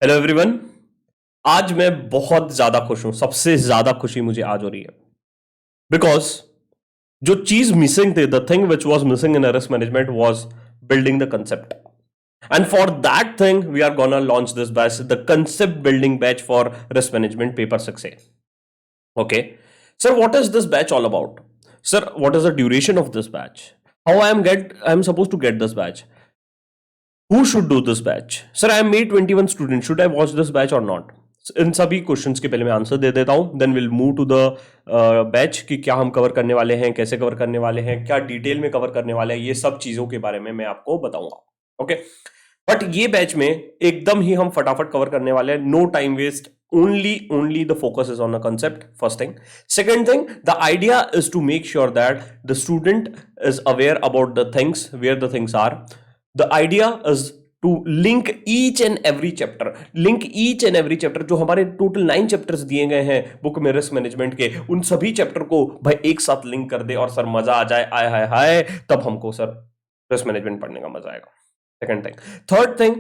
Hello everyone. आज मैं बहुत ज्यादा खुश हूं। सबसे ज्यादा खुशी मुझे आज हो रही है बिकॉज जो चीज मिसिंग थी, the thing which was missing in risk management was building the concept, and for that thing we are gonna launch this batch, the concept building batch for risk management paper 6A. Okay, sir, what is this batch all about? Sir, what is the duration of this batch? How I am supposed to get this batch? Who should do this batch? Sir, I am May 21 student. Should I watch this batch or not? इन सभी questions के पहले मैं answer दे देता हूं, then will move to the batch कि क्या हम कवर करने वाले हैं, कैसे कवर करने वाले हैं, क्या डिटेल में कवर करने वाले हैं, ये सब चीजों के बारे में मैं आपको बताऊंगा. ओके, बट ये बैच में एकदम ही हम फटाफट कवर करने वाले हैं. No time waste, only the focus is on the concept. First thing. Second thing, the idea is to make sure that the student is aware about the things, where the things are. The idea is to link each and every chapter. जो हमारे total 9 chapters दिए गए हैं book में risk management के, उन सभी chapter को भाई एक साथ लिंक कर दे और सर मजा आ जाए. आय हाय हाय, तब हमको सर रिस्क मैनेजमेंट पढ़ने का मजा आएगा. Second thing. Third thing,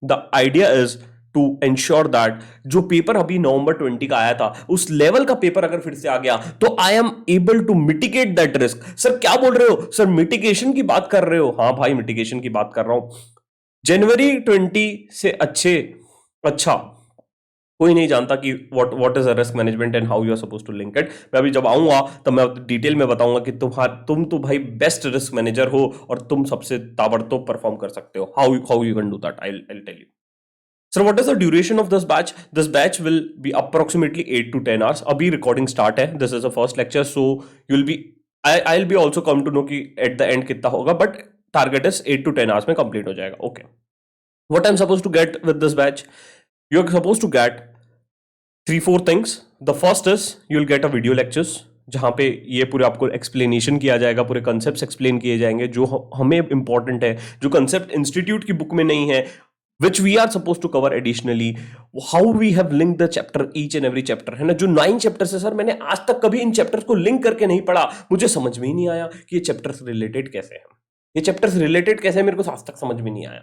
the idea is to ensure that जो पेपर अभी नवंबर 20 का आया था, उस लेवल का पेपर अगर फिर से आ गया तो I am able to mitigate that risk. Sir क्या बोल रहे हो सर, मिटिगेशन की बात कर रहे हो? हाँ भाई, मिटिगेशन की बात कर रहा हूं. जनवरी 20 से अच्छा कोई नहीं जानता कि what is a risk management and how you are suppose to link it. मैं अभी जब आऊंगा तो मैं डिटेल में बताऊंगा कि तुम तो भाई बेस्ट रिस्क मैनेजर हो और तुम सबसे ताबड़तोब परफॉर्म कर सकते हो. How you can do that, I will tell you. Sir, what is the duration of this batch? This batch will be approximately 8 to 10 hours. अभी recording start है. This is the first lecture, so you'll be I'll be also come to know कि at the end कितना होगा, but target is 8 to 10 hours में complete हो जाएगा. Okay. What I'm supposed to get with this batch? You're supposed to get 3-4 things. The first is you'll get a video lectures जहाँ पे ये पूरे आपको एक्सप्लेनेशन किया जाएगा, पूरे कंसेप्ट एक्सप्लेन किए जाएंगे जो हमें इंपॉर्टेंट है, जो कंसेप्ट इंस्टीट्यूट की बुक में नहीं है, which we are supposed to cover additionally. How we have linked the chapter, each and every chapter, है ना. जो 9 चैप्टर्स है सर, मैंने आज तक कभी इन चैप्टर्स को लिंक करके नहीं पढ़ा. मुझे समझ में ही नहीं आया कि ये चैप्टर्स रिलेटेड कैसे हैं. ये चैप्टर्स रिलेटेड कैसे हैं, मेरे को आज तक समझ में नहीं आया.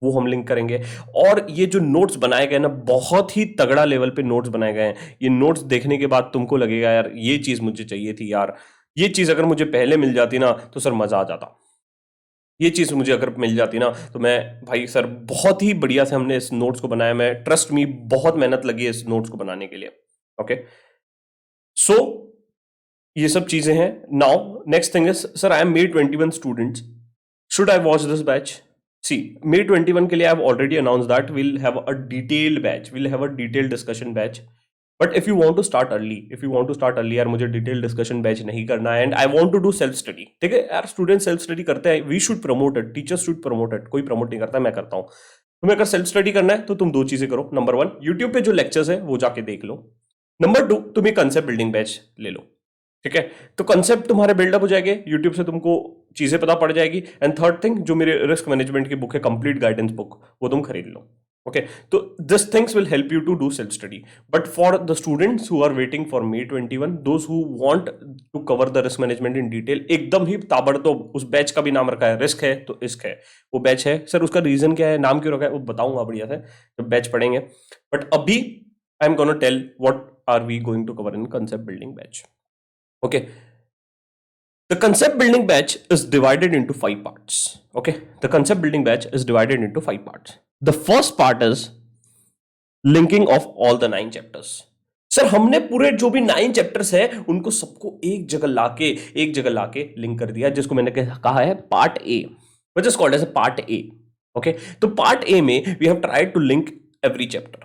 वो हम लिंक करेंगे. और ये जो नोट्स बनाए गए ना, बहुत ही तगड़ा लेवल पे नोट्स बनाए गए हैं. ये नोट्स देखने के बाद तुमको लगेगा यार ये चीज मुझे चाहिए थी यार, ये चीज अगर मुझे पहले मिल जाती ना तो सर मजा आ जाता. ये चीज मुझे अगर मिल जाती ना तो मैं भाई सर, बहुत ही बढ़िया से हमने इस नोट्स को बनाया. मैं ट्रस्ट मी, बहुत मेहनत लगी है इस नोट्स को बनाने के लिए. ओके, सो ये सब चीजें हैं. Now next thing is, sir I am May 21 students, should I watch this batch? See, May 21 के लिए I have already announce that will have a detailed batch, will have a detailed discussion batch. But if you want to start early, यार मुझे detail discussion batch नहीं करना है and I want to do self study. ठीक है यार, student self study करते हैं, we should promote it, teachers should promote it. कोई प्रमोट नहीं करता, मैं करता हूं. तुम्हें अगर सेल्फ स्टडी करना है तो तुम 2 चीजें करो. नंबर 1, यूट्यूब पे जो लेक्चर्स है वो जाके देख लो. नंबर 2, तुम एक कंसेप्ट बिल्डिंग बैच ले लो. ठीक है, तो कंसेप्ट तुम्हारे बिल्डअप हो जाएंगे, यूट्यूब से तुमको चीजें पता पड़ जाएगी. एंड थर्ड थिंग, जो मेरे रिस्क मैनेजमेंट की बुक है, कंप्लीट गाइडेंस बुक, वो तुम खरीद लो. Okay, so these things will help you to do self study. But for the students who are waiting for May 21, those who want to cover the risk management in detail, एकदम ही ताबड़तोब, उस batch का भी नाम रखा है risk है तो इश्क है, वो बैच है. सर उसका रीजन क्या है, नाम क्यों रखा है, वो बताऊंगा बढ़िया से जब बैच पढ़ेंगे. बट अभी I am gonna tell what are we going to cover in concept building batch. Okay, the concept building batch is divided into 5 parts. Okay, the concept building batch is divided into 5 parts. The first part is linking of all the 9 chapters. Sir हमने पूरे जो भी 9 chapters है उनको सबको एक जगह लाके लिंक कर दिया, जिसको मैंने कहा है part A, which is called as part A. Okay, तो पार्ट ए में we have tried to link every chapter.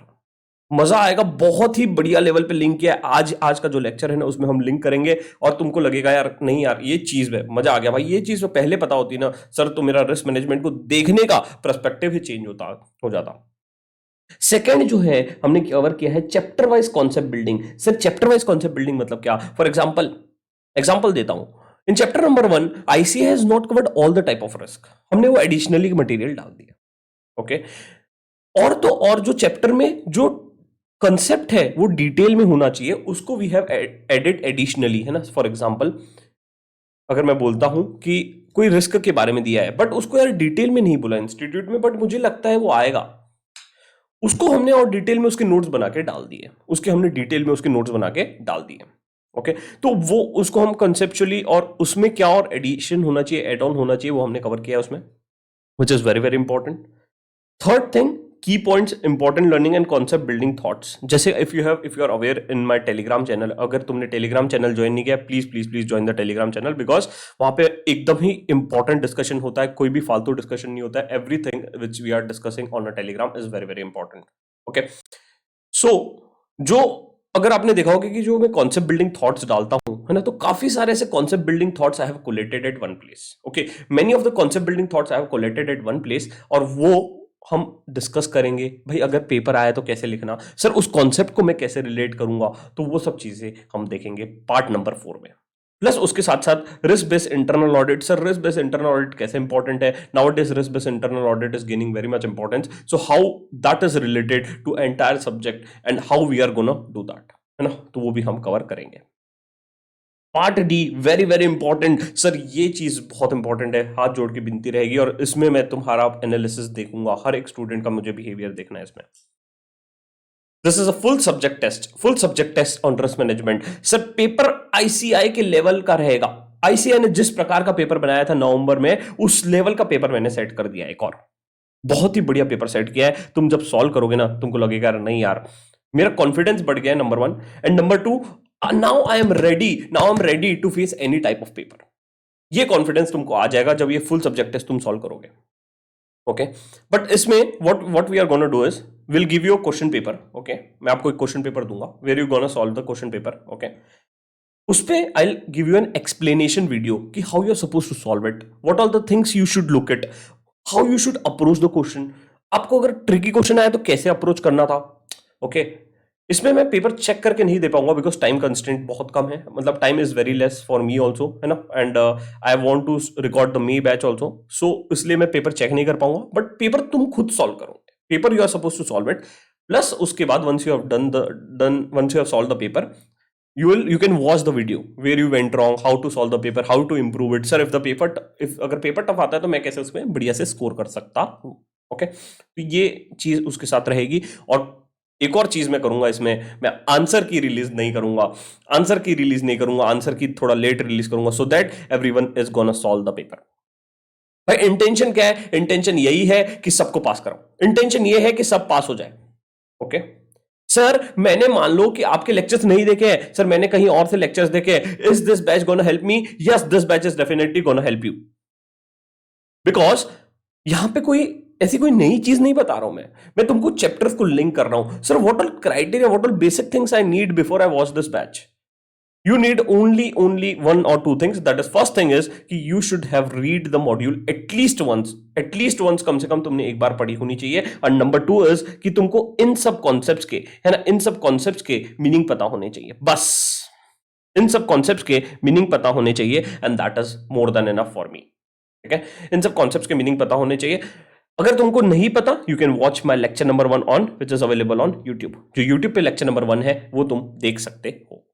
मजा आएगा, बहुत ही बढ़िया लेवल पे लिंक किया. आज का जो लेक्चर है ना, उसमें हम लिंक करेंगे और तुमको लगेगा यार नहीं यार ये चीज है, मजा आ गया भाई. ये चीज पहले पता होती ना सर, तो मेरा रिस्क मैनेजमेंट को देखने का पर्सपेक्टिव ही चेंज हो जाता. सेकंड जो है हमने कवर किया है chapter wise concept building. Sir chapter wise concept building मतलब क्या? फॉर एग्जाम्पल देता हूं. In chapter number 1, ICA has not covered all the type of risk. हमने वो एडिशनली मटेरियल डाल दिया. ओके, और तो और जो चैप्टर में जो कंसेप्ट है वो डिटेल में होना चाहिए, उसको वी हैव एडेड एडिशनली, है ना. फॉर एग्जांपल अगर मैं बोलता हूं कि कोई रिस्क के बारे में दिया है, बट उसको यार डिटेल में नहीं बोला इंस्टीट्यूट में, बट मुझे लगता है वो आएगा, उसको हमने और डिटेल में उसके नोट्स बना के डाल दिए, ओके। तो वो उसको हम कंसेप्चुअली, और उसमें क्या और एडिशन होना चाहिए, एड ऑन होना चाहिए, वो हमने कवर किया है उसमें, which is very very important. Third thing, की points, important learning and concept building thoughts. जैसे if you are aware in my Telegram channel, अगर तुमने टेलीग्राम चैनल ज्वाइन नहीं किया, please please please join the Telegram channel, because वहां पे एकदम ही important discussion होता है, कोई भी फालतू डिस्कशन नहीं होता है। Everything which we are discussing on a Telegram is very very important, okay. So जो, अगर आपने देखा होगा कि जो मैं कॉन्सेप्ट बिल्डिंग थॉट्स डालता हूं, है ना, तो काफी सारे ऐसे concept building thoughts I have collated at one place, okay. Many of the concept building thoughts I have collated at one place, और वो हम डिस्कस करेंगे। भाई अगर पेपर आया तो कैसे लिखना, सर उस कॉन्सेप्ट को मैं कैसे रिलेट करूंगा, तो वो सब चीजें हम देखेंगे पार्ट नंबर 4 में। प्लस उसके साथ साथ risk based internal audit. Sir risk based internal audit कैसे इंपॉर्टेंट है, nowadays risk based internal audit is gaining very much importance, so how that is related to entire subject and how we are gonna do that, है ना, तो वो भी हम cover करेंगे। Part D, very very important. Sir ये चीज बहुत इंपॉर्टेंट है, हाथ जोड़ के विनती रहेगी, और इसमें मैं तुम्हारा एनालिसिस देखूंगा, हर एक स्टूडेंट का मुझे बिहेवियर देखना है इसमें। This is a full subject test on risk management. Sir paper ICI के लेवल का रहेगा। आईसीआई ने जिस प्रकार का पेपर बनाया था नवंबर में, उस लेवल का पेपर मैंने सेट कर दिया। एक और बहुत ही बढ़िया पेपर सेट किया है। तुम जब सॉल्व करोगे ना, तुमको लगेगा नहीं यार, मेरा कॉन्फिडेंस बढ़ गया है, number 1। And number 2, now I am ready to face any type of paper. ये कॉन्फिडेंस तुमको आ जाएगा जब ये फुल सब्जेक्ट टेस्ट तुम सॉल्व करोगे, ओके। बट इसमें what we are gonna do is, will give you question paper, okay. मैं आपको एक क्वेश्चन पेपर दूंगा, where you gonna solve the question paper, okay. उस पे I give you an explanation video कि how you are suppose to solve it, what are the things you should look at, how you should approach the question. आपको अगर tricky question आया तो कैसे approach करना था, ओके। इसमें मैं पेपर चेक करके नहीं दे पाऊंगा, बिकॉज टाइम कंस्ट्रेंट बहुत कम है, मतलब time is very less for me also, है ना, and I want to record the me batch also, so इसलिए मैं पेपर चेक नहीं कर पाऊंगा। बट पेपर तुम खुद सॉल्व करोगे, paper you are suppose to solve it. Plus उसके बाद once you have solve the paper, you can watch the video where you went wrong, how to solve the paper, how to improve it. Sir, if अगर paper tough आता है तो मैं कैसे उसमें बढ़िया से स्कोर कर सकता हूँ, ओके। तो ये चीज उसके साथ रहेगी। और एक और चीज मैं करूंगा इसमें, मैं आंसर की रिलीज नहीं करूंगा, आंसर की थोड़ा लेट रिलीज करूंगा, so that everyone is gonna solve the paper. भाई इंटेंशन क्या है, इंटेंशन यही है कि सबको पास कराओ, इंटेंशन ये है कि सब पास हो जाए, ओके। सर मैंने मान लो कि आपके लेक्चर्स नहीं देखे हैं, सर मैंने कहीं और से लेक्चर्स देखे, is this batch gonna help me? Yes, this batch is definitely gonna help you, because यहां पे ऐसी कोई नई चीज नहीं बता रहा हूं मैं तुमको चैप्टर्स को लिंक कर रहा हूं। Sir what all criteria, what all basic things I need before I watch this batch? You need only one or two things. That is, first thing is कि you should have read the module at least once कम से कम तुमने एक बार पढ़ी होनी चाहिए। और number 2 is कि तुमको इन सब कॉन्सेप्ट्स के, है ना, इन सब कॉन्सेप्ट्स के मीनिंग पता होने चाहिए, बस इन सब कॉन्सेप्ट्स के मीनिंग पता होने चाहिए, and that is more than enough for me, ठीक है। इन सब कॉन्सेप्ट्स के मीनिंग पता होने चाहिए। अगर तुमको नहीं पता, you can watch my lecture number 1 on which is available on YouTube. जो यूट्यूब पे लेक्चर नंबर 1 है वो तुम देख सकते हो,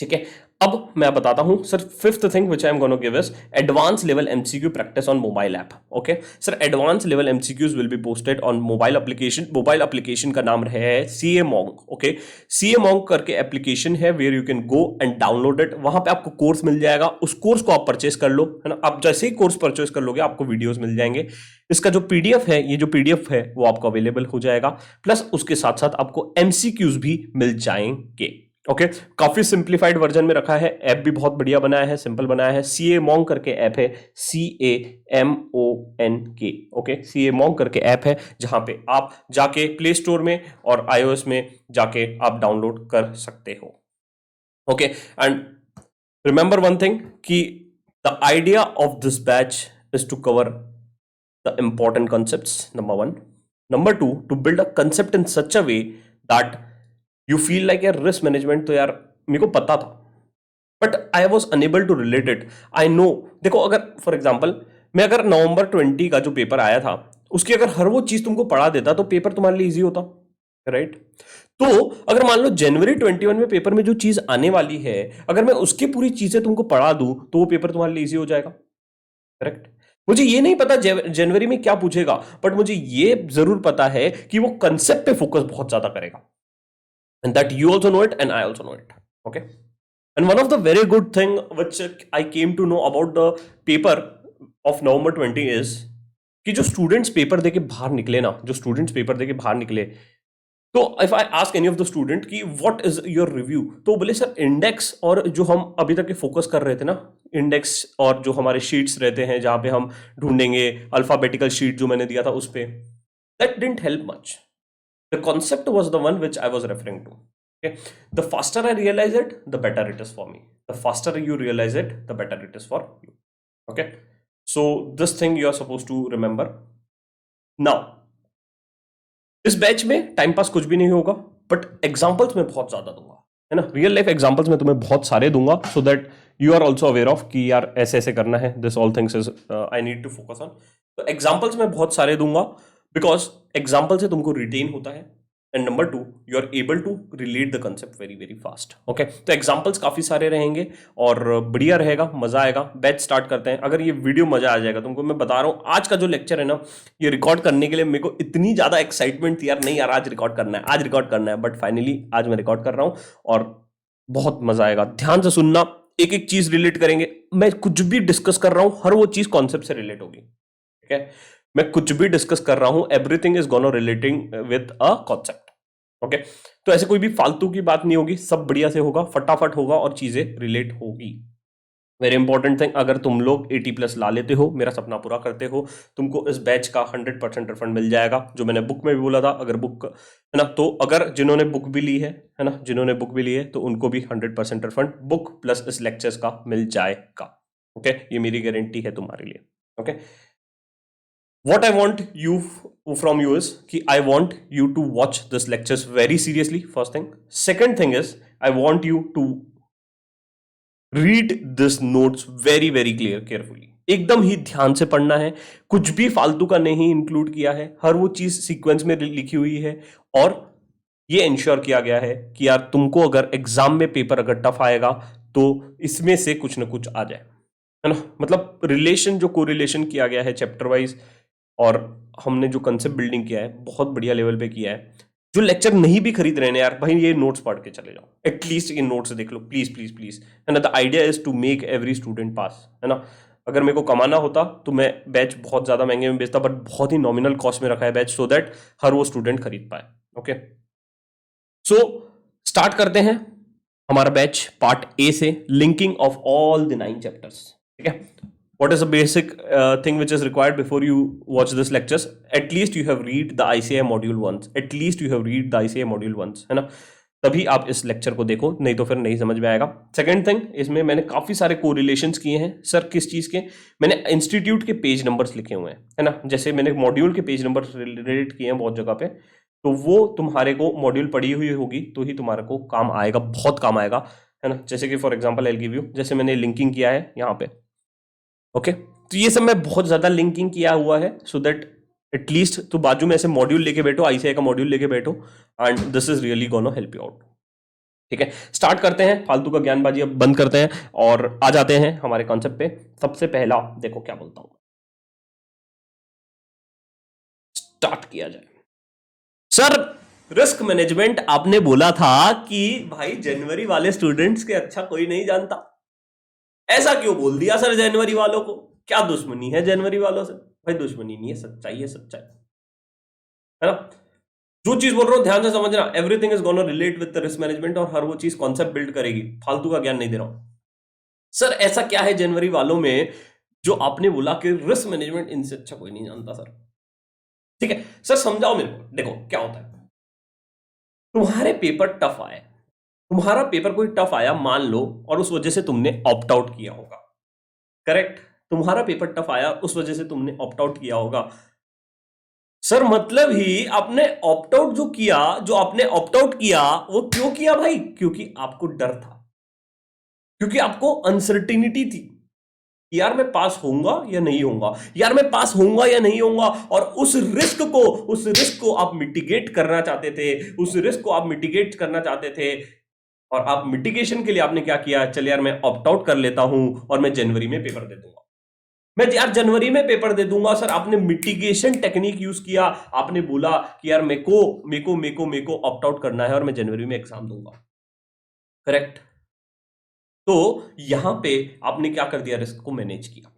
ठीक है। अब मैं बताता हूं sir, fifth thing which I am gonna give is advance level MCQ practice on mobile app, okay. Sir advance level MCQs will be posted on mobile application. Mobile application का नाम है CA Monk, okay. CA Monk करके application है, where you can go and download it. वहां पे आपको course मिल जाएगा, उस कोर्स को आप परचेस कर लो, है ना। आप जैसे ही कोर्स परचेस कर लोगे आपको वीडियोस मिल जाएंगे। इसका जो पीडीएफ है, ये जो पीडीएफ है वो आपको अवेलेबल हो जाएगा, प्लस उसके साथ साथ आपको एमसीक्यूज भी मिल जाएंगे, ओके। काफी सिंप्लीफाइड वर्जन में रखा है, ऐप भी बहुत बढ़िया बनाया है, सिंपल बनाया है। सीए मॉन्क करके ऐप है, CAMONK, ओके। सीए मॉन्क करके ऐप है, जहां पे आप जाके प्ले स्टोर में और iOS में जाके आप डाउनलोड कर सकते हो, okay. And remember one thing कि the idea of this batch is to cover the important concepts, number 1। Number 2, to build a concept in such a way that you feel like यार risk management तो यार मेरे को पता था, but I was unable to relate it, I know. देखो अगर for example मैं अगर नवंबर 20 का जो पेपर आया था उसकी अगर हर वो चीज तुमको पढ़ा देता तो पेपर तुम्हारे लिए इजी होता, राइट। तो अगर मान लो जनवरी 21 में पेपर में जो चीज आने वाली है, अगर मैं उसकी पूरी चीजें तुमको पढ़ा दूं तो वो पेपर तुम्हारे लिए इजी हो जाएगा, करेक्ट। मुझे ये नहीं पता जनवरी में क्या पूछेगा, बट मुझे ये जरूर पता है कि वो कंसेप्ट पे फोकस बहुत ज्यादा करेगा, and that you also know it and I also know it. Okay. And one of the very good thing which I came to know about the paper of November 20 is कि जो students paper देके बाहर निकले ना, जो students paper देके बाहर निकले, तो if I ask any of the student कि व्हाट इज योर रिव्यू, तो बोले सर इंडेक्स और जो हम अभी तक फोकस कर रहे थे ना, इंडेक्स और जो हमारे शीट्स रहते हैं जहां पे हम ढूंढेंगे, अल्फाबेटिकल शीट जो मैंने दिया था उस पे, that didn't help much. The concept was the one which I was referring to. Okay. The faster I realize it, the better it is for me. The faster you realize it, the better it is for you. Okay. So this thing you are supposed to remember. Now, इस batch में time pass कुछ भी नहीं होगा, but examples में बहुत ज्यादा दूंगा, है ना. रियल लाइफ एग्जाम्पल्स में तुम्हें बहुत सारे दूंगा, so that you are also aware of कि यार ऐसे ऐसे करना है. This all things is I need to focus on. तो एग्जाम्पल्स में बहुत सारे दूंगा, बिकॉज एग्जाम्पल से तुमको रिटेन होता है, and number 2 you are able to relate the concept very very fast. Okay. तो एग्जाम्पल्स काफी सारे रहेंगे और बढ़िया रहेगा, मजा आएगा. बैच स्टार्ट करते हैं. अगर ये वीडियो मजा आ जाएगा तुमको, मैं बता रहा हूँ आज का जो लेक्चर है ना, ये रिकॉर्ड करने के लिए मेरे को इतनी ज्यादा एक्साइटमेंट थी यार, नहीं यार आज रिकॉर्ड करना है, आज रिकॉर्ड करना है, बट फाइनली आज मैं रिकॉर्ड कर रहा हूँ और बहुत मजा आएगा. ध्यान से सुनना, एक एक चीज रिलेट करेंगे. मैं कुछ भी डिस्कस कर रहा हूं, हर वो चीज कॉन्सेप्ट से रिलेट होगी. ठीक है. मैं कुछ भी डिस्कस कर रहा हूं, everything is gonna relating with a concept. Okay. तो ऐसे कोई भी फालतू की बात नहीं होगी, सब बढ़िया से होगा, फटाफट होगा और चीजें रिलेट होगी. वेरी इंपॉर्टेंट थिंग, अगर तुम लोग 80+ ला लेते हो, मेरा सपना पूरा करते हो, तुमको इस बैच का 100% रिफंड मिल जाएगा, जो मैंने बुक में भी बोला था. अगर बुक है ना, तो अगर जिन्होंने बुक भी ली है ना, जिन्होंने बुक भी ली है, तो उनको भी 100% रिफंड बुक प्लस इस लेक्चर्स का मिल जाएगा. ओके. ये मेरी गारंटी है तुम्हारे लिए. Okay. What I want you from you is कि I want you to watch this lectures very seriously. First thing. Second thing is I want you to read this notes very very carefully. एकदम ही ध्यान से पढ़ना है, कुछ भी फालतू का नहीं इंक्लूड किया है, हर वो चीज सीक्वेंस में लिखी हुई है, और ये इंश्योर किया गया है कि यार तुमको अगर एग्जाम में पेपर अगर टफ आएगा तो इसमें से कुछ ना कुछ आ जाए, है ना. मतलब रिलेशन, जो कोरिलेशन किया गया है चैप्टर वाइज, और हमने जो कंसेप्ट बिल्डिंग किया है बहुत बढ़िया लेवल पे किया है. जो लेक्चर नहीं भी खरीद रहे हैं यार भाई, ये नोट्स पढ़ के चले जाओ, एटलीस्ट ये नोट्स देख लो प्लीज प्लीज प्लीज, है ना. The idea is to make every student pass, है ना. अगर मेरे को कमाना होता तो मैं बैच बहुत ज्यादा महंगे में बेचता, बट बहुत ही नॉमिनल कॉस्ट में रखा है बैच, सो दैट हर वो स्टूडेंट खरीद पाए. ओके. सो स्टार्ट करते हैं हमारा बैच पार्ट ए से, linking of all the 9 chapters. ठीक है. What is the basic thing which is required before you watch this lectures? At least you have read the ICAI module once. At least you have read the ICAI module once, है ना. तभी आप इस lecture को देखो, नहीं तो फिर नहीं समझ में आएगा. सेकंड थिंग, इसमें मैंने काफी सारे कोरिलेशंस किए हैं. सर किस चीज के? मैंने इंस्टीट्यूट के पेज नंबर्स लिखे हुए हैं, है ना. जैसे मैंने मॉड्यूल के पेज नंबर रिलेट किए हैं बहुत जगह पे, तो वो तुम्हारे को मॉड्यूल पढ़ी हुई होगी तो ही तुम्हारे को काम आएगा, बहुत काम आएगा, है ना. जैसे कि for example I give you, जैसे मैंने लिंकिंग किया है यहाँ पे. ओके. तो ये सब मैं बहुत ज्यादा लिंकिंग किया हुआ है, सो दैट एटलीस्ट तो बाजू में ऐसे मॉड्यूल लेके बैठो, आईसीआई का मॉड्यूल लेके बैठो, and this is really gonna help you out. ठीक है. स्टार्ट करते हैं, फालतू का ज्ञानबाजी अब बंद करते हैं और आ जाते हैं हमारे कॉन्सेप्ट पे. सबसे पहला देखो क्या बोलता हूं, स्टार्ट किया जाए. सर रिस्क मैनेजमेंट आपने बोला था कि भाई जनवरी वाले स्टूडेंट्स के अच्छा कोई नहीं जानता, ऐसा क्यों बोल दिया सर जनवरी वालों को? क्या दुश्मनी है जनवरी वालों से? भाई दुश्मनी नहीं है, सच्चाई है, सच्चाई, है ना. जो चीज बोल रहा हूं ध्यान से समझना, everything is gonna relate with the risk management, और हर वो चीज कॉन्सेप्ट बिल्ड करेगी. फालतू का ज्ञान नहीं दे रहा हूं. सर ऐसा क्या है जनवरी वालों में जो आपने बोला कि रिस्क मैनेजमेंट इनसे अच्छा कोई नहीं जानता? सर ठीक है सर समझाओ मेरे को. देखो क्या होता है, तुम्हारे पेपर टफ आए, तुम्हारा पेपर कोई टफ आया मान लो, और उस वजह से तुमने ऑप्ट आउट किया होगा. करेक्ट. तुम्हारा पेपर टफ आया, उस वजह से तुमने ऑप्ट आउट किया होगा. सर मतलब ही आपने ऑप्ट आउट जो आपने ऑप्ट आउट किया वो क्यों किया भाई? क्योंकि आपको डर था, क्योंकि आपको अनसर्टिनिटी थी. यार मैं पास होऊंगा या नहीं होऊंगा, यार मैं पास होऊंगा या नहीं होऊंगा, और उस रिस्क को आप मिटिगेट करना चाहते थे, और आप मिटिगेशन के लिए आपने क्या किया, चल यार मैं ऑप्ट आउट कर लेता हूं और मैं जनवरी में पेपर दे दूंगा. मैं यार जनवरी में पेपर दे दूंगा सर, आपने मिटिगेशन टेक्निक यूज किया, आपने बोला कि यार मेको ऑप्ट आउट करना है और मैं जनवरी में एग्जाम दूंगा, करेक्ट। तो यहां पे आपने क्या कर दिया, रिस्क को मैनेज किया,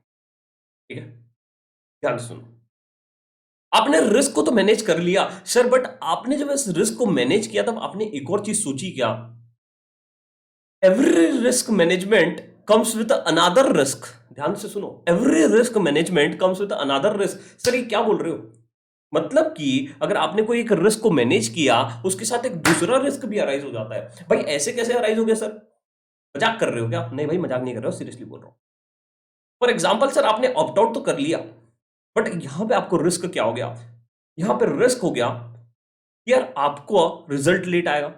ठीक है। ध्यान सुनो, आपने रिस्क को तो मैनेज कर लिया सर, बट आपने जब इस रिस्क को मैनेज किया तब आपने एक और चीज सोची क्या, every risk management comes with another risk. ध्यान से सुनो, every risk management comes with another risk. Sir ये क्या बोल रहे हो, मतलब कि अगर आपने कोई एक रिस्क को मैनेज किया, उसके साथ एक दूसरा रिस्क भी अराइज हो जाता है। भाई ऐसे कैसे अराइज हो गया सर, मजाक कर रहे हो क्या? नहीं भाई मजाक नहीं कर रहे हो, सीरियसली बोल रहा हूं। फॉर एग्जाम्पल सर, आपने ऑप्ट आउट तो कर लिया, बट यहां पे आपको रिस्क क्या हो गया, यहां पे रिस्क हो गया कि यार आपको रिजल्ट लेट आएगा,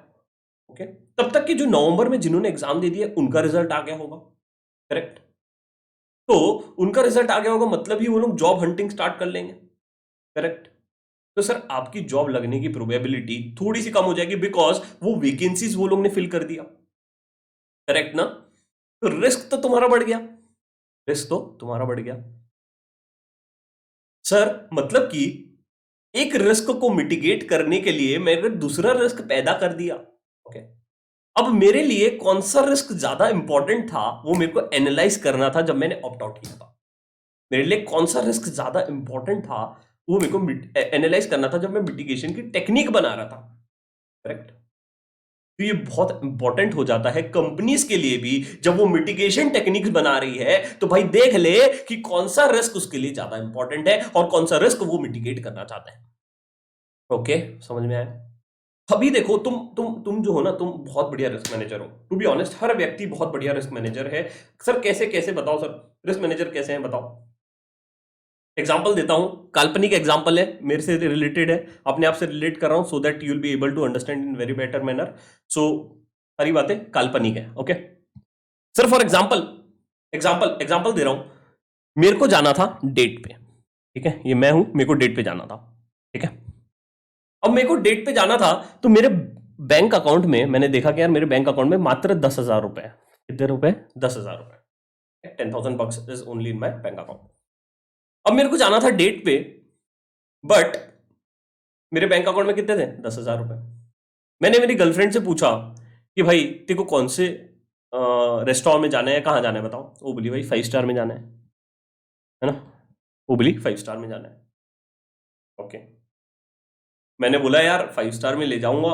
ओके। तब तक कि जो नवंबर में जिन्होंने एग्जाम दे दिया उनका रिजल्ट आ गया होगा, करेक्ट। तो उनका रिजल्ट आ गया होगा, मतलब ही वो लोग जॉब हंटिंग स्टार्ट कर लेंगे, करेक्ट। तो सर आपकी जॉब लगने की प्रोबेबिलिटी थोड़ी सी कम हो जाएगी, बिकॉज वो वैकेंसीज वो लोग ने फिल कर दिया, करेक्ट ना। तो रिस्क तो तुम्हारा बढ़ गया, रिस्क तो तुम्हारा बढ़ गया सर, मतलब कि एक रिस्क को मिटिगेट करने के लिए मैंने दूसरा रिस्क पैदा कर दिया, ओके। अब मेरे लिए कौन सा रिस्क ज्यादा इंपॉर्टेंट था वो मेरे को एनालाइज करना था जब मैंने ऑप्ट आउट किया था। मेरे लिए कौन सा रिस्क ज्यादा इंपॉर्टेंट था वो मेरे को एनालाइज करना था जब मैं मिटिगेशन की टेक्निक बना रहा था, करेक्ट। तो ये बहुत इंपॉर्टेंट हो जाता है कंपनीज के लिए भी, जब वो मिटिगेशन टेक्निक्स बना रही है तो भाई देख ले कि कौन सा रिस्क उसके लिए ज्यादा इंपॉर्टेंट है और कौन सा रिस्क वो मिटिगेट करना चाहते हैं, ओके। समझ में आया? अभी देखो, तुम जो हो ना, तुम बहुत बढ़िया रिस्क मैनेजर हो, टू बी ऑनेस्ट। हर व्यक्ति बहुत बढ़िया रिस्क मैनेजर है। सर कैसे कैसे बताओ सर, रिस्क मैनेजर कैसे हैं बताओ। एग्जांपल देता हूं, काल्पनिक एग्जांपल है, मेरे से रिलेटेड है, अपने आप से रिलेट कर रहा हूं, so that you will be able to understand in very better manner. So सारी बातें काल्पनिक है, okay. Sir for example, example दे रहा हूं, मेरे को जाना था डेट पे, ठीक है, ये मैं हूं, मेरे को डेट पे जाना था, ठीक है। अब मेरे को डेट पे जाना था, तो मेरे बैंक अकाउंट में मैंने देखा कि यार मेरे बैंक अकाउंट में मात्र 10,000 रुपए है। कितने रुपए? 10,000 रुपए। 10,000 bucks is only in my bank account. अब मेरे को जाना था डेट पे, बट मेरे बैंक अकाउंट में कितने थे? 10,000 रुपए। मैंने मेरी गर्लफ्रेंड से पूछा कि भाई तेरे को कौन से रेस्टोरेंट में जाना है, कहाँ जाना है बताओ। वो बोली भाई 5 स्टार में जाना है ना। वो बोली 5 स्टार में जाना है, ओके। मैंने बोला यार 5 स्टार में ले जाऊंगा,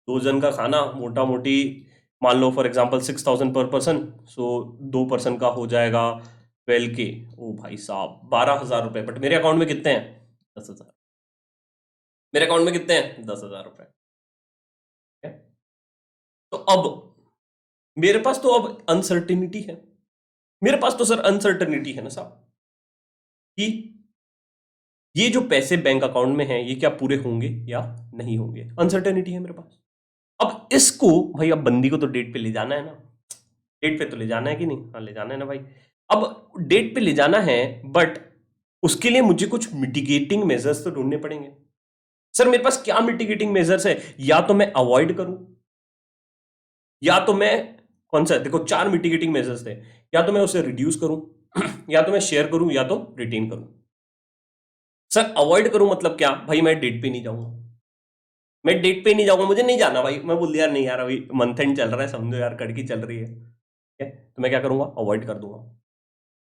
2 जन का खाना मोटा मोटी, मान लो फॉर एग्जांपल 6,000 पर पर्सन, सो 2 पर्सन का हो जाएगा 12K। ओ भाई साहब 12,000 रुपए, बट मेरे अकाउंट में कितने हैं? 10,000। मेरे अकाउंट में कितने हैं? 10,000 रुपए, ठीक है? तो अब मेरे पास तो अब अनसर्टिनिटी है, मेरे पास तो सर अनसर्टिनिटी है ना साहब, कि ये जो पैसे बैंक अकाउंट में हैं ये क्या पूरे होंगे या नहीं होंगे, अनसर्टेनिटी है मेरे पास। अब इसको भाई, अब बंदी को तो डेट पे ले जाना है ना, डेट पे तो ले जाना है कि नहीं? हाँ ले जाना है ना भाई। अब डेट पे ले जाना है, बट उसके लिए मुझे कुछ मिटिगेटिंग मेजर्स तो ढूंढने पड़ेंगे। सर मेरे पास क्या मिटिगेटिंग मेजर्स है? या तो मैं अवॉइड करूं, या तो मैं, कौन सा, देखो 4 मिटिगेटिंग मेजर्स थे, या तो मैं उसे रिड्यूस करूं, या तो मैं शेयर करूं, या तो रिटेन करूं। सर अवॉइड करूं मतलब क्या? भाई मैं डेट पे नहीं जाऊंगा, मैं डेट पे नहीं जाऊंगा, मुझे नहीं जाना भाई। मैं बोल दिया यार नहीं यार, अभी मंथ एंड चल रहा है, समझो यार कड़की चल रही है, ठीक है, तो मैं क्या करूंगा? अवॉइड कर दूंगा।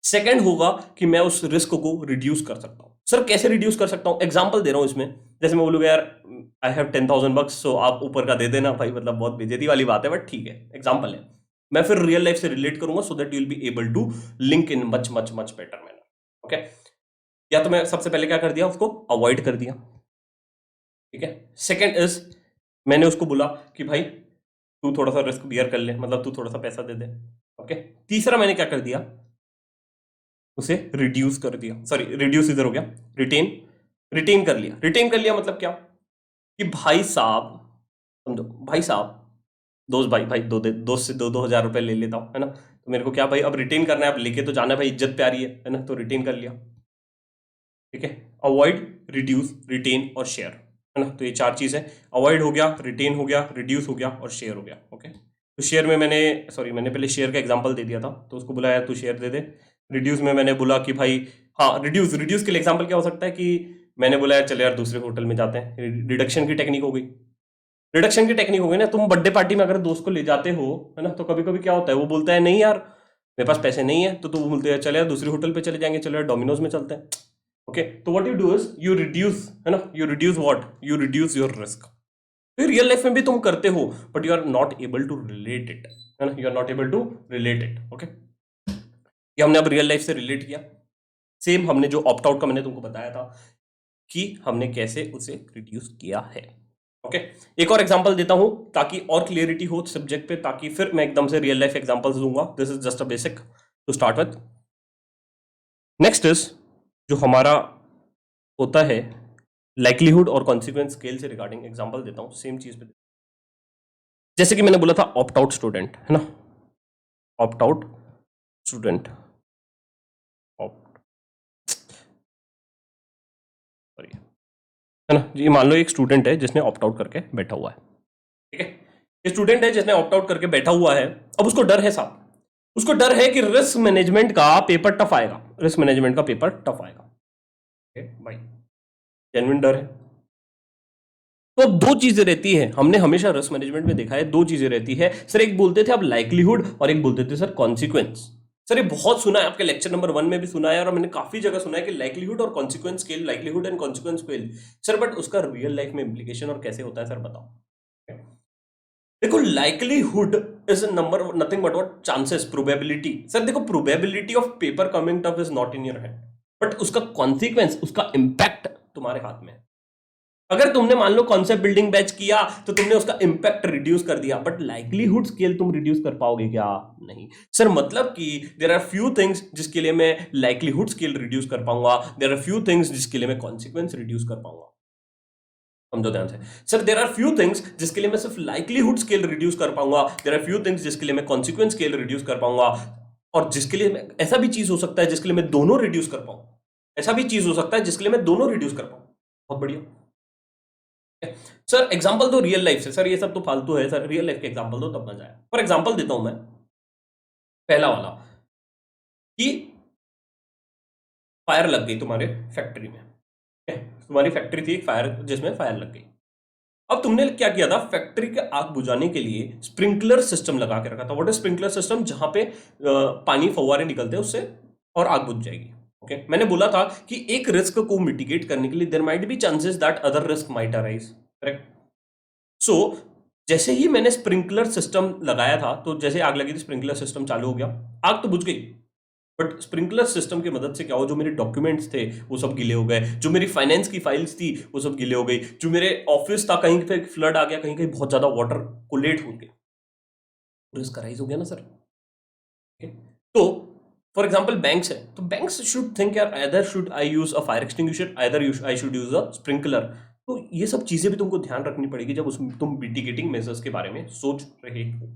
सेकंड होगा कि मैं उस रिस्क को रिड्यूस कर सकता हूं। सर कैसे रिड्यूस कर सकता हूं? एग्जांपल दे रहा हूं इसमें, जैसे मैं बोलूंगा यार आई हैव 10,000 bucks, सो आप ऊपर का दे देना भाई, मतलब बहुत बेइज्जती वाली बात है, बट ठीक है, एग्जांपल है। मैं फिर रियल लाइफ से रिलेट करूंगा, so that you will be able to link in much much much better manner, okay. या तो मैं सबसे पहले क्या कर दिया, उसको अवॉइड कर दिया, ठीक है। सेकंड इज, मैंने उसको बोला कि भाई तू थोड़ा सा रिस्क बियर कर ले, मतलब तू थोड़ा सा पैसा दे दे, ओके। तीसरा मैंने क्या कर दिया, उसे रिड्यूस कर दिया, सॉरी रिड्यूस इधर हो गया, रिटेन, रिटेन कर लिया। रिटेन कर लिया मतलब क्या, कि भाई साहब, समझो भाई साहब, दोस्त भाई, भाई दोस्त से 2,000 रुपए ले लेता हूँ, है ना। तो मेरे को क्या भाई, अब रिटेन करना है, अब लेके तो जाना है भाई, इज्जत प्यारी है ना, तो रिटेन कर लिया, ठीक है। अवॉइड, रिड्यूस, रिटेन और शेयर, है ना। तो ये 4 चीज है, अवॉइड हो गया, रिटेन हो गया, रिड्यूस हो गया और शेयर हो गया, ओके। तो शेयर में मैंने पहले शेयर का एग्जांपल दे दिया था, तो उसको बुलाया तू शेयर दे दे, रिड्यूस में मैंने बोला कि भाई, हाँ, रिड्यूस के लिए एग्जांपल क्या हो सकता है कि मैंने बोला यार चल यार दूसरे होटल में जाते हैं, रिडक्शन की टेक्निक हो गई। रिडक्शन की टेक्निक हो गई ना, तुम बर्थडे पार्टी में अगर दोस्त को ले जाते हो, है ना, तो कभी कभी क्या होता है, वो बोलता है नहीं यार मेरे पास पैसे नहीं है, तो तुम बोलते हैं चल यार दूसरे होटल पे चले जाएंगे, चलो यार डोमिनोज में चलते हैं। ओके, तो what you do is you reduce, है ना, you reduce what, you reduce your risk. तो रियल लाइफ में भी तुम करते हो, but you are not able to relate it, है ना, you are not able to relate it. Okay, ये हमने अब रियल लाइफ से रिलेट किया। सेम हमने जो ऑप्ट आउट का मैंने तुमको बताया था कि हमने कैसे उसे रिड्यूस किया है। ओके, एक और एग्जांपल देता हूं ताकि और क्लियरिटी हो सब्जेक्ट पे, ताकि फिर मैं एकदम से रियल लाइफ एग्जांपल्स दूंगा। This is just a basic to start with. Next is जो हमारा होता है लाइक्लीहुड और कॉन्सिक्वेंस स्केल से रिगार्डिंग एग्जांपल देता हूं सेम चीज पे। जैसे कि मैंने बोला था ऑप्ट आउट स्टूडेंट, है ना, ऑप्ट आउट स्टूडेंट, सॉरी, है ना जी, मान लो एक स्टूडेंट है जिसने ऑप्ट आउट करके बैठा हुआ है। ठीक है, ये स्टूडेंट है जिसने ऑप्ट आउट करके बैठा हुआ है। अब उसको डर है साहब, उसको डर है कि रिस्क मैनेजमेंट का पेपर टफ आएगा, रिस्क मैनेजमेंट का पेपर टफ आएगा। भाई जेन्युइन डर है। तो अब दो चीजें रहती है, हमने हमेशा रिस्क मैनेजमेंट में देखा है दो चीजें रहती है सर। एक बोलते थे अब लाइक्लीहुड और एक बोलते थे सर कॉन्सिक्वेंस। सर ये बहुत सुना है, आपके लेक्चर नंबर 1 में भी सुना है और मैंने काफी जगह सुना है कि लाइक्लीहुड और consequence scale, likelihood and consequence scale. Sir but उसका रियल लाइफ में इंप्लीकेशन और कैसे होता है सर बताओ। देखो likelihood is number nothing but what chances, probability. Sir देखो probability of paper coming tough is not in your hand, but उसका कॉन्सिक्वेंस, उसका इंपैक्ट तुम्हारे हाथ में है। अगर तुमने मान लो कॉन्सेप्ट बिल्डिंग बैच किया तो तुमने उसका इंपैक्ट रिड्यूस कर दिया, बट लाइक्लीहुड स्केल तुम रिड्यूस कर पाओगे क्या? नहीं सर, मतलब कि देयर आर फ्यू थिंग्स जिसके लिए मैं लाइक्लीहुड स्केल रिड्यूस कर पाऊंगा, देयर आर फ्यू थिंग्स जिसके लिए मैं कॉन्सिक्वेंस रिड्यूस कर पाऊंगा। समझो ध्यान से sir, there are few things जिसके लिए मैं सिर्फ लाइक्लीहुड स्केल रिड्यूस कर पाऊंगा, देयर आर फ्यू थिंग्स जिसके लिए मैं कॉन्सिक्वेंस स्केल रिड्यूस कर पाऊंगा, और जिसके लिए ऐसा भी चीज हो सकता है जिसके लिए मैं दोनों रिड्यूस कर पाऊं, ऐसा भी चीज हो सकता है जिसके लिए मैं दोनों रिड्यूस कर पाऊं। बहुत बढ़िया सर, एग्जांपल दो रियल लाइफ से। सर ये सब तो फालतू है सर, रियल लाइफ के एग्जांपल दो तब मजा आए। फॉर एग्जांपल देता हूं मैं, पहला वाला कि फायर लग गई तुम्हारे फैक्ट्री में, तुम्हारी फैक्ट्री थी एक फायर, जिसमें फायर लग गई। अब तुमने क्या किया था, फैक्ट्री के आग बुझाने के लिए स्प्रिंकलर सिस्टम लगा के रखा था। What is sprinkler system? जहां पे पानी फव्वारे निकलते हैं उससे और आग बुझ जाएगी। ओके, मैंने बोला था कि एक रिस्क को मिटिगेट करने के लिए there might be chances that other risk might arise, correct? So जैसे ही मैंने स्प्रिंकलर सिस्टम लगाया था, तो जैसे आग लगी थी स्प्रिंकलर सिस्टम चालू हो गया, आग तो बुझ गई, बट स्प्रिंकलर सिस्टम की मदद से क्या हो, जो मेरे डॉक्यूमेंट्स थे वो सब गीले हो गए, जो मेरी फाइनेंस की फाइल्स थी वो सब गीले हो गई, जो मेरे ऑफिस था कहीं पे फ्लड आ गया, कहीं कहीं बहुत ज्यादा वाटर कोलेट हो गया, रिस्क राइज हो गया ना सर। okay? तो फॉर एग्जाम्पल बैंक्स है, तो बैंक्स शुड थिंक यार either should I use a fire extinguisher, either I should use a sprinkler. तो ये सब चीजें भी तुमको ध्यान रखनी पड़ेगी जब तुम मिटिगेटिंग मेजर्स के बारे में सोच रहे हो।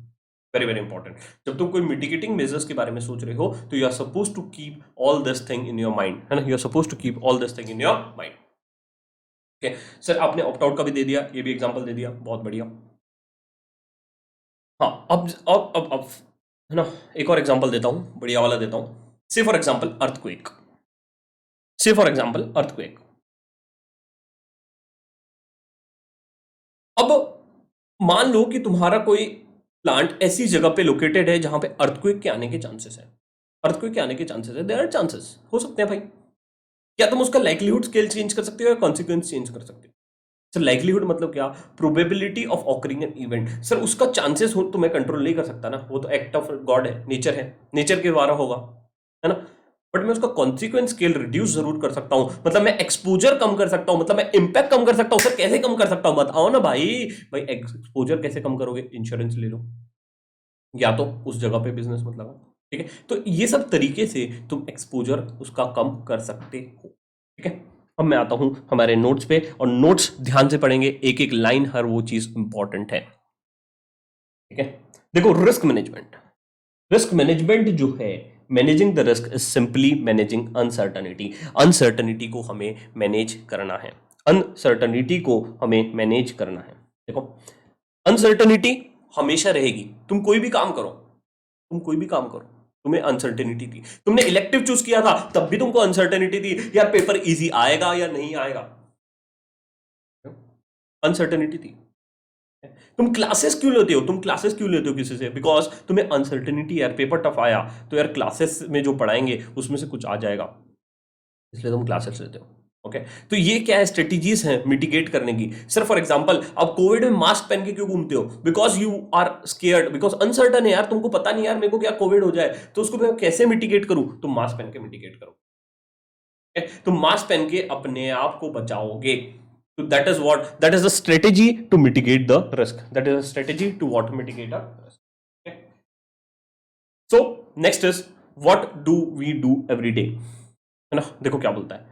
वेरी वेरी इंपॉर्टेंट, जब तुम कोई मिटिगेटिंग मेजर्स के बारे में सोच रहे हो तो you are suppose to keep all this thing in your mind, है ना, you are suppose to keep all this thing in your mind. Okay sir, आपने ऑप्ट आउट का भी दे दिया, ये भी एग्जांपल दे दिया, बहुत बढ़िया। हाँ, अब है ना, एक और एग्जांपल देता हूं, बढ़िया वाला देता हूं। से फॉर एग्जांपल अर्थक्वेक, से फॉर एग्जांपल अर्थक्वेक। अब मान लो कि तुम्हारा कोई प्लांट ऐसी जगह पे लोकेटेड है जहां पे अर्थक्वेक के आने के चांसेस है, अर्थक्वेक के आने के चांसेस है, देयर आर चांसेस, हो सकते हैं भाई। क्या तुम उसका लाइक्लीहुड स्केल चेंज कर सकते हो या कॉन्सिक्वेंस चेंज कर सकते हो? सर लाइक्लीहुड मतलब क्या? Probability of occurring an event. Sir उसका चांसेस हो तो मैं कंट्रोल नहीं कर सकता ना, वो तो एक्ट ऑफ गॉड है, नेचर के द्वारा होगा, है ना। बट मैं उसका कॉन्सिक्वेंस स्केल रिड्यूस जरूर कर सकता हूं, मतलब मैं एक्सपोजर कम कर सकता हूं, मतलब मैं इंपैक्ट कम कर सकता हूं। सर कैसे कम कर सकता हूं बताओ ना भाई। भाई एक्सपोजर कैसे कम करोगे? इंश्योरेंस ले लो, या तो उस जगह पे बिजनेस मत लगाओ, ठीक है। तो ये सब तरीके से तुम एक्सपोजर उसका कम कर सकते हो, ठीक है। अब मैं आता हूं हमारे नोट्स पे, और नोट्स ध्यान से पढ़ेंगे, एक एक लाइन हर वो चीज इंपॉर्टेंट है, ठीक है। देखो रिस्क मैनेजमेंट, रिस्क मैनेजमेंट जो है, managing the risk is simply managing uncertainty. Uncertainty को हमें मैनेज करना है, अनसर्टनिटी को हमें मैनेज करना है। देखो अनसर्टनिटी हमेशा रहेगी, तुम कोई भी काम करो, तुम कोई भी काम करो, तुम्हें अनसर्टेनिटी थी। तुमने इलेक्टिव चूज किया था तब भी तुमको अनसर्टेनिटी थी, यार पेपर इजी आएगा या नहीं आएगा, अनसर्टेनिटी थी। तुम क्लासेस क्यों लेते हो, तुम क्लासेस क्यों लेते हो किसी से, बिकॉज तुम्हें अनसर्टेनिटी, यार पेपर टफ आया तो यार क्लासेस में जो पढ़ाएंगे उसमें से कुछ आ जाएगा, इसलिए तुम क्लासेस लेते हो। ओके, तो ये क्या है, स्ट्रेटेजीज हैं मिटिगेट करने की। सर फॉर एग्जांपल अब कोविड में मास्क पहन के क्यों घूमते हो, because you are scared, because uncertain है यार, तुमको पता नहीं यार मेरे को क्या कोविड हो जाए, तो उसको मैं कैसे मिटिगेट करूं, तुम मास्क पहन के मिटिगेट करो। तुम मास्क पहन के अपने आप को बचाओगे। तो that is what, that is the strategy to mitigate the risk, that is a strategy to what mitigate a risk. So next is what do we do every day, है ना। देखो क्या बोलता है,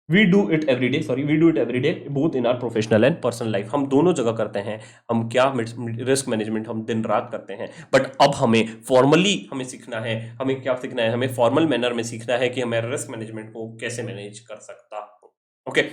we do it every day, sorry we do it every day both in our professional and personal life, हम दोनों जगह करते हैं। हम क्या रिस्क मैनेजमेंट हम दिन रात करते हैं, बट अब हमें फॉर्मली हमें सीखना है, हमें क्या सीखना है, हमें फॉर्मल मैनर में सीखना है कि हमें रिस्क मैनेजमेंट को कैसे मैनेज कर सकता हूं। Okay,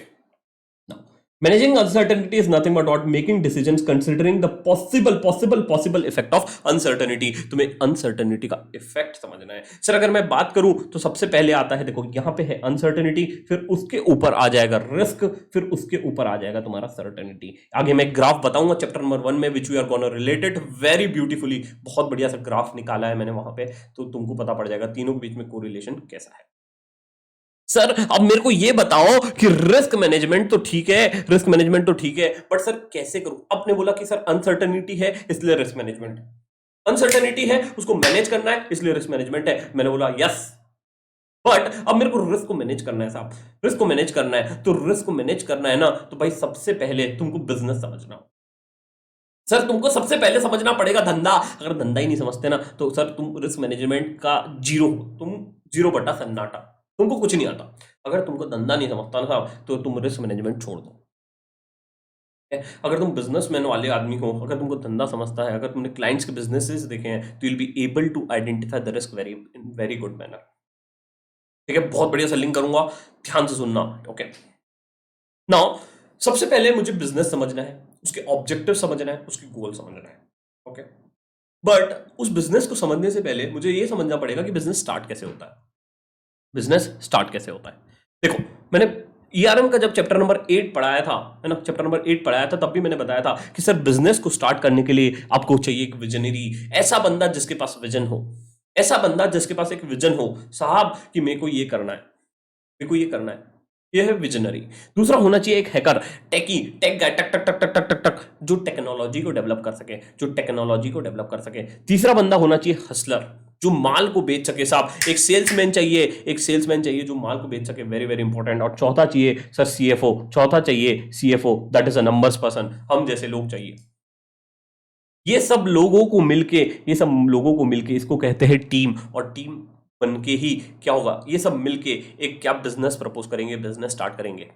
managing uncertainty is nothing but what making decisions considering the possible effect of uncertainty। तुम्हें uncertainty का effect समझना है। सर अगर मैं बात करूं तो सबसे पहले आता है, देखो यहां पे है uncertainty, फिर उसके ऊपर आ जाएगा risk, फिर उसके ऊपर आ जाएगा तुम्हारा certainty। आगे मैं ग्राफ बताऊंगा चैप्टर नंबर 1 में, which we are gonna relate it very beautifully। बहुत बढ़िया सा ग्राफ निकाला है मैंने वहां पे, तो तुमको पता पड़ जाएगा तीनों के बीच में कोरिलेशन कैसा है। सर अब मेरे को ये बताओ कि रिस्क मैनेजमेंट तो ठीक है, रिस्क मैनेजमेंट तो ठीक है, बट सर कैसे करूं। आपने बोला कि सर अनसर्टेनिटी है इसलिए रिस्क मैनेजमेंट, अनसर्टेनिटी है उसको मैनेज करना है इसलिए रिस्क मैनेजमेंट है। मैंने बोला यस, बट अब मेरे को रिस्क को मैनेज करना है साहब, रिस्क को मैनेज करना है, तो रिस्क को मैनेज करना है ना, तो भाई सबसे पहले तुमको बिजनेस समझना हो। सर तुमको सबसे पहले समझना पड़ेगा धंधा, अगर धंधा ही नहीं समझते ना तो सर तुम रिस्क मैनेजमेंट का जीरो हो, तुम जीरो बटा सन्नाटा, तुमको कुछ नहीं आता। अगर तुमको धंधा नहीं समझता ना साहब तो तुम रिस्क मैनेजमेंट छोड़ दो। अगर तुम बिजनेसमैन वाले आदमी हो, अगर तुमको धंधा समझता है, अगर तुमने क्लाइंट्स के बिजनेसेस देखे हैं, तो you will be able to identify the risk very in very good manner. ठीक है, बहुत बढ़िया सेलिंग करूंगा, ध्यान से सुनना। ओके, नाउ सबसे पहले मुझे बिजनेस समझना है, उसके ऑब्जेक्टिव समझना है, उसके गोल समझना है। ओके, बट उस बिजनेस को समझने से पहले मुझे ये समझना पड़ेगा कि बिजनेस स्टार्ट कैसे होता है, बिजनेस स्टार्ट कैसे होता है। देखो मैंने ईआरएम का जब चैप्टर नंबर 8 पढ़ाया था, है ना, चैप्टर नंबर 8 पढ़ाया था, तब भी मैंने बताया था कि सर बिजनेस को स्टार्ट करने के लिए आपको चाहिए एक विजनरी, ऐसा बंदा जिसके पास विजन हो, ऐसा बंदा जिसके पास एक विजन हो साहब कि मेरे को ये करना है, मेरे को ये करना है, ये है विजनरी। दूसरा होना चाहिए एक हैकर, टेकी, टेक गाय, टक टक टक टक टक टक टक, जो टेक्नोलॉजी को डेवलप कर सके, जो टेक्नोलॉजी को डेवलप कर सके। तीसरा बंदा होना चाहिए हसलर, जो माल को बेच सके साहब, एक सेल्समैन चाहिए, एक सेल्समैन चाहिए जो माल को बेच सके, वेरी वेरी इंपॉर्टेंट। और चौथा चाहिए सर सीएफओ, चौथा चाहिए CFO, that is a numbers person, हम जैसे लोग चाहिए। ये सब लोगों को मिलके, ये सब लोगों को मिलके इसको कहते हैं टीम, और टीम बन के ही क्या होगा, ये सब मिलके एक क्या बिजनेस प्रपोज करेंगे, बिजनेस स्टार्ट करेंगे।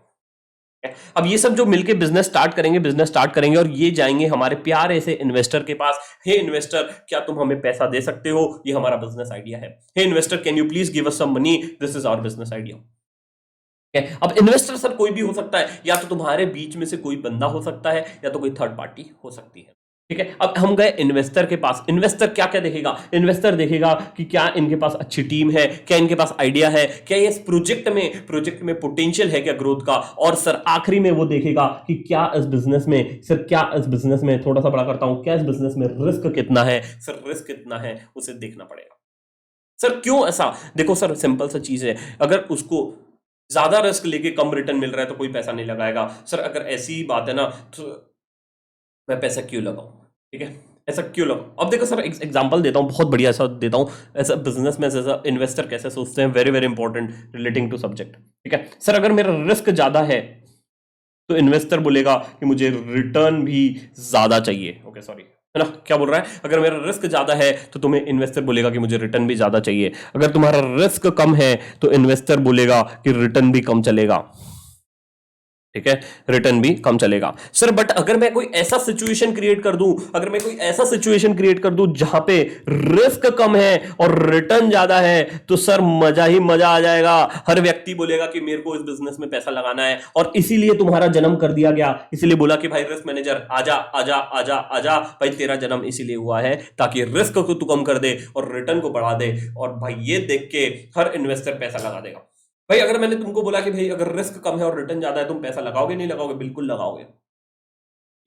अब ये सब जो मिलके बिजनेस स्टार्ट करेंगे, बिजनेस स्टार्ट करेंगे, और ये जाएंगे हमारे प्यारे से इन्वेस्टर के पास। हे इन्वेस्टर, क्या तुम हमें पैसा दे सकते हो, ये हमारा बिजनेस आइडिया है। Hey investor, can you please give us some money, this is our business idea. अब इन्वेस्टर सर कोई भी हो सकता है, या तो तुम्हारे बीच में से कोई बंदा हो सकता है, या तो कोई थर्ड पार्टी हो सकती है। ठीक है, अब हम गए इन्वेस्टर के पास। इन्वेस्टर क्या क्या देखेगा, इन्वेस्टर देखेगा कि क्या इनके पास अच्छी टीम है, क्या इनके पास आइडिया है, क्या इस प्रोजेक्ट में पोटेंशियल है क्या ग्रोथ का, और सर आखिरी में वो देखेगा कि क्या इस बिजनेस में, सर क्या इस बिजनेस में, थोड़ा सा बड़ा करता हूं, क्या इस बिजनेस में रिस्क कितना है, सर रिस्क कितना है उसे देखना पड़ेगा। सर क्यों ऐसा, देखो सर सिंपल सा चीज है, अगर उसको ज्यादा रिस्क लेके कम रिटर्न मिल रहा है तो कोई पैसा नहीं लगाएगा। सर अगर ऐसी ही बात है ना तो मैं पैसा क्यों लगाऊं, ठीक है, ऐसा क्यों लगाऊं। अब देखो सर एग्जांपल देता हूं, बहुत बढ़िया ऐसा देता हूं, ऐसा बिजनेस में ऐसा इन्वेस्टर कैसे सोचते हैं, very very important relating to subject. ठीक है सर, अगर मेरा रिस्क ज्यादा है तो इन्वेस्टर बोलेगा कि मुझे रिटर्न भी ज्यादा चाहिए। ओके सॉरी, है ना, क्या बोल रहा है, अगर मेरा रिस्क ज्यादा है तो तुम्हें इन्वेस्टर बोलेगा कि मुझे रिटर्न भी ज्यादा चाहिए। अगर तुम्हारा रिस्क कम है तो इन्वेस्टर बोलेगा कि रिटर्न भी कम चलेगा। ठीक है, रिटर्न भी कम चलेगा सर। बट अगर मैं कोई ऐसा सिचुएशन क्रिएट कर दूं, अगर मैं कोई ऐसा सिचुएशन क्रिएट कर दूं जहां पे रिस्क कम है और रिटर्न ज्यादा है, तो सर मजा ही मजा आ जाएगा। हर व्यक्ति बोलेगा कि मेरे को इस बिजनेस में पैसा लगाना है, और इसीलिए तुम्हारा जन्म कर दिया गया, इसीलिए बोला कि भाई रिस्क मैनेजर आजा आजा आजा आजा। भाई तेरा जन्म इसीलिए हुआ है ताकि रिस्क को तू कम कर दे और रिटर्न को बढ़ा दे, और भाई ये देख के हर इन्वेस्टर पैसा लगा देगा। भाई अगर मैंने तुमको बोला कि भाई अगर रिस्क कम है और रिटर्न ज्यादा है, तुम पैसा लगाओगे नहीं लगाओगे? बिल्कुल लगाओगे।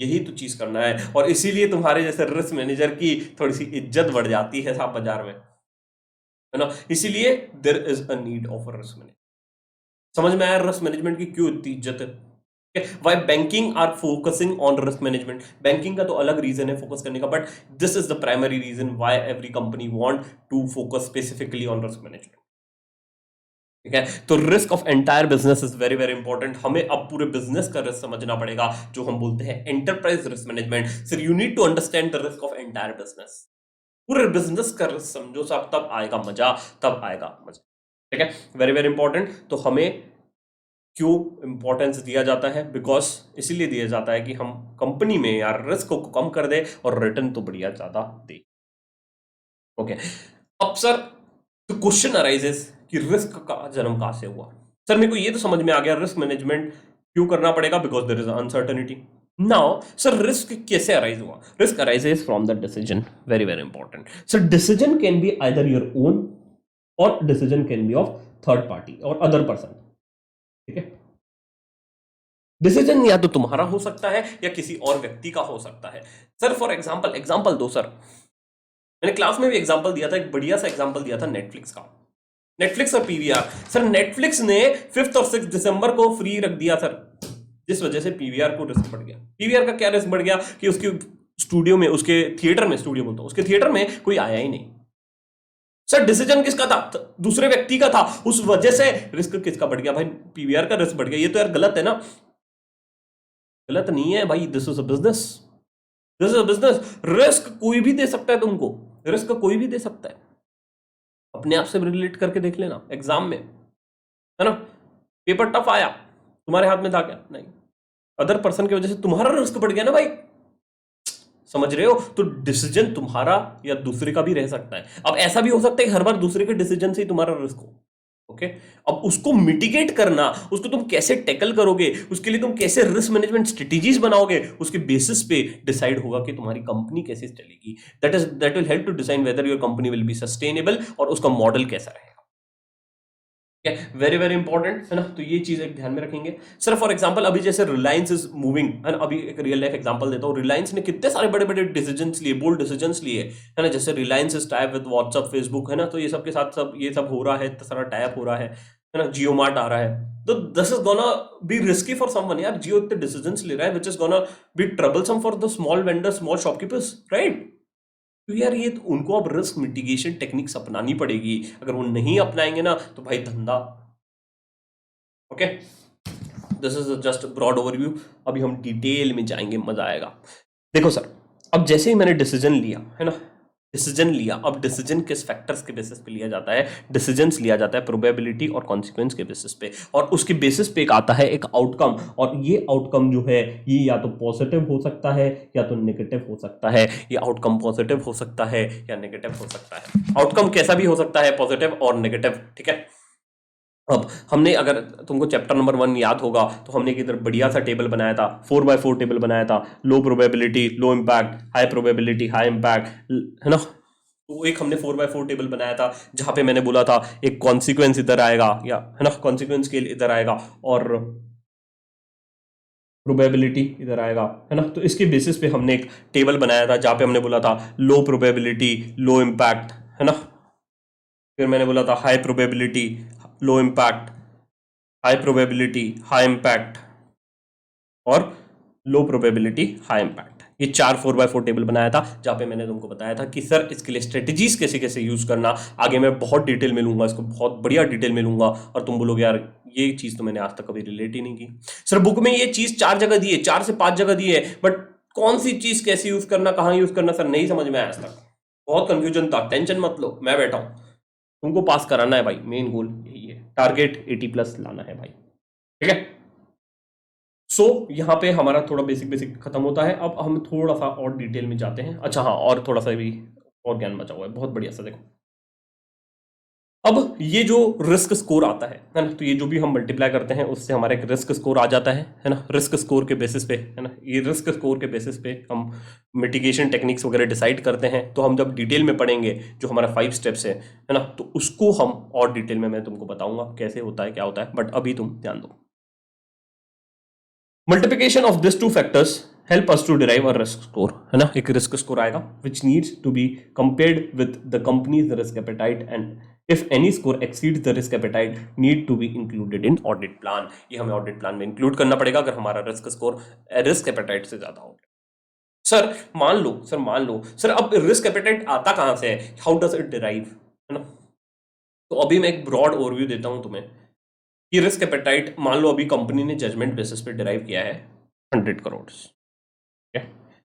यही तो चीज करना है, और इसीलिए तुम्हारे जैसे रिस्क मैनेजर की थोड़ी सी इज्जत बढ़ जाती है साहब बाजार में, है ना। इसीलिए there is a need of a risk manager. समझ में आया रिस्क मैनेजमेंट की क्यों इतनी इज्जत है? Why banking are focusing on risk management. Banking का तो अलग रीजन है फोकस करने का, but this is the primary reason why every company want to focus specifically on risk management. ठीक है, तो risk of entire business is very very important. हमें अब पूरे बिजनेस का रिस्क समझना पड़ेगा, जो हम बोलते हैं enterprise risk management. Sir you need to understand the risk of entire business. पूरे बिजनेस का रिस्क समझो साहब, तब आएगा मजा, तब आएगा मजा। ठीक है, वेरी वेरी इंपॉर्टेंट। तो हमें क्यों इंपॉर्टेंस दिया जाता है? बिकॉज इसीलिए दिया जाता है कि हम कंपनी में यार रिस्क को कम कर दे और रिटर्न तो बढ़िया ज्यादा दे। ओके, अब सर तो क्वेश्चन अराइजेस कि रिस्क का जन्म कहां से हुआ? सर मेरे को ये तो समझ में आ गया रिस्क मैनेजमेंट क्यों करना पड़ेगा, because there is uncertainty. Now sir risk कैसे अराइज हुआ? Risk arises from the decision. Very very important sir. Decision can be either your own or decision can be of third party or other person. ठीक है, decision या तो तुम्हारा हो सकता है या किसी और व्यक्ति का हो सकता है। सर फॉर एग्जाम्पल दो सर। मैंने क्लास में भी एग्जाम्पल दिया था, एक बढ़िया सा एग्जाम्पल दिया था नेटफ्लिक्स का। नेटफ्लिक्स और पीवीआर। सर नेटफ्लिक्स ने 5 और 6 दिसंबर को फ्री रख दिया सर, जिस वजह से पीवीआर को रिस्क बढ़ गया। पीवीआर का क्या रिस्क बढ़ गया कि उसके स्टूडियो में, उसके थिएटर में, स्टूडियो बोलता हूं, उसके थिएटर में कोई आया ही नहीं। सर डिसीजन किसका था? दूसरे व्यक्ति का था, उस वजह से रिस्क किसका बढ़ गया? भाई पीवीआर का रिस्क बढ़ गया। ये तो यार गलत है ना? गलत नहीं है भाई, this is a business, this is a business. Risk कोई भी दे सकता है तुमको, रिस्क कोई भी दे सकता है। अपने आप से रिलेट करके देख लेना एग्जाम में, है ना। पेपर टफ आया, तुम्हारे हाथ में था क्या? नहीं, अदर पर्सन की वजह से तुम्हारा रिस्क बढ़ गया ना भाई। समझ रहे हो? तो डिसीजन तुम्हारा या दूसरे का भी रह सकता है। अब ऐसा भी हो सकता है कि हर बार दूसरे के डिसीजन से ही तुम्हारा रिस्क हो। ओके, अब उसको मिटिगेट करना, उसको तुम कैसे टैकल करोगे, उसके लिए तुम कैसे रिस्क मैनेजमेंट स्ट्रेटेजीज बनाओगे, उसके बेसिस पे डिसाइड होगा कि तुम्हारी कंपनी कैसे चलेगी। That will help to decide whether your company will be sustainable और उसका मॉडल कैसा रहेगा। वेरी वेरी इंपॉर्टेंट है ना। तो ये चीज एक ध्यान में रखेंगे सर। फॉर एग्जांपल अभी जैसे रिलायंस इज मूविंग, है ना। अभी एक रियल लाइफ एग्जांपल देता हूँ। रिलायंस ने कितने सारे बड़े बड़े डिसीजंस लिए, बोल्ड डिसीजंस लिए, है ना। जैसे Reliance is type with WhatsApp, Facebook, है ना। तो ये सब के साथ सब ये सब हो रहा है, इतना सारा टाइप हो रहा है ना। जियो मार्ट आ रहा है, तो this is gonna be risky for someone यार। जियो इतने डिसीजंस ले रहा है which is gonna be troublesome for the small vendors, small shopkeepers, right. तो यार ये तो उनको अब रिस्क मिटिगेशन टेक्निक्स अपनानी पड़ेगी। अगर वो नहीं अपनाएंगे ना तो भाई धंधा। Okay, this is just broad overview. अभी हम डिटेल में जाएंगे, मजा आएगा। देखो सर, अब जैसे ही मैंने डिसीजन लिया, है ना, डिसीजन लिया। अब डिसीजन किस फैक्टर्स के बेसिस पे लिया जाता है? डिसीजंस लिया जाता है प्रोबेबिलिटी और कॉन्सिक्वेंस के बेसिस पे, और उसके बेसिस पे एक आता है एक आउटकम। और ये आउटकम जो है ये या तो पॉजिटिव हो सकता है या तो नेगेटिव हो सकता है। ये आउटकम पॉजिटिव हो सकता है या नेगेटिव हो सकता है। आउटकम कैसा भी हो सकता है, पॉजिटिव और नेगेटिव। ठीक है, अब हमने, अगर तुमको चैप्टर नंबर 1 याद होगा तो हमने एक इधर बढ़िया सा टेबल बनाया था, 4x4 टेबल बनाया था। लो probability, low impact, high probability, high impact, है ना। तो एक हमने 4x4 टेबल बनाया था, जहां पे मैंने बोला था एक कॉन्सिक्वेंस इधर आएगा, या है ना, कॉन्सिक्वेंस स्केल इधर आएगा और प्रोबेबिलिटी इधर आएगा, है ना। तो इसके बेसिस पे हमने एक टेबल बनाया था, जहां पे हमने बोला था लो प्रोबेबिलिटी, लो इम्पैक्ट, है ना। फिर मैंने बोला था high probability, low impact, high probability, high impact, और लो प्रोबेबिलिटी, हाई इम्पैक्ट। ये 4x4 टेबल बनाया था, जहां पे मैंने तुमको बताया था कि सर इसके लिए स्ट्रेटेजीज कैसे कैसे यूज करना। आगे मैं बहुत डिटेल में लूंगा इसको, बहुत बढ़िया डिटेल में लूंगा, और तुम बोलोगे यार ये चीज तो मैंने आज तक कभी रिलेट ही नहीं की। सर बुक में ये चीज 4 जगह दी है, 4 से 5 जगह दी है, बट कौन सी चीज कैसे यूज करना, कहाँ यूज करना, सर नहीं समझ में आया आज तक। बहुत कंफ्यूजन था। टेंशन मत लो, मैं बैठा हूं, तुमको पास कराना है भाई। मेन गोल यही है, टारगेट 80+ लाना है भाई। ठीक है, यहाँ पे हमारा थोड़ा बेसिक खत्म होता है। अब हम थोड़ा सा और डिटेल में जाते हैं। अच्छा हाँ, और थोड़ा सा भी और ज्ञान बचा हुआ है, बहुत बढ़िया सा। देखो अब ये जो रिस्क स्कोर आता है ना, तो ये जो भी हम मल्टीप्लाई करते हैं उससे हमारा एक रिस्क स्कोर आ जाता है ना। रिस्क स्कोर के बेसिस पे, है ना, ये रिस्क स्कोर के बेसिस पे हम मिटिगेशन टेक्निक्स वगैरह डिसाइड करते हैं। तो हम जब डिटेल में पढ़ेंगे जो हमारा 5 स्टेप्स है ना, तो उसको हम और डिटेल में मैं तुमको बताऊंगा कैसे होता है, क्या होता है। बट अभी तुम ध्यान दो, multiplication of this two factors help us to derive a risk score, है ना। एक रिस्क स्कोर आएगा which needs to be compared with the company's risk appetite and if any score exceeds the risk appetite need to be included in audit plan. ये हमें audit plan में include करना पड़ेगा अगर हमारा रिस्क स्कोर रिस्क एपेटाइट से ज्यादा हो। सर मान लो सर, अब रिस्क एपेटाइट आता कहां से है, हाउ डज इट डिराइव, है ना। तो अभी मैं एक ब्रॉड ओवरव्यू देता हूं तुम्हें कि रिस्क एपेटाइट, मान लो अभी कंपनी ने जजमेंट बेसिस पे डिराइव किया है 100 करोड़।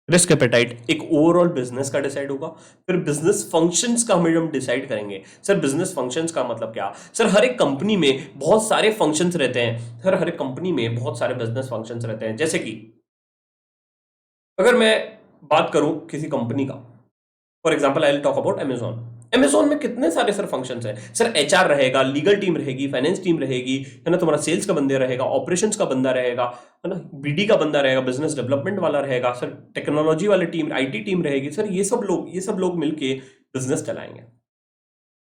रिस्क एपेटाइट एक ओवरऑल बिजनेस का डिसाइड होगा, फिर बिजनेस फंक्शंस का हम डिसाइड करेंगे। सर बिजनेस फंक्शंस का मतलब क्या, सर हर एक कंपनी में बहुत सारे फंक्शंस रहते हैं, सर हर एक कंपनी में बहुत सारे बिजनेस फंक्शंस रहते हैं। जैसे कि अगर मैं बात करूं किसी कंपनी का, for example I will talk about Amazon में कितने सारे सर फंक्शंस हैं। सर एचआर रहेगा, लीगल टीम रहेगी, फाइनेंस टीम रहेगी, है ना, तुम्हारा सेल्स का बंदे रहेगा, ऑपरेशंस का बंदा रहेगा, है ना, बीडी का बंदा रहेगा, बिजनेस डेवलपमेंट वाला रहेगा, सर टेक्नोलॉजी वाली टीम, आईटी टीम रहेगी। सर ये सब लोग मिलके बिजनेस चलाएंगे,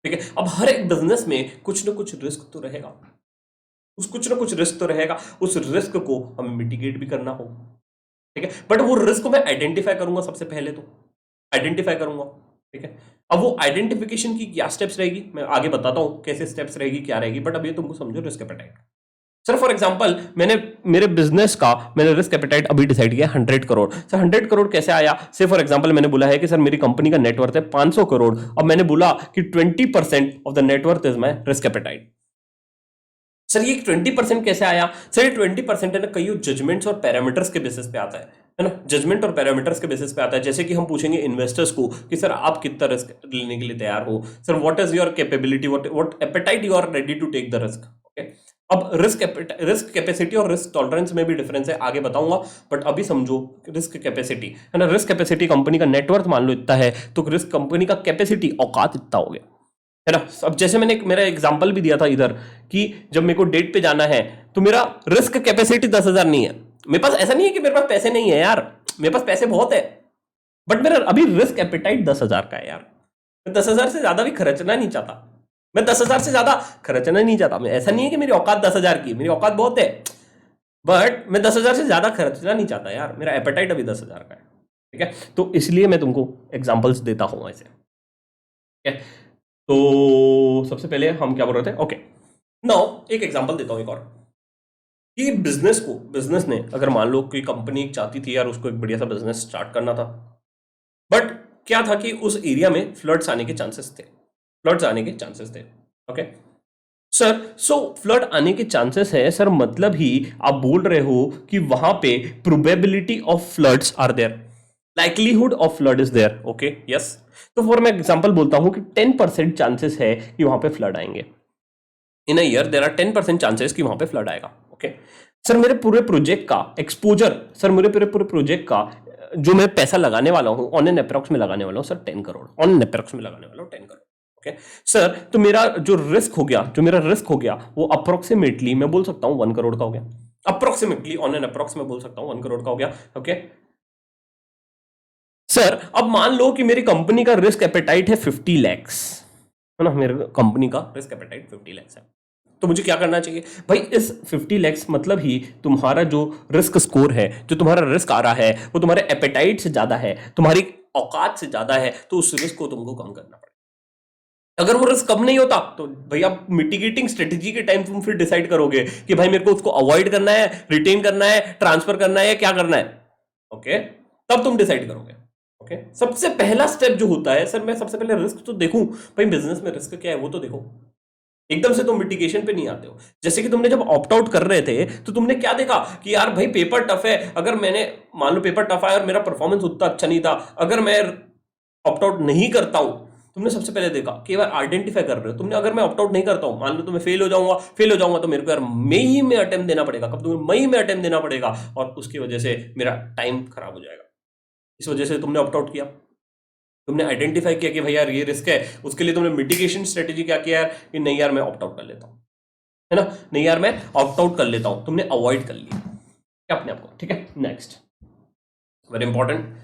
ठीक है। अब हर एक बिजनेस में कुछ ना कुछ रिस्क तो रहेगा, उस रिस्क को हमें मिटिगेट भी करना हो, ठीक है। बट वो रिस्क को मैं आइडेंटिफाई करूंगा, सबसे पहले तो आइडेंटिफाई करूंगा, ठीक है। अब वो आइडेंटिफिकेशन की क्या स्टेप्स रहेगी, मैं आगे बताता हूं कैसे स्टेप्स रहेगी, क्या रहेगी। बट अभी तुमको समझो risk appetite. Sir for example मैंने मेरे बिजनेस का रिस्क एपेटाइट अभी डिसाइड किया 100 करोड़। सर 100 करोड़ कैसे आया, से फॉर एग्जांपल मैंने बोला है कि सर मेरी कंपनी का नेटवर्थ है 500 करोड़। अब मैंने बोला कि 20% of the net worth is my risk appetite. Sir ये 20% कैसे आया, सर ये 20% है ना, कई जजमेंट्स और पैरामीटर्स के बेसिस पे आता है ना। जजमेंट और पैरामीटर्स के बेसिस पे आता है। जैसे कि हम पूछेंगे इन्वेस्टर्स को कि सर आप कितना रिस्क लेने के लिए तैयार हो, sir what is your capability, what appetite you are ready to take the risk, okay. अब रिस्क कैपेसिटी और रिस्क टॉलरेंस में भी डिफरेंस है, आगे बताऊंगा। बट अभी समझो रिस्क कैपेसिटी, है ना, रिस्क कैपेसिटी कंपनी का नेटवर्थ मान लो इतना है, तो रिस्क कंपनी का कैपेसिटी औकात इतना हो गया, है ना। अब जैसे मैंने मेरा एग्जांपल भी दिया था इधर कि जब मेरे को डेट पे जाना है तो मेरा रिस्क कैपेसिटी 10,000 नहीं है। मेरे पास ऐसा नहीं है कि मेरे पास पैसे नहीं है यार, मेरे पास पैसे बहुत है, बट मेरा अभी रिस्क एपेटाइट 10,000 का है यार। मैं 10,000 से ज्यादा भी खर्चना नहीं चाहता, मैं 10,000 से ज्यादा खर्चना नहीं चाहता। मैं ऐसा नहीं है कि मेरी औकात 10,000 की, मेरी औकात बहुत है, बट मैं 10,000 से ज्यादा खर्चना नहीं चाहता यार, मेरा एपेटाइट अभी 10,000 का है, ठीक है। तो इसलिए मैं तुमको एग्जाम्पल्स देता हूं ऐसे, ठीक है। तो सबसे पहले हम क्या बोल रहे थे, ओके नाउ एक एग्जांपल देता हूं एक और, कि बिजनेस ने अगर मान लो कोई कंपनी चाहती थी यार उसको एक बढ़िया सा बिजनेस स्टार्ट करना था, बट क्या था कि उस एरिया में फ्लड्स आने के चांसेस थे, ओके सर। सो फ्लड आने के चांसेस है सर, मतलब ही आप बोल रहे हो कि वहां पे probability of floods are there, likelihood of flood is there, okay yes. तो फॉर मैं एग्जांपल बोलता हूं कि 10% चांसेस है कि वहां पे फ्लड आएंगे in a year, there are 10% chances कि वहां पे फ्लड आएगा, ओके। सर मेरे पूरे प्रोजेक्ट का एक्सपोजर, सर मेरे पूरे प्रोजेक्ट का जो मैं पैसा लगाने वाला हूं ऑन एन अप्रॉक्स में लगाने वाला हूं sir 10 crore, on an approx में लगाने वाला हूं 10 करोड़, ओके सर। तो मेरा जो रिस्क हो गया वो अप्रोक्सीमेटली मैं बोल सकता हूं 1 करोड़ का हो गया, अप्रोक्सीमेटली ऑन एन अप्रॉक्स में बोल सकता हूं 1 करोड़ का हो गया, ओके सर। अब मान लो कि मेरी कंपनी का रिस्क एपेटाइट है 50 लाख, है ना, मेरे कंपनी का रिस्क एपेटाइट 50 लाख है। तो मुझे क्या करना चाहिए भाई, इस 50 लाख मतलब ही तुम्हारा जो रिस्क स्कोर है, जो तुम्हारा रिस्क आ रहा है वो तुम्हारे एपेटाइट से ज्यादा है, तुम्हारी औकात से ज्यादा है, तो उस रिस्क को तुमको कम करना पड़ेगा। अगर वो रिस्क कम नहीं होता तो भाई आप मिटिगेटिंग स्ट्रेटेजी के टाइम तुम फिर डिसाइड करोगे कि भाई मेरे को उसको अवॉइड करना है, रिटेन करना है, ट्रांसफर करना है, क्या करना है, ओके तब तुम डिसाइड करोगे, ओके। सबसे पहला स्टेप जो होता है सर, मैं सबसे पहले रिस्क तो देखूं भाई, बिजनेस में रिस्क क्या है वो तो देखो। एकदम से तुम मिटिगेशन पे नहीं आते हो। जैसे कि तुमने जब ऑप्ट आउट कर रहे थे तो तुमने क्या देखा कि यार भाई पेपर टफ है, अगर मैंने मान लो पेपर टफ है और मेरा परफॉर्मेंस उतना अच्छा नहीं था, अगर मैं ऑप्ट आउट नहीं करता हूं तुमने सबसे पहले देखा कि बार आइडेंटिफाई कर रहे हो तुमने, अगर मैं ऑप्ट आउट नहीं करता हूं, मान लो तो मैं फेल हो जाऊंगा तो मेरे को यार मई में अटेम्प्ट देना पड़ेगा। कब? तुम्हें मई में अटेम्प्ट देना पड़ेगा, और उसकी वजह से मेरा टाइम खराब हो जाएगा। इस वजह से तुमने ऑप्ट आउट किया, तुमने आइडेंटिफाई किया कि भाई यार ये रिस्क है, उसके लिए तुमने मिटिगेशन स्ट्रेटेजी क्या किया यार कि नहीं यार मैं ऑप्ट आउट कर लेता हूं, है ना, नहीं यार मैं ऑप्ट आउट कर लेता हूं, तुमने अवॉइड कर लिया अपने आप को। ठीक है, नेक्स्ट वेरी इंपॉर्टेंट।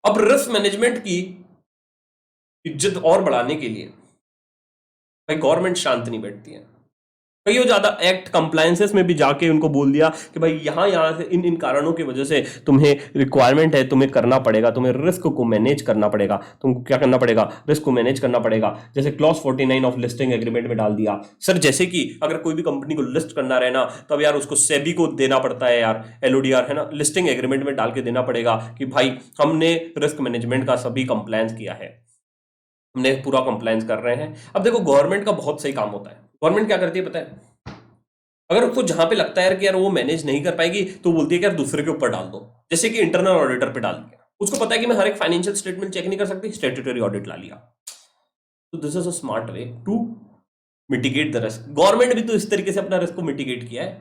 अब रिस्क मैनेजमेंट की इज्जत और बढ़ाने के लिए भाई गवर्नमेंट शांत नहीं बैठती है। कई ज्यादा एक्ट कंप्लायंसेस में भी जाके उनको बोल दिया कि भाई यहां से इन कारणों की वजह से तुम्हें रिक्वायरमेंट है, तुम्हें करना पड़ेगा, तुम्हें रिस्क को मैनेज करना पड़ेगा। तुमको क्या करना पड़ेगा? रिस्क को मैनेज करना पड़ेगा। जैसे क्लॉज 49 ऑफ लिस्टिंग एग्रीमेंट में डाल दिया सर, जैसे कि अगर कोई भी कंपनी को लिस्ट करना रहे ना, तब यार उसको सेबी को देना पड़ता है यार, एलओडीआर, है ना, लिस्टिंग एग्रीमेंट में डाल के देना पड़ेगा कि भाई हमने रिस्क मैनेजमेंट का सभी कंप्लायंस किया है, हमने पूरा कंप्लायंस कर रहे हैं। अब देखो गवर्नमेंट का बहुत सही काम होता है। गवर्नमेंट क्या करती है पता है? अगर उसको जहां पे लगता है कि यार वो मैनेज नहीं कर पाएगी तो बोलती है कि यार दूसरे के ऊपर डाल दो। जैसे कि इंटरनल ऑडिटर पे डाल दिया, उसको पता है कि मैं हर एक फाइनेंशियल स्टेटमेंट चेक नहीं कर सकती, स्टैट्यूटरी ऑडिट ला लिया। तो this is a smart way to mitigate the risk. Government भी तो इस तरीके से अपना रिस्क को मिटिगेट किया है,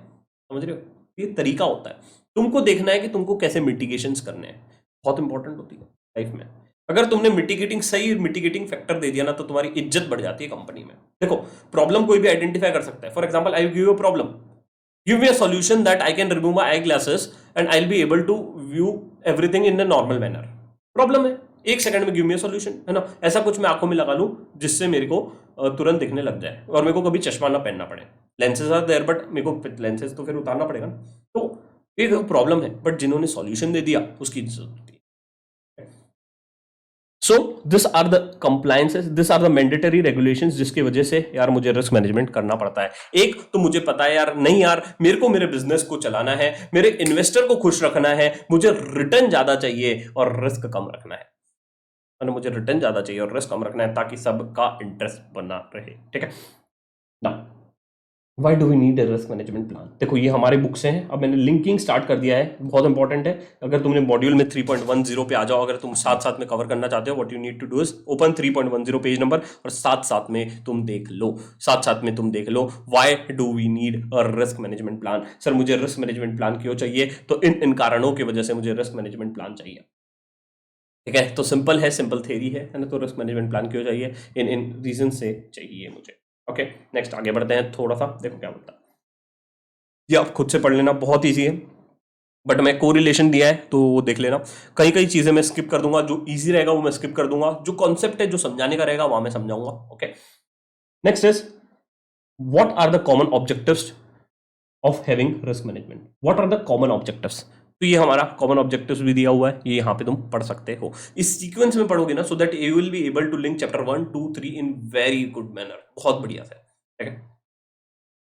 समझ रहे हो? ये तरीका होता है, तुमको देखना है कि तुमको कैसे मिटिगेशन करने हैं, बहुत इंपॉर्टेंट होती है लाइफ में। अगर तुमने सही मिटिगेटिंग फैक्टर दे दिया ना, तो तुम्हारी इज्जत बढ़ जाती है कंपनी में। देखो प्रॉब्लम कोई भी आइडेंटिफाई कर सकता है। For example I give you a problem, give me a solution that I can remove my eyeglasses and I'll be able to view everything in a normal manner। Problem है, एक second में give me a solution, है ना। ऐसा कुछ मैं आंखों में लगा लूं जिससे मेरे को तुरंत दिखने लग जाए और मेरे को कभी चश्मा ना पहनना पड़े। लेंसेज आर देयर बट मेरे को लेंसेज तो फिर उतारना पड़ेगा ना। तो एक प्रॉब्लम है, बट जिन्होंने सॉल्यूशन दे दिया उसकी इज्जत होती है। So this are the compliances, this are the mandatory regulations जिसकी वजह से यार मुझे रिस्क मैनेजमेंट करना पड़ता है। एक तो मुझे पता है यार नहीं यार मेरे को मेरे बिजनेस को चलाना है, मेरे इन्वेस्टर को खुश रखना है, मुझे रिटर्न ज्यादा चाहिए और रिस्क कम रखना है, मुझे रिटर्न ज्यादा चाहिए और रिस्क कम रखना है ताकि सबका इंटरेस्ट बना रहे। ठीक है ना। Why do we need risk management plan? देखो ये हमारे बुक से हैं, अब मैंने लिंकिंग स्टार्ट कर दिया है, बहुत इंपॉर्टेंट है। अगर तुमने मॉड्यूल में 3.10 पे आ जाओ, अगर तुम साथ साथ में कवर करना चाहते हो, what you need to do is open 3.10 page number और साथ साथ में तुम देख लो why do we need a risk management plan. Sir मुझे रिस्क मैनेजमेंट प्लान क्यों चाहिए? तो इन कारणों की वजह से मुझे रिस्क मैनेजमेंट प्लान चाहिए। ठीक है, तो सिंपल है, सिंपल थ्योरी है ना। तो रिस्क मैनेजमेंट प्लान क्यों चाहिए? इन रीजन से चाहिए मुझे। ओके नेक्स्ट आगे बढ़ते हैं थोड़ा सा, देखो क्या बोलता है। ये आप खुद से पढ़ लेना, बहुत ईजी है, बट मैं कोरिलेशन दिया है तो वो देख लेना। कई चीजें मैं स्किप कर दूंगा, जो इजी रहेगा वो मैं स्किप कर दूंगा, जो कॉन्सेप्ट है जो समझाने का रहेगा वहां मैं समझाऊंगा। Okay next is what are the common objectives of having risk management. What are the common objectives? तो ये हमारा कॉमन ऑब्जेक्टिव्स भी दिया हुआ है, ये यहाँ पे तुम पढ़ सकते हो। इस सीक्वेंस में पढ़ोगे ना, so that you will be able to link chapter 1, 2, 3 in very good manner, बहुत बढ़िया से। ठीक है,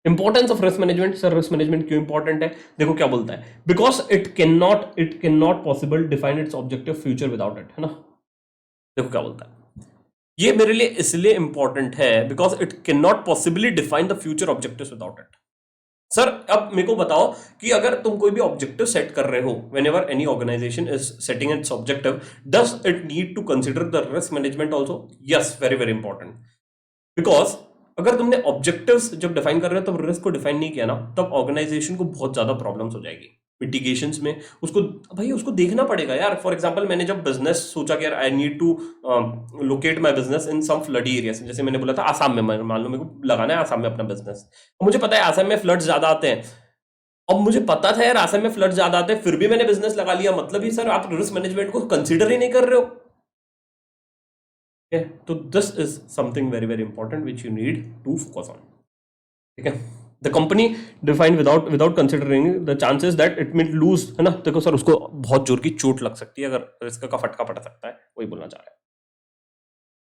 importance of risk management. Sir risk management क्यों इंपॉर्टेंट है? देखो क्या बोलता है, because it can not possible define its objective future without it, है ना। देखो क्या बोलता है, ये मेरे लिए इसलिए इंपॉर्टेंट है because it can not possibly define the future objective without it. Sir अब मेरे को बताओ कि अगर तुम कोई भी ऑब्जेक्टिव सेट कर रहे हो, whenever any organisation is setting its objective, does it need to consider the risk management also? Yes, very very important. Because अगर तुमने ऑब्जेक्टिव्स जब डिफाइन कर रहे हो तब रिस्क को डिफाइन नहीं किया ना, तब ऑर्गेनाइजेशन को बहुत ज्यादा प्रॉब्लम्स हो जाएगी मिटिगेशंस में। उसको देखना पड़ेगा यार। फॉर एग्जांपल मैंने जब बिजनेस सोचा कि यार I need to locate my business in some floody areas, जैसे मैंने बोला था आसाम में, मान लो मेरे को लगाना है आसाम में अपना बिजनेस, मुझे पता है आसाम में फ्लड्स ज्यादा आते हैं। अब मुझे पता था यार आसाम में फ्लड्स ज्यादा आते हैं, फिर भी मैंने बिजनेस लगा लिया, मतलब ही सर आप रिस्क मैनेजमेंट को कंसिडर ही नहीं कर रहे हो। तो this is something very very important which you need to focus on. ठीक है, the company defined without considering the chances that it might lose, है ना। देखो सर उसको बहुत जोर की चोट लग सकती है, अगर रिस्क का फटका पड़ सकता है, वही बोलना चाह रहा है।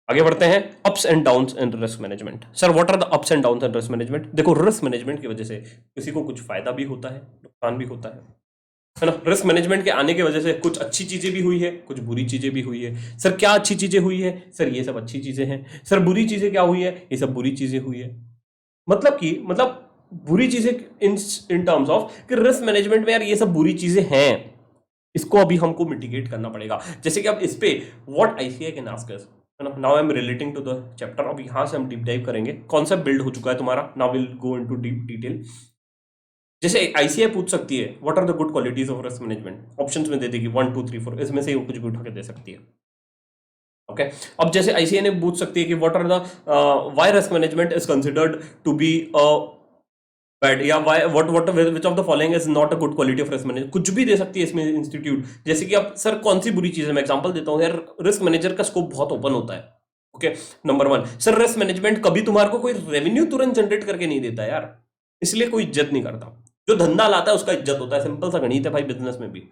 आगे बढ़ते हैं, ups and downs in risk management. Sir what are the ups and downs in risk management? देखो रिस्क मैनेजमेंट की वजह से किसी को कुछ फायदा भी होता है, नुकसान भी होता है ना। रिस्क मैनेजमेंट के आने की वजह से कुछ अच्छी चीजें भी हुई है, कुछ बुरी चीजें भी हुई है। सर क्या अच्छी चीजें हुई है? सर ये सब अच्छी चीजें हैं। सर बुरी चीजें क्या हुई है? ये सब बुरी चीजें हुई है। मतलब बुरी चीजें इन टर्म्स ऑफ कि रिस्क मैनेजमेंट में यार ये सब बुरी चीजें हैं, इसको अभी हमको मिटिगेट करना पड़ेगा। जैसे कि अब इस पे what ICI can ask us, है ना। Now I am relating to the chapter. अब यहां से हम डीप डाइव करेंगे, कॉन्सेप्ट बिल्ड हो चुका है तुम्हारा। Now will go into deep detail. जैसे आईसीआई पूछ सकती है what are the good qualities of risk management, options में दे देगी 1 2 3 4, इसमें से कुछ भी उठा के दे सकती है। ओके अब जैसे आईसीआई ने पूछ सकती है कि what are the why risk management is considered to be a bad, या why what which of the following is not a good quality of risk manager, कुछ भी दे सकती है इसमें इंस्टीट्यूट। जैसे कि अब सर कौन सी बुरी चीज है, मैं एग्जांपल देता हूँ यार, रिस्क मैनेजर का स्कोप बहुत ओपन होता है। Okay number 1 sir, risk management कभी तुम्हारे को कोई रेवेन्यू तुरंत जनरेट करके नहीं देता यार, इसलिए कोई इज्जत नहीं करता। जो धंधा लाता है उसका इज्जत होता है, सिंपल सा गणित है भाई बिजनेस में भी।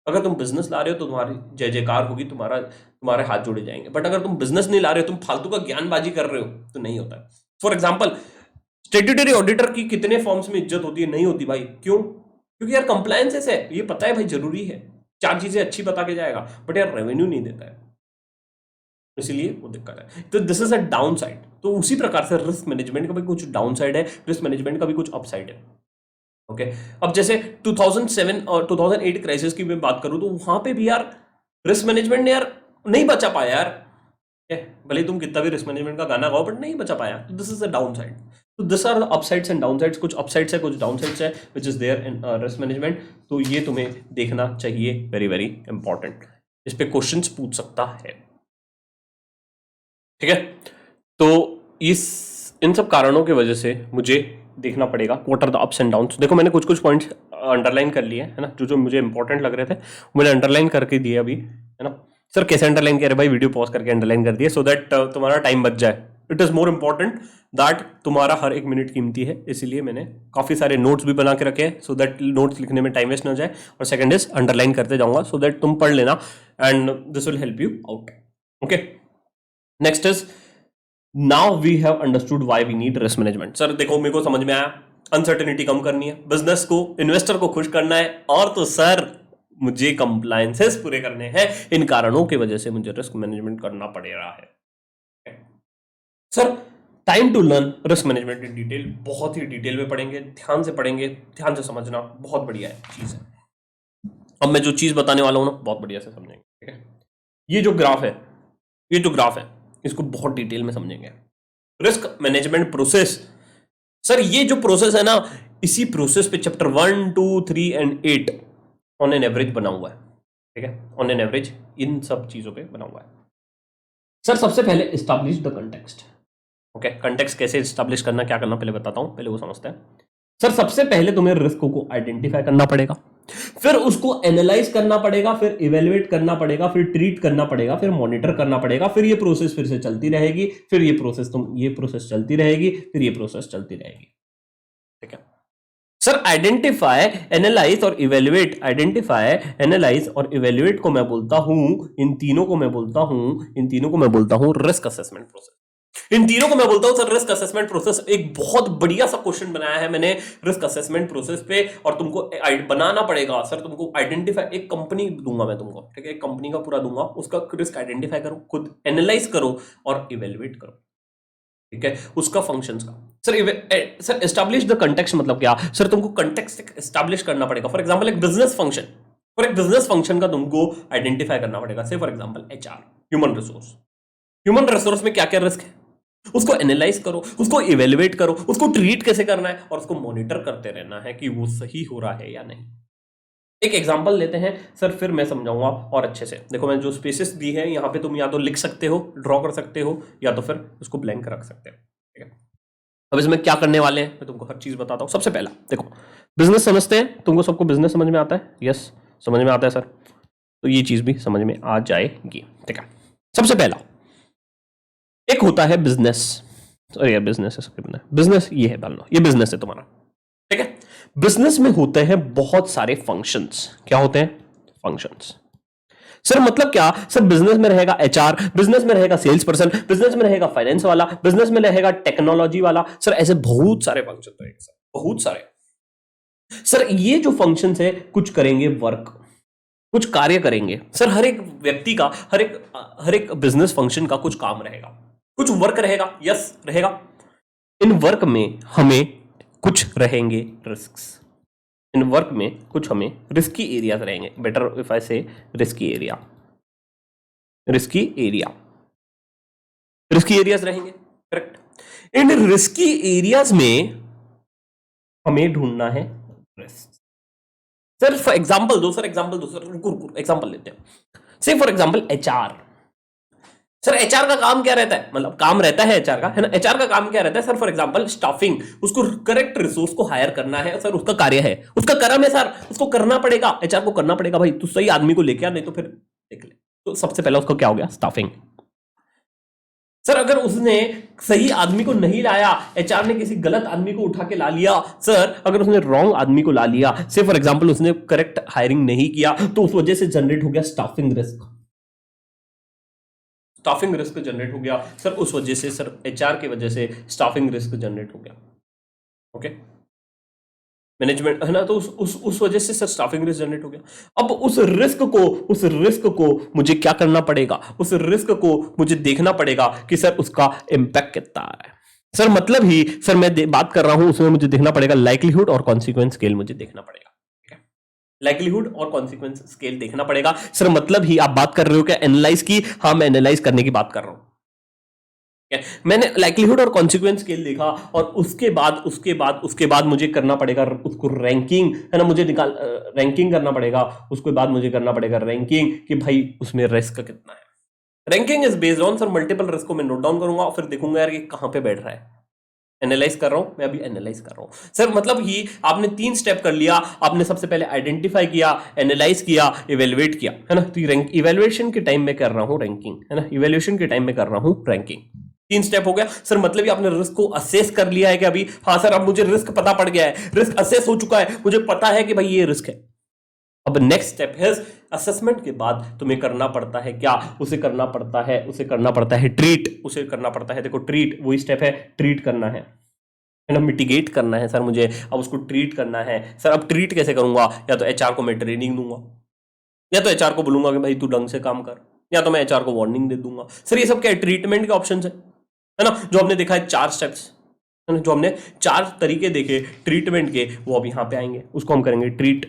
अगर तुम बिजनेस ला रहे हो तो तुम्हारी जय जयकार होगी, तुम्हारे हाथ जोड़े जाएंगे। बट अगर तुम बिजनेस नहीं ला रहे हो, तुम फालतू का ज्ञानबाजी कर रहे हो, तो नहीं होता है। फॉर एग्जाम्पल स्टेट्यूटरी ऑडिटर की कितने फॉर्म्स में इज्जत होती है, नहीं होती भाई। क्यों? क्योंकि यार कंप्लायंसेस है, ये पता है भाई जरूरी है, 4 चीजें अच्छी बता के जाएगा, बट यार रेवेन्यू नहीं देता है, इसीलिए वो दिक्कत है। तो this is a downside. तो उसी प्रकार से रिस्क मैनेजमेंट का भी कुछ डाउन साइड है, रिस्क मैनेजमेंट का भी कुछ अपसाइड है। ओके अब जैसे 2007 और 2008 क्राइसिस की मैं बात करूं, तो वहां पे भी यार रिस्क मैनेजमेंट ने यार नहीं बचा पाया यार। भले ही तुम कितना भी रिस्क मैनेजमेंट का गाना गाओ, बट नहीं बचा पाया। तो this is a downside. तो this are the upsides and downsides, कुछ अपसाइड्स है कुछ डाउनसाइड्स है which is there in risk management. तो ये तुम्हें देखना चाहिए, वेरी वेरी इंपॉर्टेंट। इस पे क्वेश्चंस पूछ सकता है, ठीक है। तो इस इन सब कारणों की वजह से मुझे देखना पड़ेगा what are the ups and downs. देखो मैंने कुछ कुछ पॉइंट्स अंडरलाइन कर लिए है ना, जो जो मुझे इंपॉर्टेंट लग रहे थे मैंने अंडरलाइन करके दिए अभी, है ना। सर कैसे अंडरलाइन किया भाई, वीडियो पॉज करके अंडरलाइन कर दिए सो दैट तुम्हारा टाइम बच जाए। It is more important that तुम्हारा हर एक मिनट कीमती है, इसीलिए मैंने काफी सारे नोट्स भी बना के रखे हैं सो दैट नोट्स लिखने में टाइम वेस्ट ना जाए। और सेकंड इज अंडरलाइन करते जाऊंगा सो दैट तुम पढ़ लेना and this will help you out. Okay next is now we have understood why we need risk management. Sir देखो मेरे को समझ में आया, अनसर्टेनिटी कम करनी है, बिजनेस को इन्वेस्टर को खुश करना है, और तो सर मुझे कंप्लायंसेस पूरे करने हैं। इन कारणों की वजह से मुझे रिस्क मैनेजमेंट करना पड़ रहा है। Sir time to learn risk management in detail, बहुत ही डिटेल में पढ़ेंगे, ध्यान से पढ़ेंगे, ध्यान से समझना, बहुत बढ़िया है चीज है। अब मैं जो चीज बताने वाला हूं ना बहुत बढ़िया से समझेंगे, ठीक है। ये जो ग्राफ है इसको बहुत डिटेल में समझेंगे। रिस्क मैनेजमेंट प्रोसेस, सर ये जो प्रोसेस है ना, इसी प्रोसेस पे chapter 1 2 3 and 8 on an average बना हुआ है, ठीक है। ऑन एन एवरेज इन सब चीजों पे बना हुआ है। सर सबसे पहले establish the context. Okay context कैसे एस्टैब्लिश करना, क्या करना, पहले बताता हूं, पहले वो समझते हैं। सर सबसे पहले तुम्हें रिस्क को आइडेंटिफाई करना पड़ेगा, फिर उसको एनालाइज करना पड़ेगा, फिर इवेलुएट करना पड़ेगा, फिर ट्रीट करना पड़ेगा, फिर मॉनिटर करना पड़ेगा, फिर ये प्रोसेस फिर से चलती रहेगी, फिर ये प्रोसेस चलती रहेगी, फिर ये प्रोसेस चलती रहेगी, ठीक है। सर आइडेंटिफाई एनालाइज और इवेल्युएट, आइडेंटिफाई एनालाइज और इवेल्युएट को मैं बोलता हूं, इन तीनों को मैं बोलता हूं रिस्क असेसमेंट प्रोसेस। इन तीनों को मैं बोलता हूं सर रिस्क असेसमेंट प्रोसेस। एक बहुत बढ़िया सा क्वेश्चन बनाया है मैंने रिस्क असेसमेंट प्रोसेस पे, और तुमको बनाना पड़ेगा। सर तुमको आइडेंटिफाई, एक कंपनी दूंगा मैं तुमको, ठीक है, एक कंपनी का पूरा दूंगा, उसका रिस्क आइडेंटिफाई करो, खुद एनालाइज करो और इवेल्युएट करो, ठीक है, उसका फंक्शंस का। सर एस्टैब्लिश द कंटेक्स्ट मतलब क्या? सर तुमको कंटेक्स्ट एस्टैब्लिश करना पड़ेगा। फॉर एग्जांपल एक बिजनेस फंक्शन, और एक बिजनेस फंक्शन का तुमको आइडेंटिफाई करना पड़ेगा। से for example HR, human resource में क्या क्या रिस्क है, उसको एनालाइज करो, उसको इवेल्युएट करो, उसको ट्रीट कैसे करना है, और उसको मॉनिटर करते रहना है कि वो सही हो रहा है या नहीं। एक एग्जांपल लेते हैं सर, फिर मैं समझाऊंगा और अच्छे से। देखो मैं जो स्पेसेस दी है यहाँ पे तुम या तो लिख सकते हो, ड्रॉ कर सकते हो, या तो फिर उसको ब्लैंक रख सकते हो, ठीक है। अब इसमें क्या करने वाले हैं मैं तुमको हर चीज बताता हूं। सबसे पहला देखो बिजनेस समझते हैं, तुमको सबको बिजनेस समझ में आता है? यस समझ में आता है सर, तो ये चीज भी समझ में आ जाएगी, ठीक है। सबसे पहला एक होता है बिजनेस, अरे यार बिजनेस है, बिजनेस ये है, मान लो ये बिजनेस है तुम्हारा, ठीक है। बिजनेस में होते हैं बहुत सारे फंक्शंस। क्या होते हैं? फंक्शंस। सर मतलब क्या? सर बिजनेस में रहेगा एचआर, बिजनेस में रहेगा सेल्स पर्सन, बिजनेस में रहेगा फाइनेंस वाला, बिजनेस में रहेगा टेक्नोलॉजी वाला। सर ऐसे बहुत सारे फंक्शन रहेंगे सर, बहुत सारे। सर ये जो फंक्शंस है कुछ करेंगे वर्क, कुछ कार्य करेंगे। सर हर एक व्यक्ति का, हर एक बिजनेस फंक्शन का कुछ काम रहेगा, कुछ वर्क रहेगा, यस रहेगा। इन वर्क में हमें कुछ रहेंगे रिस्क्स, इन वर्क में कुछ हमें रिस्की एरियाज रहेंगे। बेटर इफ आई से रिस्की एरिया, रिस्की एरियाज रहेंगे, करेक्ट। इन रिस्की एरियाज में हमें ढूंढना है रिस्क। सर फॉर एग्जाम्पल दो, सर एग्जाम्पल दो, सर एग्जाम्पल लेते हैं। से for example HR. Sir HR का काम क्या रहता है, मतलब काम रहता है एचआर का, है ना। एचआर का काम क्या रहता है सर, फॉर एग्जांपल स्टाफिंग, उसको करेक्ट रिसोर्स को हायर करना है सर, उसका कार्य है, उसका कर्म है सर, उसको करना पड़ेगा, एचआर को करना पड़ेगा भाई, तू सही आदमी को लेके आ, नहीं तो फिर देख ले। तो सबसे पहला उसका क्या हो गया, स्टाफिंग। सर अगर उसने सही आदमी को नहीं लाया, एचआर ने किसी गलत आदमी को उठा के ला लिया, सर अगर उसने रॉन्ग आदमी को ला लिया, से फॉर एग्जांपल उसने करेक्ट हायरिंग नहीं किया, तो उस वजह से जनरेट हो गया staffing risk. Staffing risk generate हो गया सर, उस वजह से सर एचआर की वजह से स्टाफिंग रिस्क जनरेट हो गया। ओके, मैनेजमेंट है ना, तो उस वजह से सर स्टाफिंग रिस्क जनरेट हो गया। अब उस रिस्क को मुझे क्या करना पड़ेगा, उस रिस्क को मुझे देखना पड़ेगा कि सर उसका इंपैक्ट कितना है। सर मतलब ही सर मैं बात कर रहा हूं, उसमें मुझे देखना पड़ेगा लाइक्लीहुड और कॉन्सिक्वेंस स्केल मुझे देखना पड़ेगा। लाइक्लीहुड और कॉन्सिक्वेंस स्केल देखना पड़ेगा। सर मतलब ही आप बात कर रहे हो क्या एनालाइज की, हाँ मैं एनालाइज करने की बात कर रहा हूं। मैंने लाइक्लीहुड और कॉन्सिक्वेंस स्केल देखा, और उसके बाद मुझे करना पड़ेगा उसको रैंकिंग, है ना, मुझे निकाल रैंकिंग करना पड़ेगा। उसके बाद मुझे करना पड़ेगा रैंकिंग कि भाई उसमें रिस्क कितना है। Ranking is based on sir multiple risk को मैं नोट डाउन करूंगा और फिर देखूंगा यार ये कहां पे बैठ रहा है। एनालाइज कर रहा हूं मैं, अभी एनालाइज कर रहा हूं सर। मतलब ही आपने 3 स्टेप कर लिया, आपने सबसे पहले आइडेंटिफाई किया, एनालाइज किया, इवेलुएट किया, है ना। तो रैंक इवेलुएशन के टाइम में कर रहा हूं रैंकिंग, है ना, इवेल्युएशन के टाइम में कर रहा हूं रैंकिंग। 3 स्टेप हो गया सर। मतलब आपने रिस्क को असेस कर लिया है कि अभी, हाँ सर अब मुझे रिस्क पता पड़ गया है, रिस्क असेस हो चुका है, मुझे पता है कि भाई ये रिस्क है। अब नेक्स्ट स्टेप है असेसमेंट के बाद तुम्हें करना पड़ता है क्या, उसे करना पड़ता है ट्रीट, उसे करना पड़ता है, देखो ट्रीट वही स्टेप है, ट्रीट करना है ना, मिटिगेट करना है सर मुझे। अब उसको ट्रीट करना है सर। अब ट्रीट कैसे करूंगा, या तो एचआर को मैं ट्रेनिंग दूंगा, या तो एचआर को बोलूंगा कि भाई तू ढंग से काम कर, या तो मैं एचआर को वार्निंग दे दूंगा। सर ये सब क्या है, ट्रीटमेंट के ऑप्शन है ना, जो हमने देखा है 4 स्टेप्स, है ना, जो हमने 4 तरीके देखे ट्रीटमेंट के, वो अब यहां पे आएंगे, उसको हम करेंगे ट्रीट।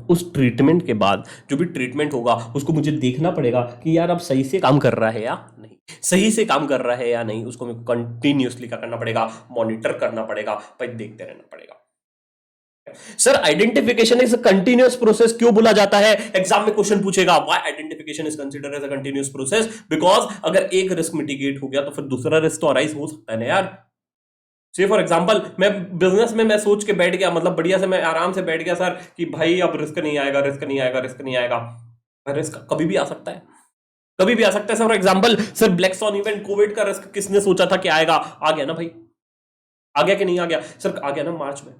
उस ट्रीटमेंट के बाद जो भी ट्रीटमेंट होगा उसको मुझे देखना पड़ेगा कि यार अब सही से काम कर रहा है या नहीं, सही से काम कर रहा है या नहीं, उसको मेरे को कंटिन्यूअसली क्या करना पड़ेगा, मॉनिटर करना पड़ेगा, भाई देखते रहना पड़ेगा। Sir identification is a continuous process क्यों बोला जाता है, एग्जाम में क्वेश्चन पूछेगा why identification is considered as a continuous process, because अगर एक रिस्क मिटिगेट हो गया तो फिर दूसरा रिस्क तो अराइज हो सकता है ना यार। से फॉर एग्जांपल मैं बिजनेस में मैं सोच के बैठ गया, मतलब बढ़िया से मैं आराम से बैठ गया सर कि भाई अब रिस्क नहीं आएगा, रिस्क नहीं आएगा, रिस्क नहीं आएगा। रिस्क कभी भी आ सकता है, कभी भी आ सकता है। Sir for example sir black swan event, Covid का रिस्क किसने सोचा था कि आएगा, आ गया ना भाई, आ गया कि नहीं आ गया सर, आ गया ना मार्च में।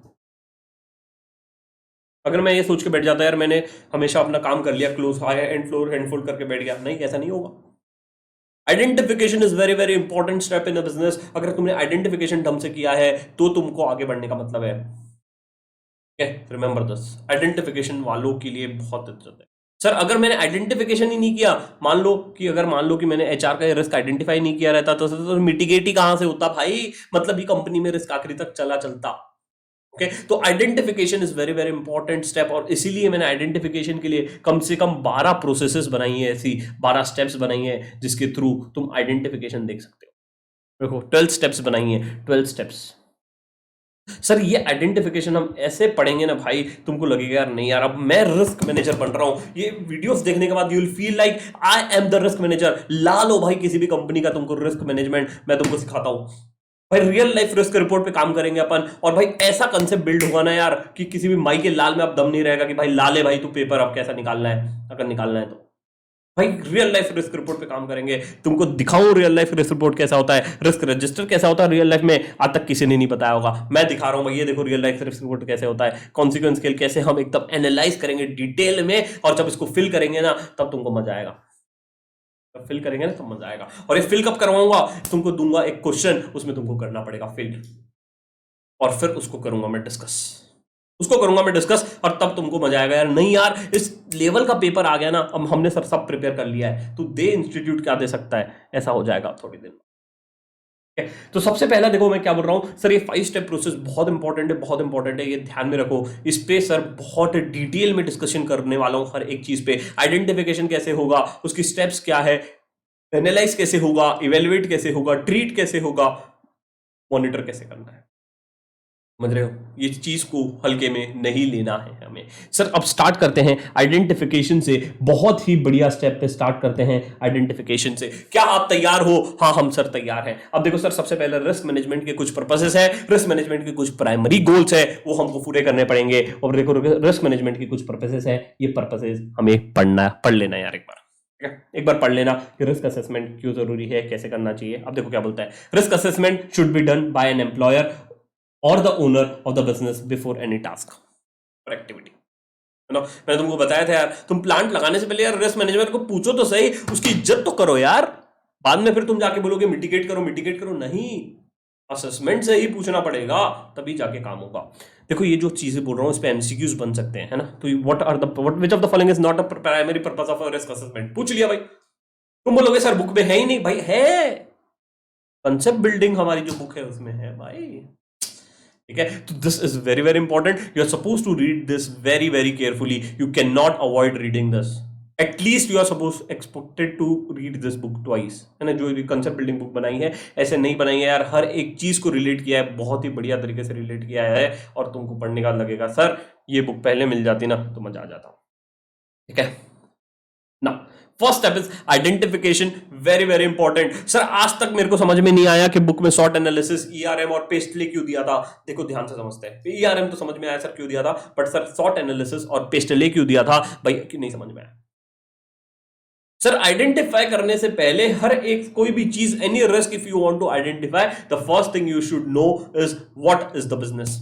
अगर मैं ये सोच के बैठ जाता यार मैंने हमेशा अपना काम कर लिया, क्लोज हाई एंड फ्लोर हैंडफोल्ड करके बैठ गया, नहीं ऐसा नहीं होगा। Identification is very very important step in a business. अगर तुमने आइडेंटिफिकेशन ढंग से किया है तो तुमको आगे बढ़ने का मतलब है। रिमेंबर दिस, आइडेंटिफिकेशन वालों के लिए बहुत इज्जत है। सर अगर मैंने आइडेंटिफिकेशन ही नहीं किया, मान लो कि मैंने एचआर का रिस्क आइडेंटिफाई नहीं किया रहता तो मिटिगेट ही कहां से होता भाई, मतलब ही कंपनी में रिस्क आखिरी तक चलता। ओके, तो identification is very very important step, और इसीलिए मैंने आइडेंटिफिकेशन के लिए कम से कम 12 प्रोसेसेस बनाई है, ऐसी 12 स्टेप्स बनाई है जिसके थ्रू तुम आइडेंटिफिकेशन देख सकते हो। देखो 12 स्टेप्स बनाई है, 12 स्टेप्स। सर ये आइडेंटिफिकेशन हम ऐसे पढ़ेंगे ना भाई, तुमको लगेगा यार नहीं यार अब मैं रिस्क मैनेजर बन रहा हूं। ये वीडियोस देखने के बाद you will feel like I am the risk manager. ला लो भाई किसी भी कंपनी का तुमको रिस्क मैनेजमेंट मैं तुमको सिखाता हूं भाई। रियल लाइफ रिस्क रिपोर्ट पे काम करेंगे अपन, और भाई ऐसा कंसेप्ट बिल्ड होगा ना यार कि किसी भी माई के लाल में अब दम नहीं रहेगा कि भाई ला ले भाई तू पेपर अब कैसा निकालना है, अगर निकालना है तो भाई रियल लाइफ रिस्क रिपोर्ट पे काम करेंगे। तुमको दिखाऊं रियल लाइफ रिस्क रिपोर्ट कैसा होता है, रिस्क रजिस्टर कैसा होता है रियल लाइफ में, आज तक किसी ने नहीं बताया होगा, मैं दिखा रहा हूं भाई। ये देखो रियल लाइफ रिस्क रिपोर्ट कैसे होता है, कॉन्सिक्वेंस स्केल कैसे हम एकदम एनालाइज करेंगे डिटेल में, और जब इसको फिल करेंगे ना तब तुमको मजा आएगा। जब फिल करेंगे ना तब मजा आएगा। और ये फिल कब करवाऊंगा, तुमको दूंगा एक क्वेश्चन, उसमें तुमको करना पड़ेगा फिल, और फिर उसको करूंगा मैं डिस्कस, और तब तुमको मजा आएगा यार नहीं यार इस लेवल का पेपर आ गया ना, अब हमने सब प्रिपेयर कर लिया है, तो दे इंस्टीट्यूट क्या दे सकता है, ऐसा हो जाएगा थोड़ी देर में। तो सबसे पहला देखो मैं क्या बोल रहा हूं सर, ये 5 स्टेप प्रोसेस बहुत इंपॉर्टेंट है, ये ध्यान में रखो। इस पे सर बहुत डिटेल में डिस्कशन करने वाला हूं हर एक चीज पे। आइडेंटिफिकेशन कैसे होगा, उसकी स्टेप्स क्या है, एनालाइज कैसे होगा, इवेल्युएट कैसे होगा, ट्रीट कैसे होगा, मॉनिटर कैसे करना है। समझ रहे हो, ये चीज को हल्के में नहीं लेना है हमें। सर अब स्टार्ट करते हैं आइडेंटिफिकेशन से, बहुत ही बढ़िया स्टेप पे स्टार्ट करते हैं आइडेंटिफिकेशन से। क्या आप तैयार हो? हाँ हम सर तैयार हैं। अब देखो सर, सबसे पहले रिस्क मैनेजमेंट के कुछ पर्पसेस है, रिस्क मैनेजमेंट के कुछ प्राइमरी गोल्स है, वो हमको पूरे करने पड़ेंगे। और देखो रिस्क मैनेजमेंट के कुछ पर्पसेस है, ये पर्पसेस हमें पढ़ लेना यार एक बार। एक बार पढ़ लेना कि रिस्क असेसमेंट क्यों जरूरी है, कैसे करना चाहिए। अब देखो क्या बोलता है, risk assessment should be done by an employer or the owner of the business before any task or activity. है ना, मैंने तुमको बताया था यार, तुम प्लांट लगाने से पहले यार रिस्क मैनेजमेंट को पूछो तो सही, उसकी इज्जत तो करो यार। बाद में फिर तुम जाके बोलोगे मिटिगेट करो मिटिगेट करो, नहीं, असेसमेंट से ही पूछना पड़ेगा, तभी जाके काम होगा। देखो ये जो चीजें बोल रहा हूं इस पे एमसीक्यूज बन सकते हैं, है ना। तो what which of the following is not a primary purpose of risk assessment, पूछ लिया भाई। तुम बोलोगे सर बुक में है ही नहीं, भाई है, कंसेप्ट बिल्डिंग हमारी जो बुक है उसमें है भाई। ठीक है, तो this is very very important, you are suppose to read this very very carefully, you can not avoid reading this, at least you are suppose expected to read this book twice, है ना। जो कंसेप्ट बिल्डिंग बुक बनाई है ऐसे नहीं बनाई है यार, हर एक चीज को रिलेट किया है, बहुत ही बढ़िया तरीके से रिलेट किया है। और तुमको पढ़ने का लगेगा सर ये बुक पहले मिल जाती ना तो मजा आ जाता। ठीक है ना, first step is identification, very very important. Sir आज तक मेरे को समझ में नहीं आया कि बुक में शॉर्ट एनालिसिस, ईआरएम और पेस्टले क्यों दिया था। देखो ध्यान से समझते हैं, ईआरएम तो समझ में आया सर क्यों दिया था, बट सर शॉर्ट एनालिसिस और पेस्टले क्यों दिया था भाई, क्यों नहीं समझ में आया। सर आइडेंटिफाई करने से पहले हर एक कोई भी चीज, any risk if you want to identify, the first thing you should know is what is the business.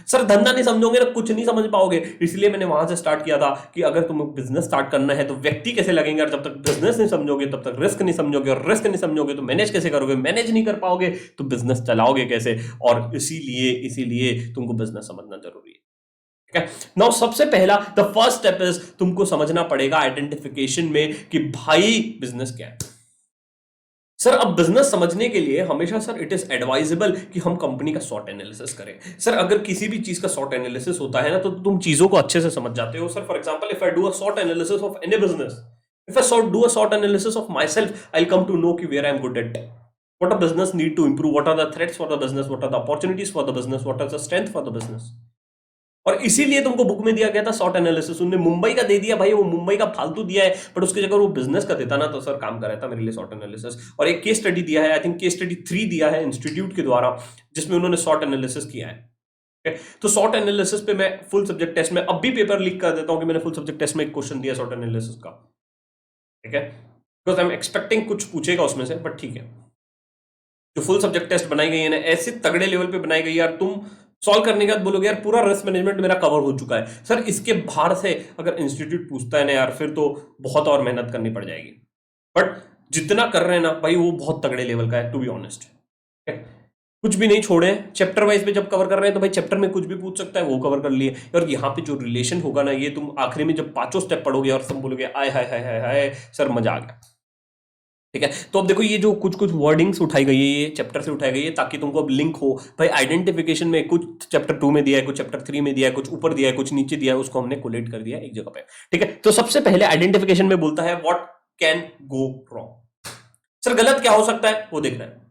Sir धंधा नहीं समझोगे ना कुछ नहीं समझ पाओगे, इसलिए मैंने वहां से स्टार्ट किया था कि अगर तुम्हें बिजनेस स्टार्ट करना है तो व्यक्ति कैसे लगेंगे, और जब तक बिजनेस नहीं समझोगे तब तक रिस्क नहीं समझोगे, और रिस्क नहीं समझोगे तो मैनेज कैसे करोगे, मैनेज नहीं कर पाओगे तो बिजनेस चलाओगे कैसे। और इसीलिए इसीलिए तुमको बिजनेस समझना जरूरी है। नाउ सबसे पहला द फर्स्ट स्टेप इज, तुमको समझना पड़ेगा आइडेंटिफिकेशन में कि भाई बिजनेस क्या है। सर अब बिजनेस समझने के लिए हमेशा सर इट इज एडवाइजेबल कि हम कंपनी का शॉर्ट एनालिसिस करें। सर अगर किसी भी चीज का शॉर्ट एनालिसिस होता है ना तो तुम चीजों को अच्छे से समझ जाते हो। Sir for example if I do a short analysis of any business, if I do a short analysis of myself, I come to know कि where I am good at, what a business need to improve, what are the threats for the business, what are the opportunities for the business, what is the strength for the business। और इसीलिए तुमको book में दिया गया था short analysis, उन्होंने मुंबई का दे दिया भाई, वो मुंबई का फालतू दिया है, बट उसकी जगह वो बिजनेस का देता ना तो सर काम कर रहा था मेरे लिए शॉर्ट एनालिसिस। और एक केस स्टडी दिया है, आई थिंक केस स्टडी 3 दिया है इंस्टीट्यूट के द्वारा, जिसमें उन्होंने शॉर्ट एनालिसिस किया है। तो शॉर्ट एनालिसिस पे मैं फुल सब्जेक्ट टेस्ट में अब भी पेपर लीक कर देता हूं कि मैंने फुल सब्जेक्ट टेस्ट में एक क्वेश्चन दिया शॉर्ट एनालिसिस का। ठीक है, बिकॉज आई एम एक्सपेक्टिंग कुछ पूछेगा उसमें से, बट ठीक है। जो फुल सब्जेक्ट टेस्ट बनाई गई है ना ऐसे तगड़े लेवल पे बनाई गई है यार, तुम सॉल्व करने के बाद बोलोगे यार पूरा रिस्क मैनेजमेंट मेरा कवर हो चुका है। सर इसके बाहर से अगर इंस्टीट्यूट पूछता है ना यार, फिर तो बहुत और मेहनत करनी पड़ जाएगी, बट जितना कर रहे हैं ना भाई वो बहुत तगड़े लेवल का है टू बी ऑनेस्ट। कुछ भी नहीं छोड़े, चैप्टर वाइज पे जब कवर कर रहे हैं तो भाई चैप्टर में कुछ भी पूछ सकता है वो कवर कर लिए। और यहाँ पे जो रिलेशन होगा ना, ये तुम आखिरी में जब पांचों स्टेप पढ़ोगे और सब बोलोगे आय हाय हाय हाय हाय सर मजा आ गया। ठीक है, तो अब देखो ये जो कुछ कुछ वर्डिंग्स उठाई गई है ये चैप्टर से उठाई गई है ताकि तुमको अब लिंक हो भाई। आइडेंटिफिकेशन में कुछ चैप्टर 2 में दिया है, कुछ चैप्टर 3 में दिया है, कुछ ऊपर दिया है, कुछ नीचे दिया है, उसको हमने कोलेट कर दिया एक जगह पे। ठीक है, तो सबसे पहले आइडेंटिफिकेशन में बोलता है what can go wrong. Sir गलत क्या हो सकता है वो देखना है,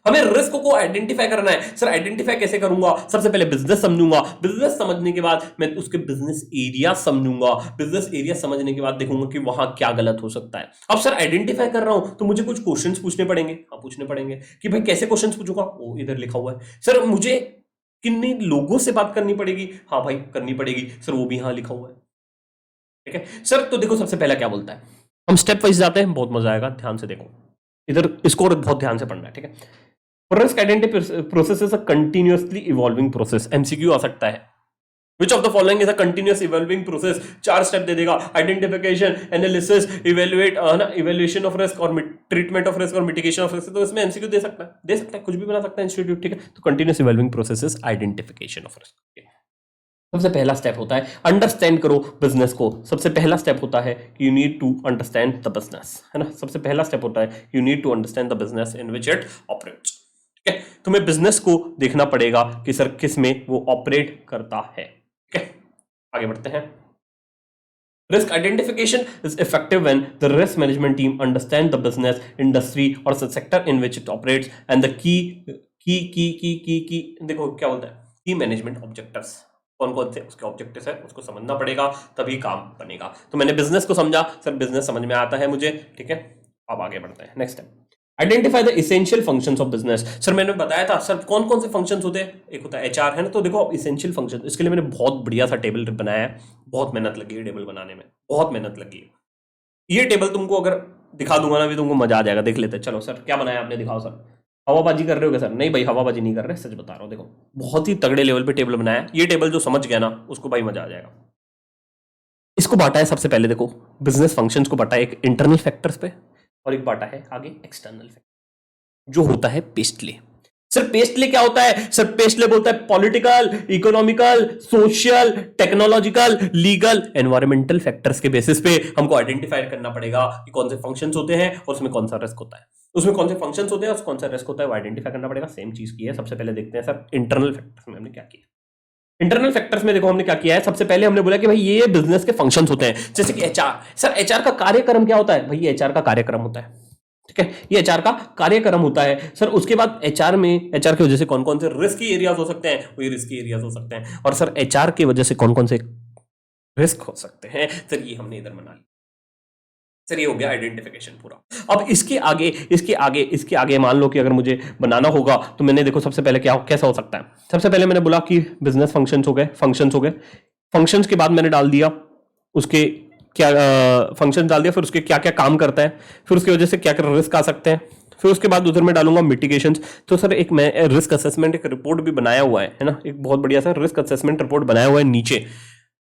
हमें रिस्क को आइडेंटिफाई करना है। सर आइडेंटिफाई कैसे करूंगा, सबसे पहले बिजनेस समझूंगा, बिजनेस समझने के बाद मैं उसके बिजनेस एरिया समझूंगा, बिजनेस एरिया समझने के बाद देखूंगा कि वहां क्या गलत हो सकता है। अब सर आइडेंटिफाई कर रहा हूं तो मुझे कुछ क्वेश्चंस पूछने पड़ेंगे, हाँ पूछने पड़ेंगे कि भाई कैसे क्वेश्चंस पूछूंगा, वो इधर लिखा हुआ है। सर मुझे किन्नी लोगों से बात करनी पड़ेगी, हाँ भाई करनी पड़ेगी, सर वो भी यहां लिखा हुआ है। ठीक है सर, तो देखो सबसे पहला क्या बोलता है, हम स्टेप वाइज जाते हैं, बहुत मजा आएगा, ध्यान से देखो इधर, इसको बहुत ध्यान से पढ़ना है। ठीक है, risk identity process is a continuously evolving process, MCQ आ सकता है। Which of the following is a continuous evolving process, 4 step दे देगा, identification, analysis, evaluate, evaluation of risk or treatment of risk or mitigation of risk. तो इसमें MCQ दे सकता है कुछ भी बना सकता है इंस्टीट्यूट। ठीक है, तो continuous evolving process is identification of risk. सबसे पहला स्टेप होता है अंडरस्टैंड करो बिजनेस को। सबसे पहला स्टेप होता है you need to understand the business, है ना। सबसे पहला स्टेप होता है you need to understand the business in which it operates. ठीक है, तुम्हें बिजनेस को देखना पड़ेगा कि सर किस में वो ऑपरेट करता है। ठीक है, आगे बढ़ते हैं। Risk identification is effective when the risk management team understands the business, industry or the sector in which it operates and the key देखो क्या बोलता है key management objectives, कौन कौन से उसके ऑब्जेक्टिव्स है उसको समझना पड़ेगा, तभी काम बनेगा। तो मैंने बिजनेस को समझा सर, बिजनेस समझ में आता है मुझे, ठीक है। अब आगे बढ़ते हैं next time. Identify the essential functions of business. Sir मैंने बताया था सर कौन कौन से फंक्शंस होते हैं, एक होता है एचआर, है ना। तो देखो इसेंशियल फंक्शन, इसके लिए मैंने बहुत बढ़िया सा टेबल बनाया है, बहुत मेहनत लगी है टेबल बनाने में, बहुत मेहनत लगी है। ये टेबल तुमको अगर दिखा दूंगा ना भी तुमको मजा आ जाएगा। देख लेते हैं, चलो सर क्या बनाया आपने, दिखाओ सर। हवाबाजी कर रहे हो क्या सर? नहीं भाई हवाबाजी नहीं कर रहे, सच बता रहा हूँ। देखो बहुत ही तगड़े लेवल पे टेबल बनाया। ये टेबल जो समझ गया ना उसको भाई मजा आ जाएगा। इसको बांटा है सबसे पहले, देखो बिजनेस फंक्शंस को बांटा है एक इंटरनल फैक्टर्स पे और एक बांटा है आगे एक्सटर्नल फैक्टर, जो होता है पेस्टले। सर पेस्टले क्या होता है? सर पेस्टले बोलता है political, economical, social, technological, legal, environmental factors के बेसिस पे हमको आइडेंटिफाई करना पड़ेगा कि कौन से फंक्शंस होते हैं और उसमें कौन सा रिस्क होता है, उसमें कौन से फंक्शंस होते हैं और कौन सा रिस्क होता है, वो आइडेंटिफाई करना पड़ेगा। सेम चीज की है। सबसे पहले देखते हैं सर इंटरनल फैक्टर्स में हमने क्या किया। इंटरनल फैक्टर्स में देखो हमने क्या किया है, सबसे पहले हमने बोला कि भाई ये बिजनेस के फंक्शंस होते हैं, जैसे कि एचआर। सर एचआर का कार्यक्रम क्या होता है? भाई ये एचआर का कार्यक्रम होता है, ठीक है, ये एचआर का कार्यक्रम होता है। सर उसके बाद एचआर में, एचआर की वजह से कौन कौन से रिस्की एरियाज हो सकते हैं, वही रिस्की एरियाज हो सकते हैं। और सर एचआर की वजह से कौन कौन से रिस्क हो सकते हैं, सर ये हमने इधर बना लिया। सर ये हो गया आइडेंटिफिकेशन पूरा। अब इसके आगे मान लो कि अगर मुझे बनाना होगा तो मैंने देखो सबसे पहले क्या कैसा हो सकता है। सबसे पहले मैंने बोला कि बिजनेस फंक्शंस हो गए, फंक्शंस के बाद मैंने डाल दिया उसके क्या फंक्शन डाल दिया, फिर उसके क्या क्या काम करता है, फिर उसकी वजह से क्या क्या रिस्क आ सकते हैं, फिर उसके बाद उधर में डालूंगा मिटिगेशंस। तो सर एक मैं रिस्क असेसमेंट एक रिपोर्ट भी बनाया हुआ है ना, एक बहुत बढ़िया सा रिस्क असेसमेंट रिपोर्ट बनाया हुआ है नीचे,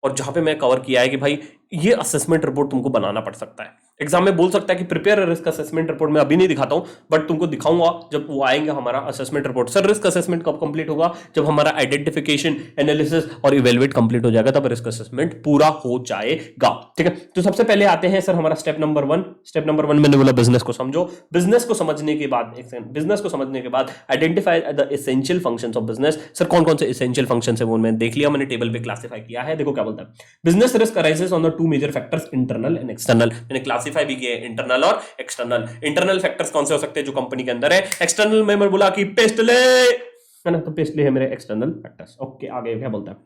और जहां पे मैं कवर किया है कि भाई ये असेसमेंट रिपोर्ट तुमको बनाना पड़ सकता है। एग्जाम में बोल सकता है कि प्रिपेयर रिस्क असेसमेंट रिपोर्ट, मैं अभी नहीं दिखाता हूं बट तुमको दिखाऊंगा जब वो आएंगे हमारा assessment report. Sir risk assessment कब कंप्लीट होगा? जब हमारा आइडेंटिफिकेशन, एनालिसिस और इवेलुएट कंप्लीट हो जाएगा, तब रिस्क असेसमेंट पूरा हो जाएगा, ठीक है। तो सबसे पहले आते हैं सर हमारा स्टेप नंबर 1। स्टेप नंबर 1 मैंने बोला बिजनेस को समझो। बिजनेस को समझने के बाद identify the essential functions of business. Sir कौन कौन से एसेंशियल फंक्शंस है वो मैंने देख लिया, मैंने टेबल पे क्लासिफाई किया है। देखो क्या बोलता है, business risk arises on the two major factors, internal and external. मैंने क्लासिफाई भी किए इंटरनल और एक्सटर्नल। इंटरनल फैक्टर्स कौन से हो सकते हैं? जो कंपनी के अंदर है। एक्सटर्नल में मैं बोला कि पेस्टले है ना, तो पेस्टले है मेरे एक्सटर्नल फैक्टर्स। ओके आगे क्या बोलता है,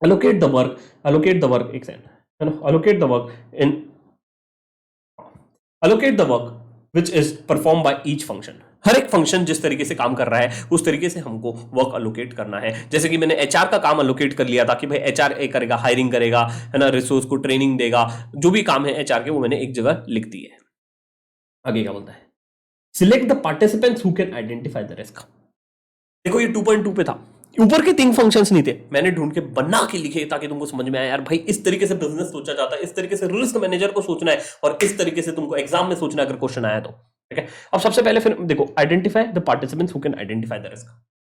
allocate the work एक सेकंड है ना, allocate the work which is performed by each function। हर एक फंक्शन जिस तरीके से काम कर रहा है उस तरीके से हमको वर्क अलोकेट करना है। जैसे कि मैंने एचआर का काम अलोकेट कर लिया था कि भाई एचआर ए करेगा, हायरिंग करेगा, है ना, रिसोर्स को ट्रेनिंग देगा, जो भी काम है एचआर के वो मैंने एक जगह लिख दिए है। आगे क्या बोलता है, select the participants who can identify the risk. देखो ये 2.2 पे था, ऊपर के 3 फंक्शंस नहीं थे, मैंने ढूंढ के बना के लिखे ताकि तुमको समझ में आए यार भाई इस तरीके से बिजनेस सोचा जाता है, इस तरीके से रिस्क मैनेजर को सोचना है और इस तरीके से तुमको एग्जाम में सोचना है अगर क्वेश्चन आया तो, ठीक है। अब सबसे पहले फिर देखो identify the participants who can identify the risk.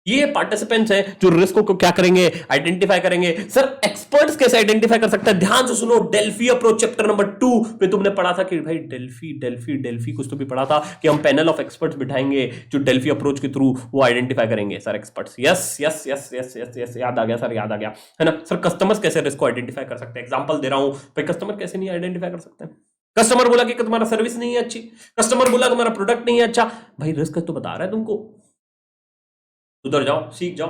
ये पार्टिसिपेंट्स हैं जो रिस्क को क्या करेंगे, आइडेंटिफाई करेंगे। सर एक्सपर्ट्स कैसे आइडेंटिफाई कर सकता है? ध्यान से सुनो, डेल्फी अप्रोच चैप्टर नंबर 2 में तुमने पढ़ा था कि भाई डेल्फी कुछ तो भी पढ़ा था कि हम पैनल ऑफ एक्सपर्ट्स बिठाएंगे जो डेल्फी अप्रोच के थ्रू वो आइडेंटिफाई करेंगे सर एक्सपर्ट्स। यस याद आ गया सर, याद आ गया, है ना। सर कस्टमर्स कैसे रिस्क को आइडेंटिफाई कर सकते हैं? एग्जांपल दे रहा हूं भाई, कस्टमर कैसे नहीं आइडेंटिफाई कर सकते हैं? कस्टमर बोला कि तुम्हारा सर्विस नहीं है अच्छी, कस्टमर बोला तुम्हारा प्रोडक्ट नहीं है अच्छा, भाई रिस्क तो बता रहा है तुमको, उधर जाओ सीख जाओ,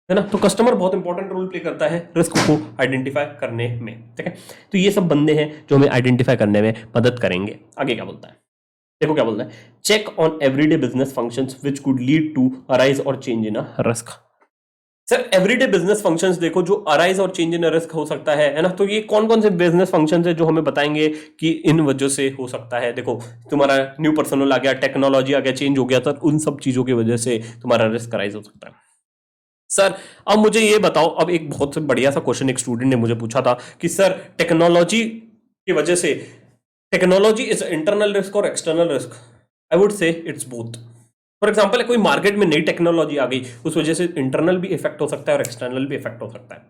है ना। तो कस्टमर बहुत इंपॉर्टेंट रोल प्ले करता है रिस्क को आइडेंटिफाई करने में, ठीक है। तो ये सब बंदे हैं जो हमें आइडेंटिफाई करने में मदद करेंगे। आगे क्या बोलता है, देखो क्या बोलता है, check on everyday business functions which could lead to arise और change in a risk. Sir everyday business functions देखो जो अराइज और चेंज इन रिस्क हो सकता है ना। तो ये कौन कौन से बिजनेस फंक्शंस है जो हमें बताएंगे कि इन वजह से हो सकता है। देखो तुम्हारा न्यू पर्सनल आ गया, टेक्नोलॉजी आ गया, चेंज हो गया, सर उन सब चीजों की वजह से तुम्हारा रिस्क अराइज हो सकता है। सर अब मुझे ये बताओ, अब एक बहुत बढ़िया सा क्वेश्चन एक स्टूडेंट ने मुझे पूछा था कि सर टेक्नोलॉजी की वजह से, टेक्नोलॉजी इज इंटरनल रिस्क और external risk? I would say it's both. For example कोई मार्केट में नई टेक्नोलॉजी आ गई, उस वजह से इंटरनल भी इफेक्ट हो सकता है और एक्सटर्नल भी इफेक्ट हो सकता है।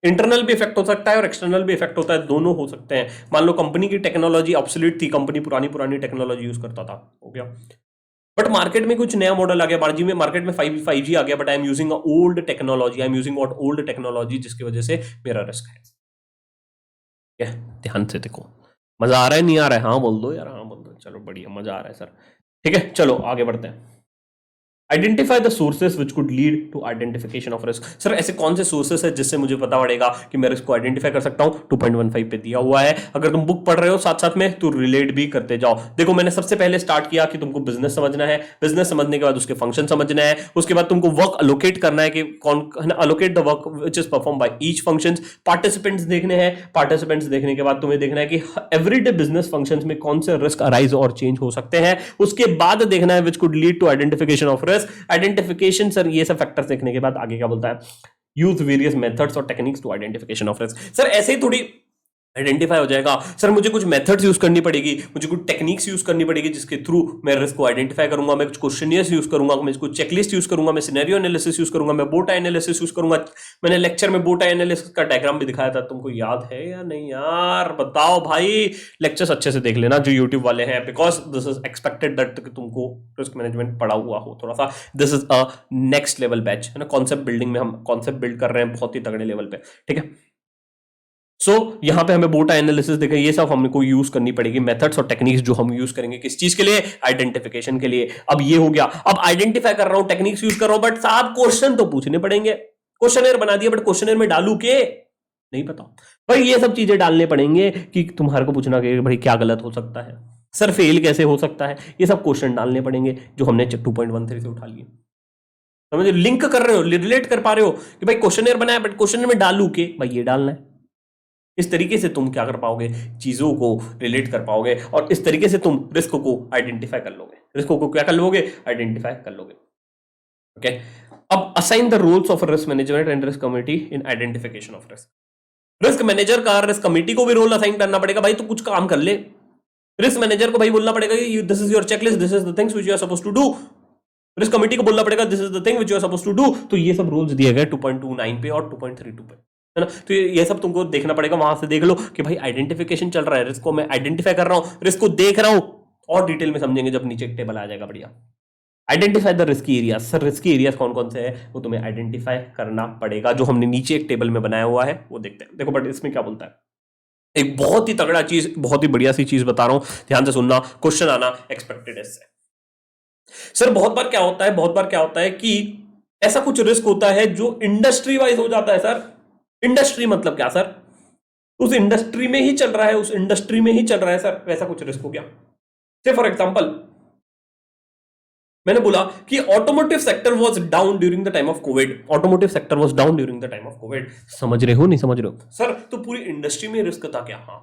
इंटरनल भी इफेक्ट हो सकता है और एक्सटर्नल भी इफेक्ट होता है, दोनों हो सकते हैं। मान लो कंपनी की टेक्नोलॉजी ऑब्सोलीट थी, कंपनी पुरानी टेक्नोलॉजी यूज करता था, हो गया, बट मार्केट में कुछ नया मॉडल आ गया, बारजी में मार्केट में 5G आ गया, but I am using old technology, जिसकी वजह से मेरा रिस्क है। क्या ध्यान से देखो, मजा आ रहा है नहीं आ रहा है? हाँ बोल दो यार, हाँ बोल दो। चलो बढ़िया, मजा आ रहा है सर। ठीक है, चलो आगे बढ़ते हैं। Identify the sources which could lead to identification of risk. Sir ऐसे कौन से सोर्सेस है जिससे मुझे पता पड़ेगा कि मैं रिस्क को आइडेंटिफाई कर सकता हूं? 2.15 पे दिया हुआ है। अगर तुम बुक पढ़ रहे हो साथ साथ में तो रिलेट भी करते जाओ। देखो मैंने सबसे पहले स्टार्ट किया कि तुमको बिजनेस समझना है, बिजनेस समझने के बाद उसके फंक्शन समझना है, उसके बाद तुमको वर्क अलोकेट करना है कि कौन allocate the work which is perform by each function. Participants देखने हैं, पार्टिसिपेंट्स देखने के बाद तुम्हें देखना है कि एवरीडे बिजनेस फंक्शंस में कौन से रिस्क अराइज और चेंज हो सकते हैं। उसके बाद देखना है which could lead to identification of risk. Identification sir ये सब फैक्टर्स देखने के बाद आगे क्या बोलता है? यूज वेरियस मेथड्स और techniques to identification of risk. Sir ऐसे ही थोड़ी आइडेंटिफाई हो जाएगा सर, मुझे कुछ मेथड्स यूज करनी पड़ेगी, मुझे कुछ टेक्निक्स यूज करनी पड़ेगी जिसके थ्रू मैं रिस्क को आइडेंटिफाई करूंगा। मैं कुछ क्वेश्चनियर्स यूज करूंगा, मैं कुछ चेकलिस्ट यूज करूंगा, मैं सिनेरियो एनालिसिस यूज करूंगा, मैं बोटा एनालिसिस यूज करूंगा। मैंने लेक्चर में बोटा एनालिसिस का डायग्राम भी दिखाया था, तुमको याद है या नहीं यार? बताओ भाई। लेक्चर्स अच्छे से देख लेना जो यूट्यूब वाले हैं, because this is expected that तुमको रिस्क मैनेजमेंट पढ़ा हुआ हो थोड़ा सा। This is a next level batch है ना, कॉन्सेप्ट बिल्डिंग में हम कॉन्सेप्ट बिल्ड कर रहे हैं बहुत ही तगड़े लेवल पे। ठीक है, यहां पे हमें बोटा एनालिसिस देखें, ये सब हमको यूज करनी पड़ेगी, मेथड्स और टेक्निक्स जो हम यूज करेंगे किस चीज के लिए? आइडेंटिफिकेशन के लिए। अब ये हो गया, अब आइडेंटिफाई कर रहा हूं, टेक्निक्स यूज कर रहा हूं, बट साहब क्वेश्चन तो पूछने पड़ेंगे। क्वेश्चनर बना दिया, बट क्वेश्चनर में डालू के नहीं पता भाई। ये सब चीजें डालने पड़ेंगे कि तुम्हारे को पूछना कि भाई क्या गलत हो सकता है, सर फेल कैसे हो सकता है, ये सब क्वेश्चन डालने पड़ेंगे जो हमने 2.13 से उठा लिए। समझ, लिंक कर रहे हो, रिलेट कर पा रहे हो कि भाई क्वेश्चनर बनाया बट क्वेश्चनर में डालू के भाई ये डालना है। इस तरीके से तुम क्या कर पाओगे? चीजों को रिलेट कर पाओगे, और इस तरीके से तुम रिस्क को आइडेंटिफाई कर लोगे। रिस्क को क्या कर लोगे? आइडेंटिफाई कर लोगे। ओके, अब assign the roles of risk management and risk committee in identification of risk. Risk manager का रिस्क कमिटी को भी रोल असाइन करना पड़ेगा भाई, तो कुछ काम कर ले। रिस्क मैनेजर को भाई बोलना पड़ेगा कि this is your checklist, this is the things which you are supposed to do. Risk committee को बोलना पड़ेगा this is the thing which you are supposed to do. तो ये सब रूल्स दिए गए 2.29 पे और 2.32 पे, है ना। तो ये सब तुमको देखना पड़ेगा, वहां से देख लो कि भाई आइडेंटिफिकेशन चल रहा है, रिस्क को मैं आइडेंटिफाई कर रहा हूं, रिस्क को देख रहा हूं। और डिटेल में समझेंगे जब नीचे एक टेबल आ जाएगा बढ़िया। Identify the risky area. Sir risky areas कौन कौन से हैं वो तुम्हें आइडेंटिफाई करना पड़ेगा, जो हमने नीचे एक टेबल में बनाया हुआ है वो देखते हैं। देखो बट इसमें क्या बोलता है, एक बहुत ही तगड़ा चीज, बहुत ही बढ़िया सी चीज बता रहा हूं, ध्यान से सुनना, क्वेश्चन आना एक्सपेक्टेड है इससे। सर बहुत बार क्या होता है, बहुत बार क्या होता है कि ऐसा कुछ रिस्क होता है जो इंडस्ट्री वाइज हो जाता है। सर इंडस्ट्री मतलब क्या सर? उस इंडस्ट्री में ही चल रहा है, उस इंडस्ट्री में ही चल रहा है सर, वैसा कुछ रिस्क हो गया। से फॉर एग्जांपल मैंने बोला कि automotive sector was down during the time of Covid. Automotive sector was down during the time of Covid. समझ रहे हो नहीं समझ रहे हो सर? तो पूरी इंडस्ट्री में रिस्क था क्या? हाँ।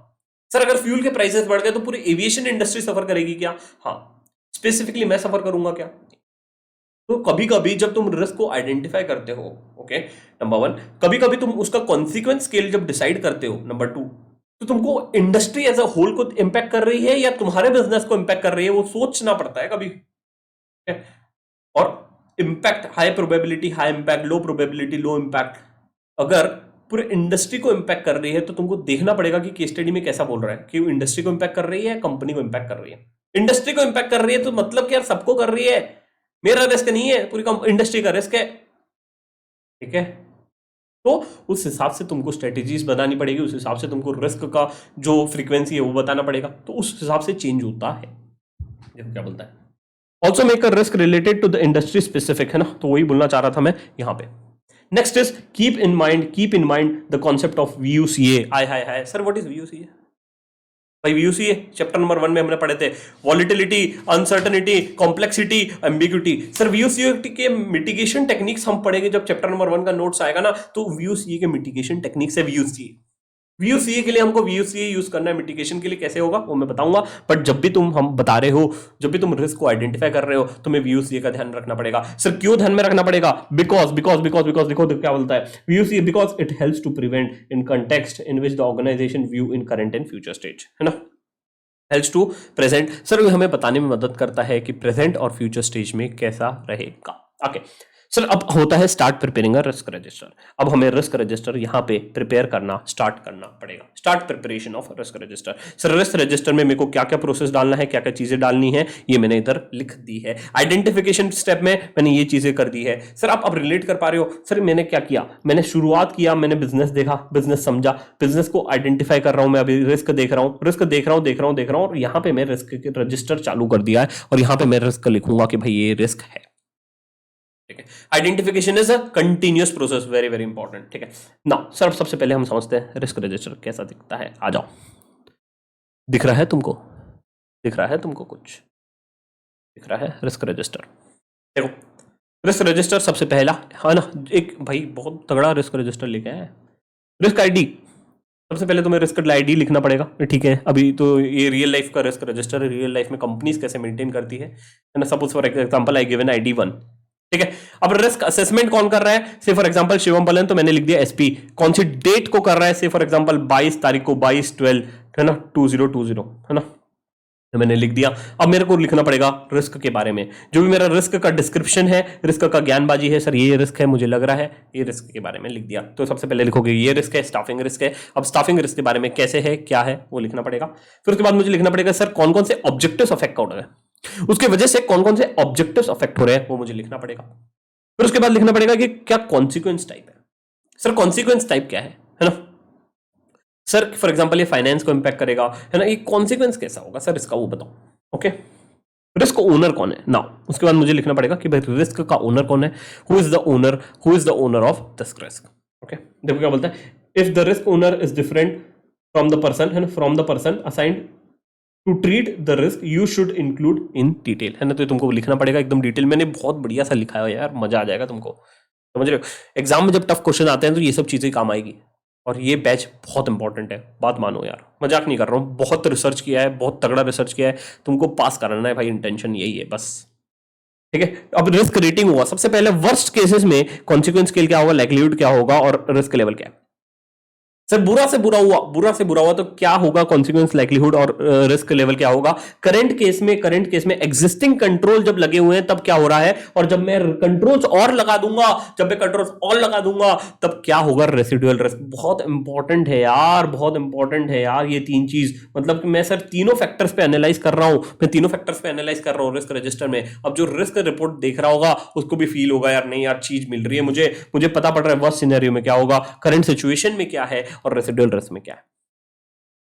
सर अगर फ्यूल के प्राइसेस बढ़ गए तो पूरी एविएशन इंडस्ट्री सफर करेगी क्या? हाँ। स्पेसिफिकली मैं सफर करूंगा क्या? तो कभी कभी जब तुम रिस्क को आइडेंटिफाई करते हो, ओके, नंबर वन, कभी कभी तुम उसका कॉन्सिक्वेंस स्केल जब डिसाइड करते हो, नंबर टू, तो तुमको इंडस्ट्री एज अ होल को इंपैक्ट कर रही है या तुम्हारे बिजनेस को इंपैक्ट कर रही है वो सोचना पड़ता है कभी। और impact, high probability high impact, low probability low impact, अगर पूरे इंडस्ट्री को इंपैक्ट कर रही है तो तुमको देखना पड़ेगा कि केस स्टडी में कैसा बोल रहा है कि वो इंडस्ट्री को इंपैक्ट कर रही है, कंपनी को इंपैक्ट कर रही है। इंडस्ट्री को इंपैक्ट कर रही है तो मतलब कि यार सबको कर रही है, मेरा रिस्क नहीं है, पूरी इंडस्ट्री का रिस्क है। ठीक है, तो उस हिसाब से तुमको स्ट्रेटेजीज बनानी पड़ेगी, उस हिसाब से तुमको रिस्क का जो फ्रीक्वेंसी है वो बताना पड़ेगा, तो उस हिसाब से चेंज होता है। देखो क्या बोलता है, also make a risk related to the industry specific, है ना, तो वही बोलना चाह रहा था मैं यहां पे। Next is keep in mind the concept of VUCA। Hi hi hi sir, what is VUCA? भाई VUCA चैप्टर नंबर 1 में हमने पढ़े थे, volatility, uncertainty, complexity, ambiguity. Sir VUCA के मिटिगेशन टेक्निक्स हम पढ़ेंगे जब चैप्टर नंबर 1 का नोट्स आएगा ना, तो VUCA के मिटिगेशन टेक्निक्स है VUCA के लिए हमको VUCA यूज करना है, मिटिगेशन के लिए कैसे होगा वो मैं बताऊंगा। बट जब भी तुम हम बता रहे हो, जब भी तुम रिस्क को आइडेंटिफाई कर रहे हो, तुम्हें VUCA का ध्यान रखना पड़ेगा। सर क्यों ध्यान में रखना पड़ेगा? बिकॉज देखो क्या बोलता है VUCA, because it helps to prevent in context in which the organisation view in current and future stage, है ना। हेल्प्स टू प्रेजेंट, सर हमें बताने में मदद करता है कि प्रेजेंट और फ्यूचर स्टेज में कैसा रहेगा। ओके, सर अब होता है start preparing a risk register. अब हमें रिस्क रजिस्टर यहाँ पे प्रिपेयर करना स्टार्ट करना पड़ेगा। Start preparation of risk register. Sir risk register में मेरे को क्या क्या प्रोसेस डालना है, क्या क्या चीजें डालनी है, ये मैंने इधर लिख दी है। आइडेंटिफिकेशन स्टेप में मैंने ये चीजें कर दी है। सर आप अब रिलेट कर पा रहे हो। सर मैंने क्या किया, मैंने शुरुआत किया, मैंने बिजनेस देखा, बिजनेस समझा, बिजनेस को आइडेंटिफाई कर रहा हूं, मैं अभी रिस्क देख रहा हूं, रिस्क देख रहा हूं और यहां पे मैं रिस्क रजिस्टर चालू कर दिया है और यहां पे मैं रिस्क लिखूंगा कि भाई ये रिस्क है। ठीक है, identification is a continuous process, very very important. ठीक है ना सर, सबसे पहले हम समझते हैं रिस्क रजिस्टर कैसा दिखता है। आ जाओ, दिख रहा है तुमको, दिख रहा है तुमको, कुछ दिख रहा है रिस्क रजिस्टर। देखो रिस्क रजिस्टर सबसे पहला है ना, एक भाई बहुत तगड़ा रिस्क रजिस्टर लेके आया है। रिस्क आईडी, सबसे पहले तुम्हें रिस्क आईडी लिखना पड़ेगा। ठीक है, अभी तो ये रियल लाइफ का रिस्क रजिस्टर है, रियल लाइफ में कंपनीज कैसे मेंटेन करती है ना। Suppose for example I given ID 1। ठीक है, अब रिस्क असेसमेंट कौन कर रहा है, से फॉर एग्जांपल शिवम बलन, तो मैंने लिख दिया एसपी। कौन सी डेट को कर रहा है, से फॉर एग्जांपल 22 तारीख को, 22/12 है ना, 2020 है ना, तो मैंने लिख दिया। अब मेरे को लिखना पड़ेगा रिस्क के बारे में, जो भी मेरा रिस्क का डिस्क्रिप्शन है, रिस्क का ज्ञानबाजी है, सर ये रिस्क है मुझे लग रहा है, ये रिस्क के बारे में लिख दिया। तो सबसे पहले लिखोगे ये रिस्क है, स्टाफिंग रिस्क है। अब स्टाफिंग रिस्क के बारे में कैसे है, क्या है, वो लिखना पड़ेगा। फिर उसके बाद मुझे लिखना पड़ेगा सर कौन कौन से ऑब्जेक्टिव्स अफेक्ट हो रहे हैं, उसके वजह से कौन कौन से ऑब्जेक्टिव्स अफेक्ट हो रहे हैं, वो मुझे लिखना पड़ेगा। फिर उसके बाद लिखना पड़ेगा कि क्या कॉन्सिक्वेंस टाइप है। सर कॉन्सिक्वेंस टाइप क्या है ना, सर फॉर एग्जांपल ये फाइनेंस को इंपैक्ट करेगा है ना, ये कॉन्सिक्वेंस कैसा होगा सर इसका, वो बताओ। ओके, रिस्क ओनर कौन है ना, उसके बाद मुझे लिखना पड़ेगा कि भाई रिस्क का ओनर कौन है, who is the owner of this risk. Okay, देखो क्या बोलता है, if the risk owner is different from the person है ना, from the person assigned to treat the risk you should include in detail है ना। तो तुमको लिखना पड़ेगा एकदम डिटेल, मैंने बहुत बढ़िया सा लिखा है यार, मजा आ जाएगा तुमको, समझ रहे हो। एग्जाम में जब टफ क्वेश्चन आते हैं तो ये सब चीजें काम आएगी। और ये बैच बहुत इंपॉर्टेंट है, बात मानो यार, मजाक नहीं कर रहा हूँ, बहुत रिसर्च किया है, बहुत तगड़ा रिसर्च किया है, तुमको पास कराना है भाई, इंटेंशन यही है बस। ठीक है, अब रिस्क रेटिंग हुआ, सबसे पहले वर्स्ट केसेस में कॉन्सिक्वेंस स्केल क्या होगा, लाइक्लीहुड क्या होगा और रिस्क लेवल क्या है। सर बुरा से बुरा हुआ तो क्या होगा, कॉन्सिक्वेंस, लाइक्लीहुड और रिस्क लेवल क्या होगा। करंट केस में एग्जिस्टिंग कंट्रोल जब लगे हुए हैं तब क्या हो रहा है, और जब मैं कंट्रोल्स और लगा दूंगा, तब क्या होगा, रेसिडुअल रिस्क। बहुत इंपॉर्टेंट है यार, बहुत इंपॉर्टेंट है यार ये तीन चीज, मतलब कि मैं सर तीनों फैक्टर्स पे एनालाइज कर रहा हूं, रिस्क रजिस्टर में। अब जो रिस्क रिपोर्ट देख रहा होगा उसको भी फील होगा यार, नहीं यार चीज मिल रही है मुझे पता पड़ रहा है वर्स्ट सिनेरियो में क्या होगा, करंट सिचुएशन में क्या है और रेसिडुअल रिस्क में क्या है।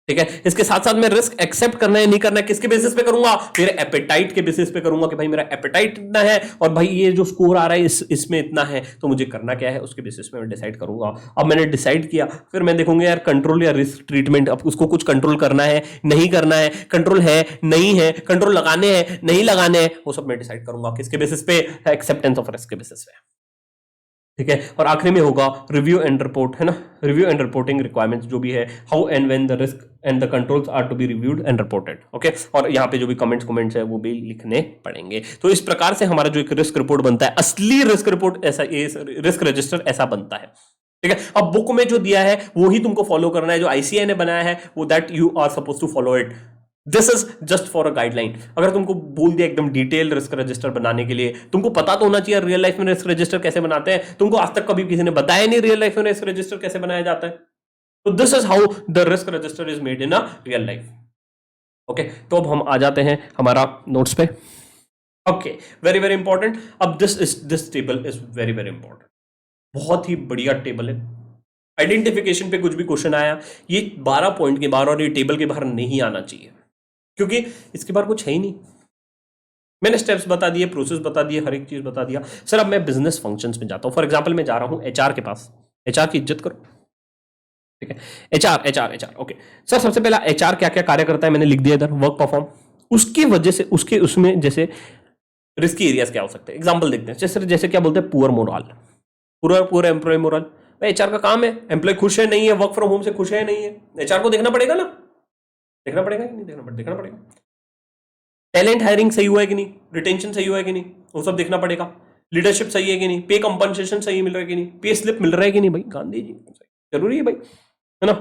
ठीक है, इसके साथ साथ मैं रिस्क एक्सेप्ट करना है नहीं करना है किसके बेसिस पे करूंगा, मेरे एपेटाइट के बेसिस पे करूंगा कि भाई मेरा एपेटाइट इतना है और भाई ये जो स्कोर आ रहा है इसमें इतना है, तो मुझे करना क्या है उसके बेसिस पे मैं डिसाइड करूंगा। अब मैंने डिसाइड किया, फिर मैं देखूंगा यार कंट्रोल या रिस्क ट्रीटमेंट, अब उसको कुछ कंट्रोल करना है नहीं करना है, कंट्रोल है नहीं है, कंट्रोल लगाने हैं नहीं लगाने हैं, वो सब मैं डिसाइड करूंगा किसके बेसिस पे, एक्सेप्टेंस ऑफ रिस्क के बेसिस पे। ठीक है, और आखिरी में होगा रिव्यू एंड रिपोर्ट है ना, रिव्यू एंड रिपोर्टिंग रिक्वायरमेंट्स जो भी है, how and when the risk and the controls are to be reviewed and reported. Okay, और यहाँ पे जो भी कमेंट्स है वो भी लिखने पड़ेंगे। तो इस प्रकार से हमारा जो एक रिस्क रिपोर्ट बनता है, असली रिस्क रिपोर्ट ऐसा, ये रिस्क रजिस्टर ऐसा बनता है। ठीक है, अब बुक में जो दिया है वो ही तुमको फॉलो करना है, जो आईसीआई ने बनाया है वो that you are suppose to follow it. This is just for a guideline. अगर तुमको बोल दिया एकदम डिटेल रिस्क रजिस्टर बनाने के लिए, तुमको पता तो होना चाहिए रियल लाइफ में रिस्क रजिस्टर कैसे बनाते हैं। तुमको आज तक कभी किसी ने बताया नहीं रियल लाइफ में रिस्क रजिस्टर कैसे बनाया जाता है। तो this is how the risk register is made in a real life. Okay, तो अब हम आ जाते हैं हमारा नोट्स पे। Okay, very very important. अब this table is very very important, बहुत ही बढ़िया टेबल है। आइडेंटिफिकेशन पे कुछ भी क्वेश्चन आया, ये 12 पॉइंट के बाहर और ये टेबल के बाहर नहीं आना चाहिए, क्योंकि इसके बाहर कुछ है ही नहीं। मैंने स्टेप्स बता दिए, प्रोसेस बता दिए, हर एक चीज बता दिया। सर अब मैं बिजनेस फंक्शंस में जाता हूं, फॉर एग्जांपल मैं जा रहा हूं एचआर के पास, एचआर की इज्जत करो। ठीक है, एचआर ओके। सर सबसे पहला एचआर क्या क्या कार्य करता है मैंने लिख दिया इधर, वर्क परफॉर्म, उसकी वजह से उसमें जैसे रिस्की एरियाज क्या हो सकते हैं, एग्जाम्पल देखते हैं। जैसे क्या बोलते हैं, पुअर मोरल, पूरा एम्प्लॉय मोरल। भाई एचआर का काम है, एम्प्लॉय खुश है नहीं है, वर्क फ्रॉम होम से खुश है नहीं है, एचआर को देखना पड़ेगा ना, देखना पड़ेगा नहीं देखना पड़ेगा। टैलेंट हायरिंग सही हुआ है कि नहीं, रिटेंशन सही हुआ है कि नहीं, वो सब देखना पड़ेगा। लीडरशिप सही है कि नहीं, पे कंपनसेशन सही मिल रहा है कि नहीं, पे स्लिप मिल रहा है कि नहीं, भाई गांधी जी जरूरी है भाई, है ना।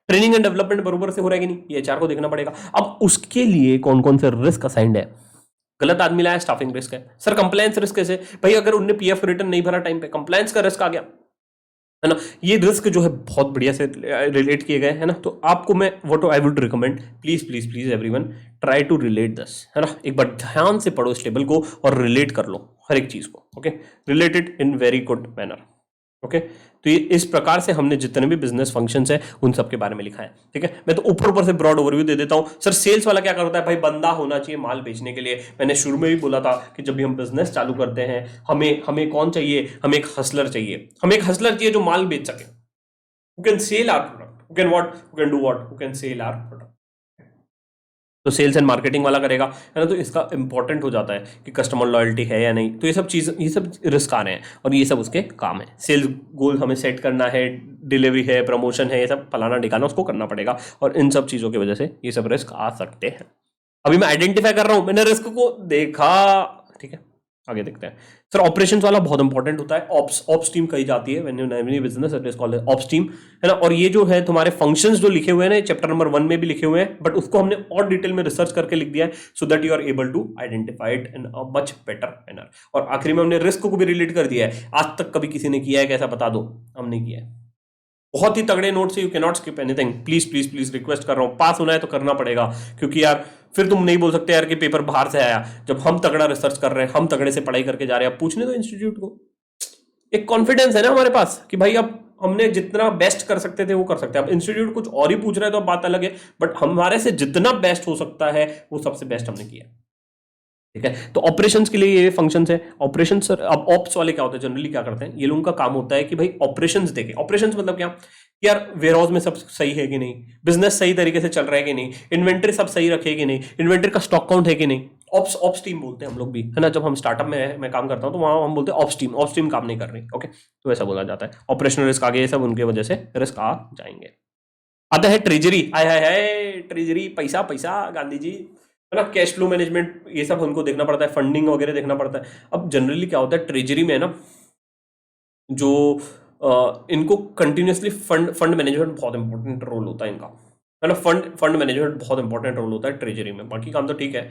ट्रेनिंग एंड डेवलपमेंट बरोबर से हो रहा है कि नहीं, ये एचआर को देखना पड़ेगा। अब उसके लिए कौन कौन से रिस्क असाइंड है, गलत आदमी लाया, स्टाफिंग रिस्क है। सर कंप्लायंस रिस्क कैसे? भाई अगर उनने पीएफ रिटर्न नहीं भरा टाइम पे, कंप्लायंस का रिस्क आ गया, है ना। ये रिस्क जो है बहुत बढ़िया से रिलेट किए गए, है ना। तो आपको मैं what I would recommend, please please please everyone try to relate this, है ना। एक बार ध्यान से पढ़ो इस टेबल को और रिलेट कर लो हर एक चीज को। ओके, रिलेटेड इन वेरी गुड मैनर। ओके, तो ये इस प्रकार से हमने जितने भी बिजनेस फंक्शंस है उन सब के बारे में लिखा है। ठीक है, मैं तो ऊपर ऊपर से ब्रॉड ओवरव्यू दे देता हूं। सर सेल्स वाला क्या करता है? भाई बंदा होना चाहिए माल बेचने के लिए। मैंने शुरू में भी बोला था कि जब भी हम बिजनेस चालू करते हैं, हमें हमें कौन चाहिए? हमें एक हसलर चाहिए। हमें एक हसलर चाहिए जो माल बेच सके, who can sell our product, who can do what, who can sell our product। तो सेल्स एंड मार्केटिंग वाला करेगा, है ना। तो इसका इंपॉर्टेंट हो जाता है कि कस्टमर लॉयल्टी है या नहीं। तो ये सब चीज, ये सब रिस्क आ रहे हैं और ये सब उसके काम है। सेल्स गोल हमें सेट करना है, डिलीवरी है, प्रमोशन है, ये सब फलाना ढिकाना उसको करना पड़ेगा। और इन सब चीजों की वजह से ये सब रिस्क आ सकते हैं। अभी मैं आइडेंटिफाई कर रहा हूं, मैंने रिस्क को देखा। ठीक है, आगे देखते हैं। सर ऑपरेशंस वाला बहुत इंपॉर्टेंट होता है। ऑप्स टीम कही जाती है, when you name any business it is called ops team, है ना। और ये जो है तुम्हारे फंक्शंस जो लिखे हुए हैं ना, चैप्टर नंबर 1 में भी लिखे हुए हैं, बट उसको हमने और डिटेल में रिसर्च करके लिख दिया है so that you are able to identify it in a much better manner. और आखिरी में हमने रिस्क को भी रिलेट कर दिया है। आज तक कभी किसी ने किया है कैसा? बता दो, हमने किया है। बहुत ही तगड़े नोट से, you can not skip anything. Please please please request कर रहा हूं, पास होना है तो करना पड़ेगा। क्योंकि यार फिर तुम नहीं बोल सकते यार कि पेपर बाहर से आया। जब हम तगड़ा रिसर्च कर रहे हैं, हम तगड़े से पढ़ाई करके जा रहे हैं, अब पूछने दो इंस्टीट्यूट को। एक कॉन्फिडेंस है ना हमारे पास कि भाई अब हमने जितना बेस्ट कर सकते थे वो कर सकते हैं। अब इंस्टीट्यूट कुछ और ही पूछ रहा है तो अब बात अलग है, बट हमारे से जितना बेस्ट हो सकता है वो सबसे बेस्ट हमने किया। ठीक है, तो ऑपरेशंस के लिए ये फंक्शंस है। ऑपरेशंस सर, अब ऑप्स वाले क्या होते हैं? जनरली क्या करते हैं ये लोगों का काम होता है कि भाई ऑपरेशंस देखें। ऑपरेशंस मतलब क्या? यार वेयरहाउस में सब सही है कि नहीं, बिजनेस सही तरीके से चल रहा है कि नहीं, इन्वेंट्री सब सही रखे कि नहीं, इन्वेंट्री का स्टॉक काउंट है कि नहीं। ऑप्स टीम बोलते हैं हम लोग भी, है ना। जब हम स्टार्टअप में मैं काम करता हूं तो वहां हम बोलते हैं ऑप्स टीम काम नहीं कर रही। ओके, तो ऐसा बोला जाता है। ऑपरेशनल रिस्क आ गए, सब उनके वजह से रिस्क आ जाएंगे। आता है ट्रेजरी। हाय हाय हाय, ट्रेजरी, पैसा पैसा, गांधी जी, है ना। कैश फ्लो मैनेजमेंट, ये सब हमको देखना पड़ता है, फंडिंग वगैरह देखना पड़ता है। अब जनरली क्या होता है ट्रेजरी में, है ना, जो इनको कंटिन्यूसली फंड मैनेजमेंट बहुत इंपॉर्टेंट रोल होता है इनका, है ना। फंड मैनेजमेंट बहुत इंपॉर्टेंट रोल होता है ट्रेजरी में। बाकी काम तो ठीक है,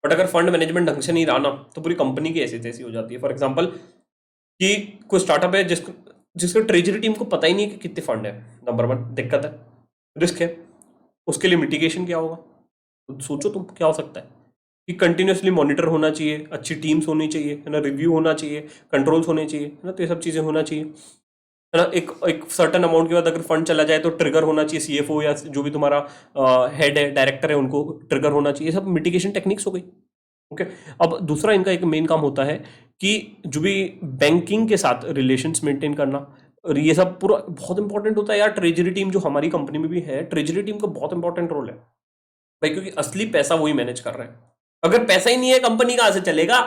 बट अगर फंड मैनेजमेंट ढंग से नहीं रहा ना तो पूरी कंपनी की ऐसी तैसी हो जाती है। फॉर एग्जाम्पल कि कोई स्टार्टअप है जिसका ट्रेजरी टीम को पता ही नहीं कि कितने फंड है। नंबर 1 दिक्कत है, रिस्क है। उसके लिए मिटिगेशन क्या होगा? तो सोचो तुम क्या हो सकता है कि कंटिन्यूसली मॉनिटर होना चाहिए, अच्छी टीम्स होनी चाहिए, है ना, रिव्यू होना चाहिए, कंट्रोल्स होने चाहिए, है ना। तो ये सब चीज़ें होना चाहिए, है ना। एक सर्टन अमाउंट के बाद अगर फंड चला जाए तो ट्रिगर होना चाहिए, सीएफओ या जो भी तुम्हारा हेड है, डायरेक्टर है, उनको ट्रिगर होना चाहिए। सब मिटिगेशन टेक्निक्स हो गई। ओके, अब दूसरा इनका एक मेन काम होता है कि जो भी बैंकिंग के साथ रिलेशंस मेंटेन करना, और ये सब पूरा बहुत इंपॉर्टेंट होता है यार। ट्रेजरी टीम जो हमारी कंपनी में भी है, ट्रेजरी टीम का बहुत इंपॉर्टेंट रोल है भाई, क्योंकि असली पैसा वही मैनेज कर रहे हैं। अगर पैसा ही नहीं है कंपनी कहां से चलेगा?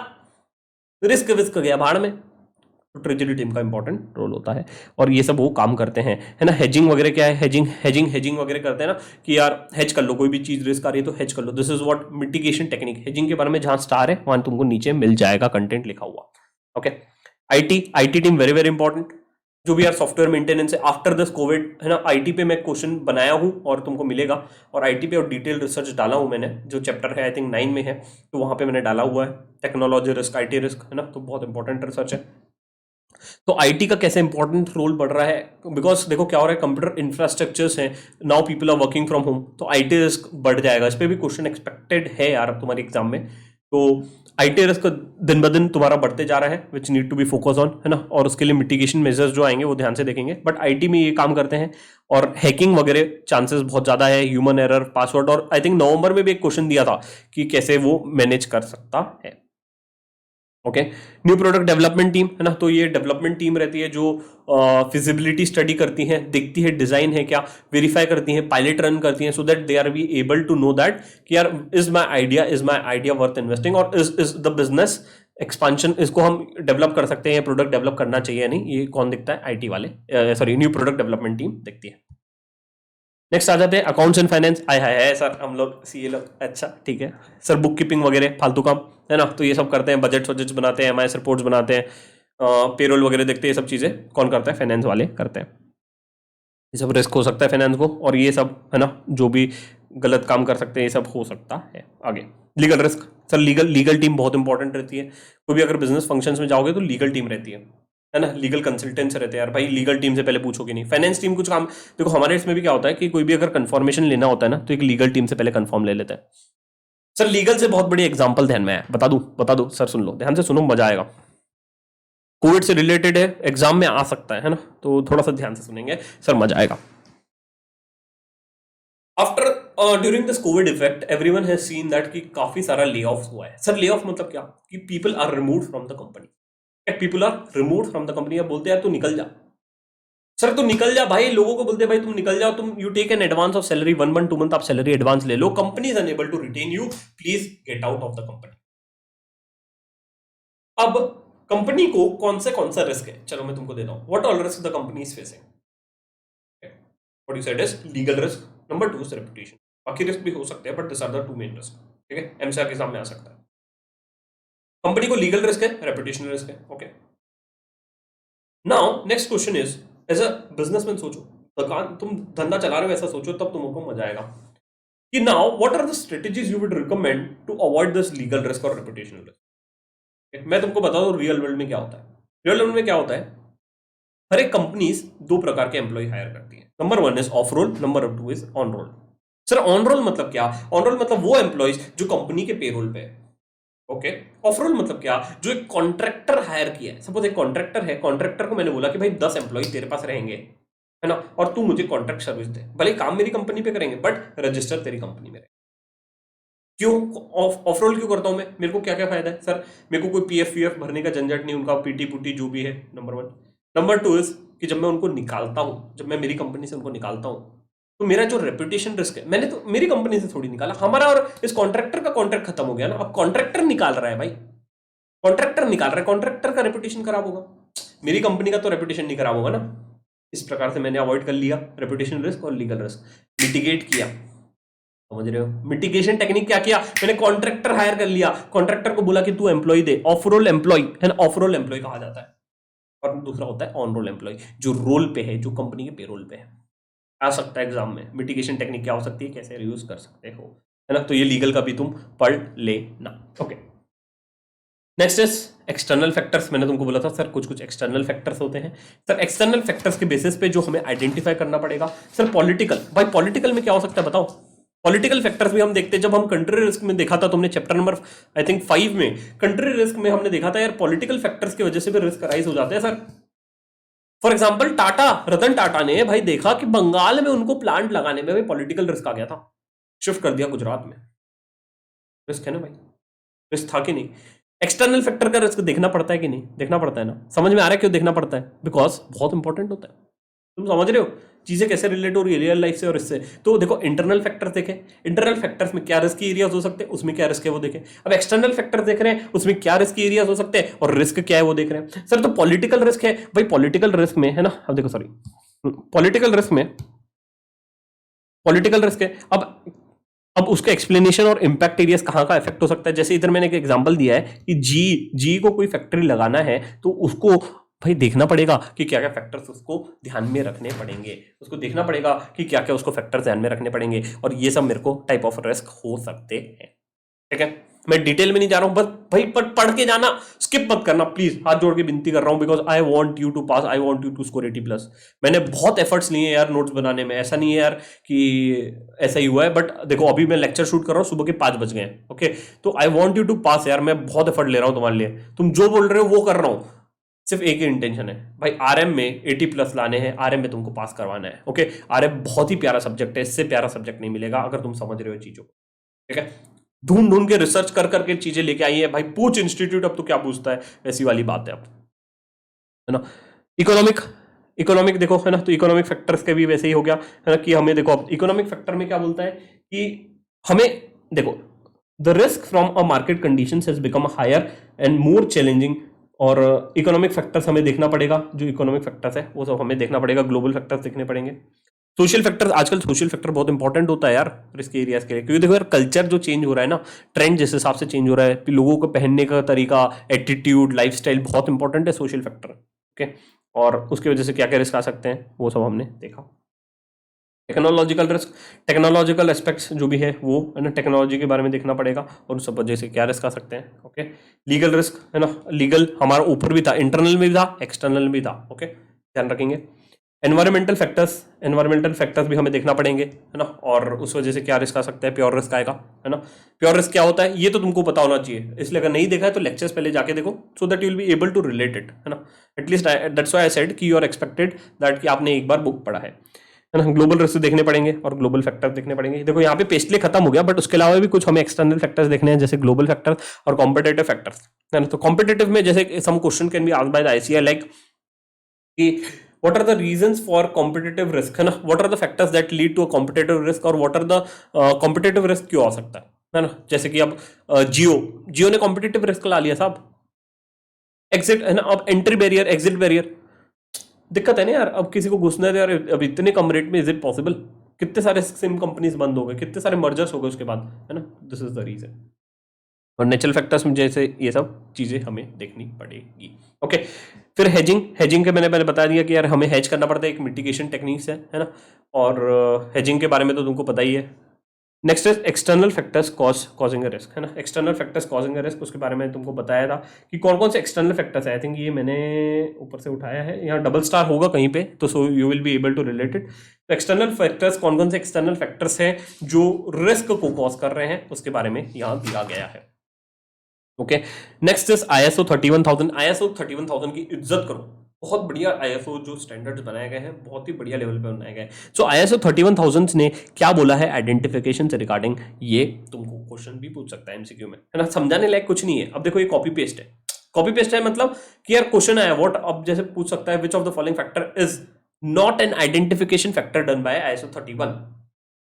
रिस्क विस्क गया भाड़ में। तो ट्रेजरी टीम का इंपॉर्टेंट रोल होता है और ये सब वो काम करते हैं, है ना। हेजिंग वगैरह क्या है? हेजिंग वगैरह करते हैं ना कि यार हेज कर लो, कोई भी चीज रिस्क आ रही है तो हेज कर लो। This is what mitigation technique. Hedging के बारे में जहां स्टार है वहां तुमको नीचे मिल जाएगा कंटेंट लिखा हुआ। Okay, IT team very very important. जो भी यार सॉफ्टवेयर मेंटेनेंस है आफ्टर दिस कोविड, है ना। आईटी पे मैं क्वेश्चन बनाया हूं और तुमको मिलेगा, और आईटी पे और डिटेल रिसर्च डाला हूं मैंने, जो चैप्टर है आई थिंक 9 में है, तो वहां पे मैंने डाला हुआ है टेक्नोलॉजी रिस्क, आईटी रिस्क, है ना। तो बहुत इंपॉर्टेंट रिसर्च है। तो आईटी का कैसे इंपॉर्टेंट रोल बढ़ रहा है? बिकॉज देखो क्या हो रहा है, कंप्यूटर इंफ्रास्ट्रक्चर्स हैं, now people are working from home, तो आईटी रिस्क बढ़ जाएगा। इस पर भी क्वेश्चन एक्सपेक्टेड है यार तुम्हारे एग्जाम में। तो आईटी रिस्क दिन ब दिन तुम्हारा बढ़ते जा रहा है, which need to be focus on, है ना। और उसके लिए मिटिगेशन मेजर्स जो आएंगे वो ध्यान से देखेंगे, बट आईटी में ये काम करते हैं। और हैकिंग वगैरह चांसेस बहुत ज्यादा है, ह्यूमन एरर, पासवर्ड, और आई थिंक नवंबर में भी एक क्वेश्चन दिया था कि कैसे वो मैनेज कर सकता है। Okay, new product development team, है ना। तो ये डेवलपमेंट टीम रहती है जो फिजिबिलिटी स्टडी करती है, देखती है डिजाइन है क्या, वेरीफाई करती है, पायलट रन करती है, so that they are be able to know that कि यार is my idea worth investing, और इज द बिजनेस एक्सपांशन, इसको हम डेवलप कर सकते हैं, प्रोडक्ट डेवलप करना चाहिए या नहीं। ये कौन दिखता है? आईटी वाले, sorry new product development team देखती है। नेक्स्ट आ जाते हैं अकाउंट्स एंड फाइनेंस। आय हाय है सर, हम लोग सीए लोग, अच्छा ठीक है सर। बुक कीपिंग वगैरह फालतू काम, है ना। तो ये सब करते हैं, बजट वजट बनाते हैं, एमआईएस रिपोर्ट्स बनाते हैं, पेरोल वगैरह देखते हैं। ये सब चीज़ें कौन करता है? फाइनेंस वाले करते हैं। ये सब रिस्क हो सकता है फाइनेंस को, और ये सब, है ना, जो भी गलत काम कर सकते हैं ये सब हो सकता है। आगे legal risk, sir legal team बहुत इंपॉर्टेंट रहती है। कोई भी अगर बिजनेस फंक्शंस में जाओगे तो लीगल टीम रहती है ना, लीगल कंसल्टेंट्स रहते हैं यार भाई, लीगल टीम से पहले पूछोगे नहीं। फाइनेंस टीम कुछ काम, देखो हमारे इसमें भी क्या होता है कि कोई भी अगर कंफर्मेशन लेना होता है ना तो एक लीगल टीम से पहले कंफर्म ले लेते हैं। सर लीगल से बहुत बड़ी एग्जांपल ध्यान में है, बता दूं सर, सुन लो ध्यान से सुनो, मजा आएगा। कोविड से रिलेटेड है, एग्जाम में आ सकता है ना, तो थोड़ा सा ध्यान से सुनेंगे सर, मजा आएगा। After during this Covid effect everyone has seen that कि काफी सारा ले ऑफ हुआ है। सर ले ऑफ मतलब क्या, कि people are removed from the company, people are removed from the company. अब बोलते हैं यार तू निकल जा, सर तू निकल जा भाई, लोगों को बोलते हैं भाई तुम निकल जाओ, तुम you take an advance of salary 1 month 2 month आप सैलरी एडवांस ले लो, company is unable to retain you, please get out of the company. अब कंपनी को कौन सा रिस्क है, चलो मैं तुमको देता हूं, what all risk the company is facing. What you said is legal risk, number 2 is reputation, बाकी रिस्क भी हो सकते हैं but this are the 2 main risk, ठीक है, एमसीआर के एग्जाम में आ सकता है। कंपनी को लीगल रिस्क है, रेपुटेशनल रिस्क है, okay. Now next question is, as a businessman सोचो, दुकान तुम धंधा चला रहे हो ऐसा सोचो, तब तुमको मजा आएगा कि now what are the strategies you would recommend to avoid this legal risk और रेपुटेशनल रिस्क। मैं तुमको बता दूं रियल वर्ल्ड में क्या होता है। रियल वर्ल्ड में क्या होता है, हर एक कंपनीज 2 प्रकार के एम्प्लॉय हायर करती है, number 1 is off role, number 2 is on role. Sir on role मतलब क्या, ऑन रोल मतलब वो एम्प्लॉयज जो कंपनी के पेरोल पे है, ओके। ऑफ रोल मतलब क्या, जो एक कॉन्ट्रैक्टर हायर किया है, सपोज एक कॉन्ट्रैक्टर है, कॉन्ट्रैक्टर को मैंने बोला कि भाई 10 एम्प्लॉय तेरे पास रहेंगे, है ना, और तू मुझे कॉन्ट्रैक्ट सर्विस दे, भले काम मेरी कंपनी पे करेंगे बट रजिस्टर तेरी कंपनी में रहेगा। क्यों ऑफ रोल क्यों करता हूं मैं, मेरे को क्या क्या फायदा है सर, मेरे को कोई पीएफ भरने का झंझट नहीं, उनका पीटी पुटी जो भी है, नंबर 1। नंबर 2 इज कि जब मैं उनको निकालता हूं, जब मैं मेरी कंपनी से उनको निकालता हूं, तो मेरा जो रेपुटेशन रिस्क है, मैंने तो मेरी कंपनी से थोड़ी निकाला, हमारा और इस कॉन्ट्रैक्टर का कॉन्ट्रैक्ट खत्म हो गया ना, अब कॉन्ट्रैक्टर निकाल रहा है भाई, कॉन्ट्रैक्टर निकाल रहा है, कॉन्ट्रैक्टर का रेपुटेशन खराब होगा, मेरी कंपनी का तो रेपुटेशन नहीं खराब होगा ना। इस प्रकार से मैंने अवॉइड कर लिया रेपुटेशन रिस्क और लीगल रिस्क, मिटिगेट किया, समझ रहे हो, मिटिगेशन टेक्निक क्या किया, मैंने कॉन्ट्रैक्टर हायर कर लिया, कॉन्ट्रैक्टर को बोला कि तू एम्प्लॉय दे, ऑफ रोल एम्प्लॉय है ना, ऑफ रोल एम्प्लॉय कहा जाता है, और दूसरा होता है ऑन रोल एम्प्लॉय, जो रोल पे है, जो कंपनी के पेरोल पे है। आ सकता है एग्जाम में, मिटिगेशन टेक्निक क्या हो सकती है, कैसे यूज कर सकते हो, है ना, तो ये लीगल का भी तुम पढ़ लेना, okay. Next is external factors, मैंने तुमको बोला था सर कुछ एक्सटर्नल फैक्टर्स होते हैं। सर एक्सटर्नल फैक्टर्स के बेसिस पे जो हमें आइडेंटिफाई करना पड़ेगा, सर पॉलिटिकल, भाई पॉलिटिकल में क्या हो सकता है बताओ, पॉलिटिकल फैक्टर्स भी हम देखते हैं, जब हम कंट्री रिस्क में देखा था, तुमने चैप्टर नंबर आई थिंक 5 में कंट्री रिस्क में हमने देखा था यार, पॉलिटिकल फैक्टर्स की वजह से भी रिस्क राइज हो जाते हैं sir. For example Tata, Ratan Tata ने भाई देखा कि बंगाल में उनको प्लांट लगाने में भाई पॉलिटिकल रिस्क आ गया था, शिफ्ट कर दिया गुजरात में, रिस्क है ना भाई, रिस्क था कि नहीं। एक्सटर्नल फैक्टर का रिस्क देखना पड़ता है कि नहीं, देखना पड़ता है ना, समझ में आ रहा है क्यों देखना पड़ता है, बिकॉज बहुत इंपॉर्टेंट होता है, तुम समझ रहे हो चीजें कैसे रिलेट हो रही है रियल लाइफ से और इससे। तो देखो इंटरनल फैक्टर्स देखें, इंटरनल फैक्टर्स में क्या रिस्क एरियाज हो सकते हैं, उसमें क्या रिस्क है वो देखें। अब एक्सटर्नल फैक्टर देख रहे हैं, उसमें क्या रिस्क एरियाज हो सकते हैं और रिस्क क्या है वो देख रहे हैं। सर तो पॉलिटिकल रिस्क है भाई, पॉलिटिकल रिस्क में है ना, अब देखो सॉरी, पॉलिटिकल रिस्क में, पॉलिटिकल रिस्क है, अब उसका एक्सप्लेनेशन और इंपैक्ट एरियाज कहाँ का इफेक्ट हो सकता है। जैसे इधर मैंने एक एग्जांपल दिया है कि जी को कोई फैक्ट्री लगाना है तो उसको भाई देखना पड़ेगा कि क्या क्या फैक्टर्स उसको ध्यान में रखने पड़ेंगे, उसको देखना पड़ेगा कि क्या क्या उसको फैक्टर्स ध्यान में रखने पड़ेंगे, और ये सब मेरे को टाइप ऑफ रिस्क हो सकते हैं, ठीक है। मैं डिटेल में नहीं जा रहा हूं, बस भाई पढ़ के जाना, स्किप मत करना प्लीज, हाथ जोड़ के विनती कर रहा हूं, because I want you to pass, I want you to score 80+। मैंने बहुत एफर्ट्स लिए यार नोट्स बनाने में, ऐसा नहीं है यार कि ऐसा ही हुआ है, बट देखो अभी मैं लेक्चर शूट कर रहा हूं, सुबह के 5 बज गए हैं, ओके, तो आई वांट यू टू पास यार, मैं बहुत एफर्ट ले रहा हूं तुम्हारे लिए, तुम जो बोल रहे हो वो कर रहा हूं, सिर्फ एक ही इंटेंशन है भाई, आरएम में 80+ लाने हैं, आरएम में तुमको पास करवाना है, ओके। आरएम बहुत ही प्यारा सब्जेक्ट है, इससे प्यारा सब्जेक्ट नहीं मिलेगा अगर तुम समझ रहे हो चीजों को, ठीक है। ढूंढ के रिसर्च कर करके चीजें लेके आई है भाई, पूछ इंस्टीट्यूट अब तो क्या पूछता है, ऐसी वाली बात है अब, है ना। इकोनॉमिक देखो, है ना, तो इकोनॉमिक फैक्टर्स के भी वैसे ही हो गया, है ना, कि हमें देखो अब इकोनॉमिक फैक्टर में क्या बोलता है कि हमें देखो the risk from a market conditions has become higher and more challenging, और इकोनॉमिक फैक्टर्स हमें देखना पड़ेगा, जो इकोनॉमिक फैक्टर्स है वो सब हमें देखना पड़ेगा, ग्लोबल फैक्टर्स देखने पड़ेंगे। सोशल फैक्टर्स, आजकल सोशल फैक्टर बहुत इंपॉर्टेंट होता है यार रिस्क एरियाज के लिए, क्योंकि देखो यार कल्चर जो चेंज हो रहा है ना, ट्रेंड जिस हिसाब से चेंज हो रहा है, लोगों को पहनने का तरीका, एटीट्यूड, लाइफस्टाइल बहुत इंपॉर्टेंट है सोशल फैक्टर, ओके, और उसकी वजह से क्या क्या रिस्क आ सकते हैं वो सब हमने देखा। टेक्नोलॉजिकल रिस्क, टेक्नोलॉजिकल एस्पेक्ट्स जो भी है वो है ना, टेक्नोलॉजी के बारे में देखना पड़ेगा और उस सब वजह से क्या रिस्क आ सकते हैं। ओके, लीगल रिस्क है ना, लीगल हमारा ऊपर भी था, इंटरनल में भी था, एक्सटर्नल भी था। ओके, ध्यान रखेंगे। एनवायरमेंटल फैक्टर्स भी हमें देखना पड़ेंगे है ना, और उस वजह से क्या रिस्क आ सकता है, प्योर रिस्क आएगा है ना। प्योर रिस्क क्या होता है ये तो तुमको पता होना चाहिए, इसलिए अगर नहीं देखा है तो लेक्चर्स पहले जाके देखो, so that you will be able to relate it है ना। At least that's why I said कि यू आर एक्सपेक्टेड दैट कि आपने एक बार बुक पढ़ा है ना। ग्लोबल रिस्क देखने पड़ेंगे और ग्लोबल फैक्टर्स देखने पड़ेंगे। देखो यहाँ पे पेस्टली खत्म हो गया, बट उसके अलावा भी कुछ हमें एक्सटर्नल फैक्टर्स देखने हैं, जैसे ग्लोबल फैक्टर्स और कॉम्पिटेटिव फैक्टर्स है ना। तो कॉम्पिटेटिव में जैसे some question can be asked by the ICAI like कि what are the reasons for competitive risk है ना, what are the factors that lead to a competitive risk और what are the competitive risk क्यों आ सकता है ना। जैसे कि अब जियो ने कॉम्पिटिटिव रिस्क ला लिया साहब, एग्जिट है ना, अब एंट्री बैरियर, एग्जिट बैरियर, दिक्कत है ना यार। अब किसी को घुसना है यार, अब इतने कम रेट में इज इट पॉसिबल? कितने सारे सिम कंपनीज बंद हो गए, कितने सारे मर्जर्स हो गए उसके बाद है ना। This is the reason. और नेचुरल फैक्टर्स में जैसे ये सब चीजें हमें देखनी पड़ेगी। ओके, फिर हेजिंग के मैंने बता दिया कि यार हमें हेज करना पड़ता है, एक मिटिगेशन टेक्निक्स है ना। और हेजिंग के बारे में तो तुमको पता ही है। Next is external factors causing a risk है ना, external factors causing a risk, उसके बारे में तुमको बताया था कि कौन कौन से एक्सटर्नल फैक्टर्स है। आई थिंक ये मैंने ऊपर से उठाया है, यहाँ डबल स्टार होगा कहीं पे, तो so you will be able to relate it. तो एक्सटर्नल फैक्टर्स, कौन कौन से एक्सटर्नल फैक्टर्स हैं जो रिस्क को कॉज कर रहे हैं, उसके बारे में यहाँ दिया गया है। Okay, next is ISO 31000। ISO 31000 की इज्जत करो, बहुत बढ़िया ISO जो स्टैंडर्ड्स बनाए गए हैं, बहुत ही बढ़िया लेवल पे बनाए गए हैं। सो ISO 31000 ने क्या बोला है आइडेंटिफिकेशन से रिगार्डिंग, ये तुमको क्वेश्चन भी पूछ सकता है एमसीक्यू में है ना। समझाने लायक कुछ नहीं है। अब देखो ये कॉपी पेस्ट है, कॉपी पेस्ट है मतलब कि यार क्वेश्चन आया व्हाट, अब जैसे पूछ सकता है which of the following factor is not an identification factor done by ISO 31।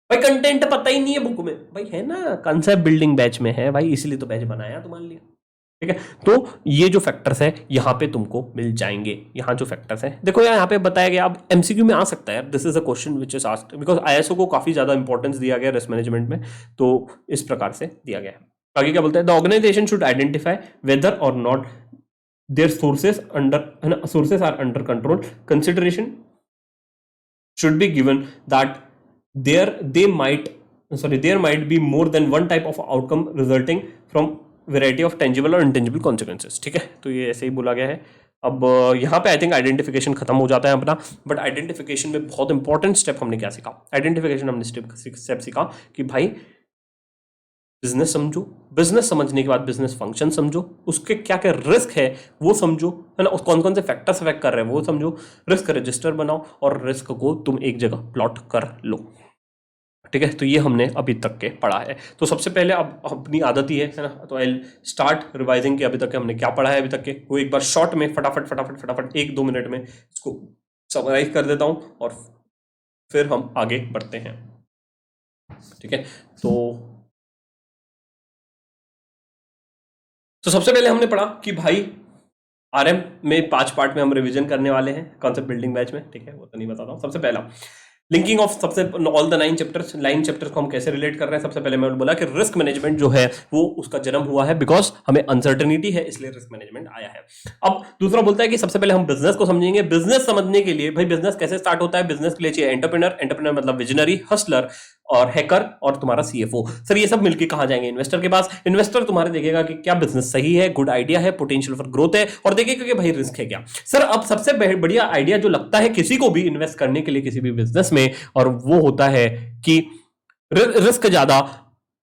भाई कंटेंट पता ही नहीं है बुक में, भाई है ना, कंसेप्ट बिल्डिंग बैच में है भाई, इसलिए तो बैच बनाया तुम्हारे लिए। ठीक है, तो ये जो फैक्टर्स है यहाँ पे तुमको मिल जाएंगे। यहाँ जो फैक्टर्स है देखो यार यहाँ पे बताया गया, अब एमसीक्यू में आ सकता है, this is a question which is asked because ISO को काफी ज्यादा इंपॉर्टेंस दिया गया रिस्क मैनेजमेंट में, तो इस प्रकार से दिया गया है। आगे क्या बोलता है, the organisation should identify whether और नॉट देयर सोर्सेस अंडर है ना, sources are under control, consideration should be given that there might be more than one type of outcome resulting from variety of tangible और intangible consequences। ठीक है, तो ये ऐसे ही बोला गया है। अब यहाँ पे आई थिंक आइडेंटिफिकेशन खत्म हो जाता है अपना, बट आइडेंटिफिकेशन में बहुत इंपॉर्टेंट स्टेप हमने क्या सीखा, आइडेंटिफिकेशन हमने स्टेप सीखा कि भाई बिजनेस समझो, बिजनेस समझने के बाद बिजनेस फंक्शन समझो, उसके क्या क्या रिस्क है वो समझो है ना, कौन कौन से फैक्टर्स अफेक्ट कर रहे हैं वो समझो, रिस्क रजिस्टर बनाओ और रिस्क को तुम एक जगह प्लॉट कर लो। ठीक है, तो ये हमने अभी तक के पढ़ा है। तो सबसे पहले अब अपनी आदत ही है ना, तो आई स्टार्ट रिवाइजिंग कि अभी तक के हमने क्या पढ़ा है अभी तक के, वो एक बार शॉर्ट में फटाफट 1-2 मिनट में इसको समराइज कर देता हूं और फिर हम आगे बढ़ते हैं। ठीक है, तो सबसे पहले हमने पढ़ा कि भाई RM में 5 पार्ट में हम रिवीजन करने वाले हैं कॉन्सेप्ट बिल्डिंग बैच में। ठीक है, वो तो नहीं बताता हूँ। सबसे पहला लिंकिंग ऑफ सबसे ऑल द 9 चैप्टर्स, 9 चैप्टर्स को हम कैसे रिलेट कर रहे हैं। सबसे पहले मैंने बोला कि रिस्क मैनेजमेंट जो है वो उसका जन्म हुआ है बिकॉज हमें अनसर्टेनिटी है, इसलिए रिस्क मैनेजमेंट आया है। अब दूसरा बोलता है कि सबसे पहले हम बिजनेस को समझेंगे। बिजनेस समझने के लिए भाई बिजनेस कैसे स्टार्ट होता है, बिजनेस के लिए चाहिए एंटरप्रेन्योर मतलब विजनरी, हसलर और हैकर और तुम्हारा CFO। सर ये सब मिलके कहां जाएंगे, इन्वेस्टर के पास। इन्वेस्टर तुम्हारे देखेगा कि क्या बिजनेस सही है, गुड आइडिया है, पोटेंशियल फॉर ग्रोथ है, और देखेगा कि भाई रिस्क है क्या। सर अब सबसे बढ़िया आइडिया जो लगता है किसी को भी इन्वेस्ट करने के लिए किसी भी बिजनेस में, और वो होता है कि रिस्क ज्यादा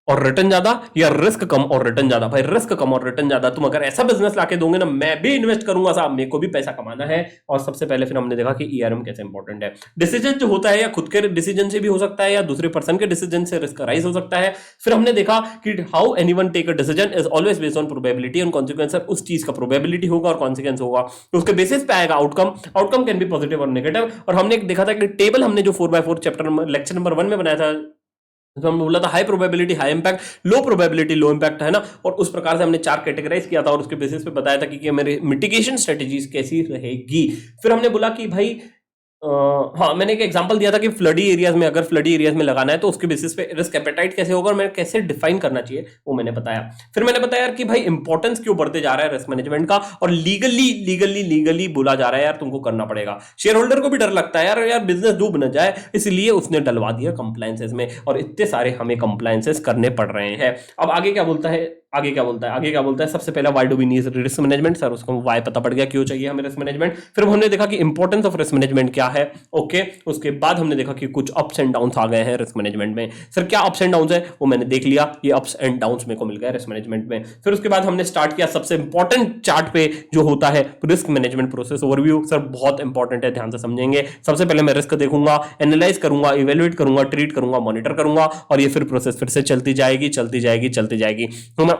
और रिटर्न ज्यादा, या रिस्क कम और रिटर्न ज्यादा। भाई रिस्क कम और रिटर्न ज्यादा, तुम अगर ऐसा बिजनेस लाके दोगे ना, मैं भी इन्वेस्ट करूंगा साहब, मेरे को भी पैसा कमाना है। और सबसे पहले फिर हमने देखा कि ERM कैसे इंपॉर्टेंट है। डिसीजन जो होता है या खुद के डिसीजन से भी हो सकता है या दूसरे पर्सन के डिसीजन से रिस्क राइज हो सकता है। फिर हमने देखा कि how anyone take a decision is always based on probability and consequence. उस चीज का प्रोबेबिलिटी होगा और कॉन्सिक्वेंस होगा, तो उसके बेसिस पे आएगा आउटकम कैन बी पॉजिटिव और नेगेटिव। और हमने देखा था कि टेबल हमने जो 4x4 चैप्टर लेक्चर नंबर 1 में बनाया था, तो हमने बोला था high probability high impact, low probability low impact है ना। और उस प्रकार से हमने 4 कैटेगराइज किया था और उसके बेसिस पे बताया था कि मेरे मिटिगेशन स्ट्रेटेजीज कैसी रहेगी। फिर हमने बोला कि भाई हाँ, मैंने एक एग्जांपल दिया था कि फ्लडी एरियाज में, अगर फ्लडी एरियाज में लगाना है तो उसके बेसिस पे रिस्क एपेटाइट कैसे होगा और मैं कैसे डिफाइन करना चाहिए वो मैंने बताया। फिर मैंने बताया यार कि भाई इंपॉर्टेंस क्यों बढ़ते जा रहा है रिस्क मैनेजमेंट का, और लीगली बोला जा रहा है यार तुमको करना पड़ेगा। शेयर होल्डर को भी डर लगता है यार यार बिजनेस डूब न जाए, इसलिए उसने डलवा दिया कंप्लायंसेस में, और इतने सारे हमें कंप्लायंसेस करने पड़ रहे हैं। अब आगे क्या बोलता है, सबसे पहला why do we need risk management. Sir उसको व्हाई पता पड़ गया क्यों चाहिए हमें रिस्क मैनेजमेंट। फिर हमने देखा कि इंपॉर्टेंस ऑफ रिस्क मैनेजमेंट क्या है। ओके, उसके बाद हमने देखा कि कुछ अप्स एंड डाउन्स आ गए हैं रिस्क मैनेजमेंट में। सर क्या अप्स एंड डाउन्स है वो मैंने देख लिया, ये अप्स एंड डाउन्स मेरे को मिल गए रिस्क मैनेजमेंट में। फिर उसके बाद हमने स्टार्ट किया सबसे इंपॉर्टेंट चार्ट पे जो होता है risk management process overview. Sir बहुत इंपॉर्टेंट है, ध्यान से समझेंगे। सबसे पहले मैं रिस्क देखूंगा, एनालाइज करूंगा, इवेल्युएट करूंगा, ट्रीट करूंगा, मॉनिटर करूंगा, और ये फिर प्रोसेस फिर से चलती जाएगी।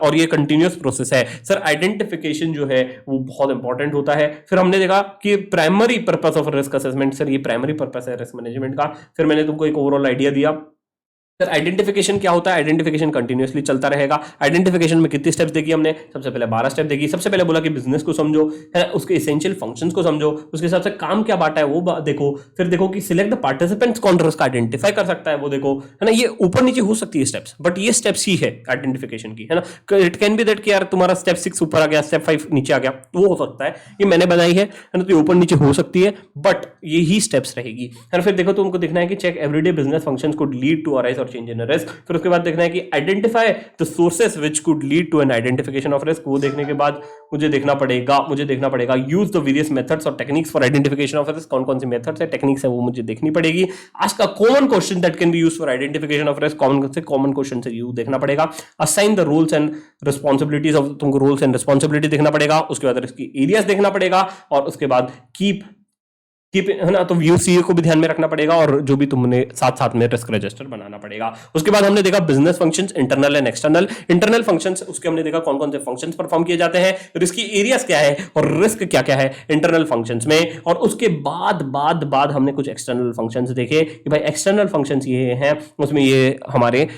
और ये कंटिन्यूअस प्रोसेस है। सर आइडेंटिफिकेशन जो है वो बहुत इंपॉर्टेंट होता है। फिर हमने देखा कि primary purpose of risk assessment, sir ये प्राइमरी पर्पस है रिस्क मैनेजमेंट का। फिर मैंने तुमको एक ओवरऑल आइडिया दिया। सर आइडेंटिफिकेशन क्या होता है, आइडेंटिफिकेशन कंटिन्यूअसली चलता रहेगा। आइडेंटिफिकेशन में कितनी स्टेप्स देखी हमने, सबसे पहले 12 स्टेप देखी। सबसे पहले बोला कि बिजनेस को समझो, है उसके एसेंशियल फंक्शंस को समझो, उसके हिसाब से काम क्या बांटा है वो देखो। फिर देखो कि सिलेक्ट द पार्टिसिपेंट्स, कौन रिस्क आइडेंटिफाई कर सकता है वो देखो, है ना। ये ऊपर नीचे हो सकती है स्टेप्स, बट ये स्टेप्स ही है आइडेंटिफिकेशन की, है ना। इट कैन बी दैट कि यार तुम्हारा स्टेप 6 ऊपर आ गया, स्टेप 5 नीचे आ गया, वो हो सकता है। ये मैंने बनाई है ना, तो ये ऊपर नीचे हो सकती है, बट ये ही स्टेप्स रहेगी, है ना। फिर देखो तुमको देखना है कि check everyday business functions could lead to arise और चेंज इन रिस्क। फिर उसके बाद देखना है कि identify the sources which could lead to an identification of risk. वो देखने के बाद मुझे देखना पड़ेगा यूज द वेरियस मेथड्स और techniques for identification of risk. कौन कौन सी मेथड्स है, टेक्निक्स है, वो मुझे देखनी पड़ेगी। Ask a common question that can be used for identification of risk. Common question से यू देखना पड़ेगा। Assign the roles and responsibilities of, तुमको रोल्स एंड रिस्पॉन्सिबिलिटी देखना पड़ेगा। उसके बाद रिस्क की एरियाज देखना पड़ेगा, और उसके बाद कीप, है ना, तो यूसीए को भी ध्यान में रखना पड़ेगा, और जो भी तुमने साथ साथ में रिस्क रजिस्टर बनाना पड़ेगा। उसके बाद हमने देखा business functions, internal and external. Internal functions, उसके हमने देखा कौन कौन से फंक्शंस परफॉर्म किए जाते हैं, रिस्क की एरियाज क्या है और रिस्क क्या क्या है इंटरनल फंक्शंस में। और उसके बाद हमने कुछ एक्सटर्नल फंक्शंस देखे कि भाई एक्सटर्नल फंक्शंस ये हैं, उसमें ये हमारे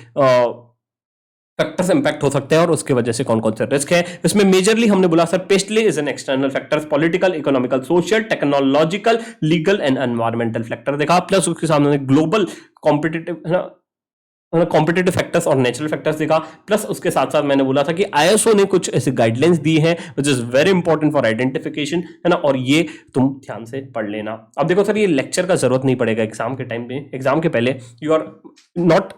फैक्टर्स इंपैक्ट हो सकते हैं, और उसके वजह से कौन कौन से रिस्क है। इसमें मेजरली हमने बोला sir PESTLE is an external factors, political, economical, social, technological, legal and environmental factor देखा। प्लस उसके सामने ग्लोबल कॉम्पिटिटिव, है ना, कॉम्पिटिटिव फैक्टर्स और नेचुरल फैक्टर्स देखा। प्लस उसके साथ साथ मैंने बोला था कि आईएसओ ने कुछ ऐसे गाइडलाइंस दी हैं विच is very important for identification, है ना, और ये तुम ध्यान से पढ़ लेना। अब देखो सर ये लेक्चर का जरूरत नहीं पड़ेगा एग्जाम के टाइम पे, एग्जाम के पहले you are not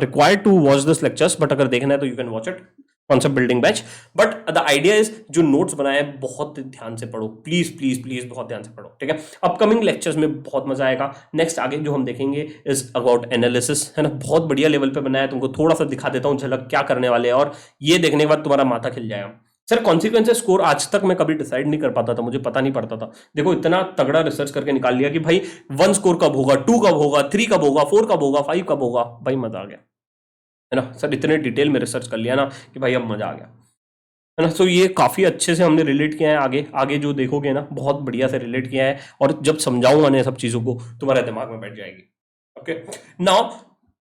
required to watch this lectures, but अगर देखना है तो you can watch it concept building batch. But the idea is जो नोट्स बनाए बहुत ध्यान से पढ़ो, प्लीज प्लीज प्लीज बहुत ध्यान से पढ़ो, ठीक है। अपकमिंग लेक्चर्स में बहुत मजा आएगा। नेक्स्ट आगे जो हम देखेंगे इज अबाउट एनालिसिस, है ना, बहुत बढ़िया लेवल पे बनाया है। तुमको थोड़ा सा दिखा देता हूं झलक क्या करने वाले हैं, और ये देखने के बाद तुम्हारा माथा खिल जाएगा। सर कॉन्सिक्वेंसेस स्कोर आज तक मैं कभी डिसाइड नहीं कर पाता था, मुझे पता नहीं पड़ता था। देखो इतना तगड़ा रिसर्च करके निकाल लिया कि भाई 1 स्कोर कब होगा, 2 कब होगा, 3 कब होगा, 4 कब होगा, 5 कब होगा, भाई मजा आ गया, है ना। सर इतने डिटेल में रिसर्च कर लिया ना कि भाई अब मजा आ गया, है ना। सो ये काफी अच्छे से हमने रिलेट किया है, आगे आगे जो देखोगे ना बहुत बढ़िया से रिलेट किया है, और जब समझाऊंगा ना सब चीजों को तुम्हारे दिमाग में बैठ जाएगी। Okay, now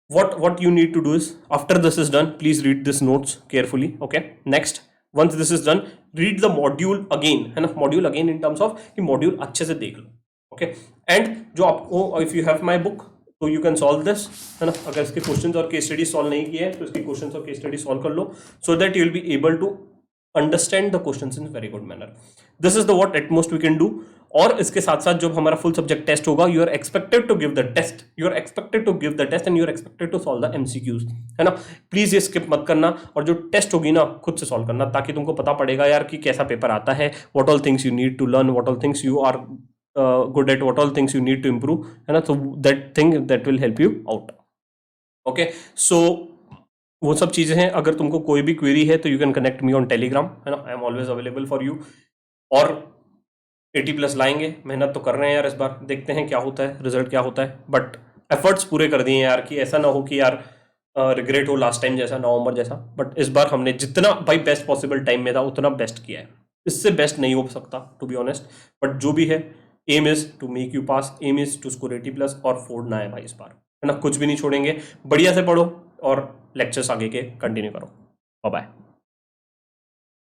what you need to do is after this is done, please read this notes carefully. Okay, next once this is done, read the module again, है ना, module again in terms of कि module अच्छे से देख लो। Okay, and जो आपको if you have my book तो you can solve this, है ना। अगर इसके क्वेश्चंस और केस स्टडी सॉल्व नहीं किए तो इसके क्वेश्चंस और केस स्टडी सॉल्व कर लो, so that you will be able to understand the questions in very good manner. This is the what at most we can do. और इसके साथ साथ जब हमारा फुल सब्जेक्ट टेस्ट होगा, you are expected to give the test, and you are expected to solve the MCQs, है ना। Please ये स्किप मत करना, और जो टेस्ट होगी ना खुद से सॉल्व करना, ताकि तुमको पता पड़ेगा यार कि कैसा पेपर आता है, what all things you need to learn, what all things you are good at, what all things you need to improve, है ना। तो that thing that will help you out. Okay, so वो सब चीजें हैं। अगर तुमको कोई भी क्वेरी है तो you can connect me on Telegram, है ना, I am always available for you. और 80+ लाएंगे, मेहनत तो कर रहे हैं यार, इस बार देखते हैं क्या होता है, रिजल्ट क्या होता है, बट एफर्ट्स पूरे कर दिए हैं यार, कि ऐसा ना हो कि यार रिग्रेट हो लास्ट टाइम जैसा, नवंबर जैसा। बट इस बार हमने जितना भाई बेस्ट पॉसिबल टाइम में था उतना बेस्ट किया है, इससे बेस्ट नहीं हो सकता टू बी ऑनेस्ट। बट जो भी है, aim is to make you pass, aim is to score 80+ और फोड़ना है भाई इस बार, है ना, कुछ भी नहीं छोड़ेंगे। बढ़िया से पढ़ो और लेक्चर्स आगे के कंटिन्यू करो। Bye bye.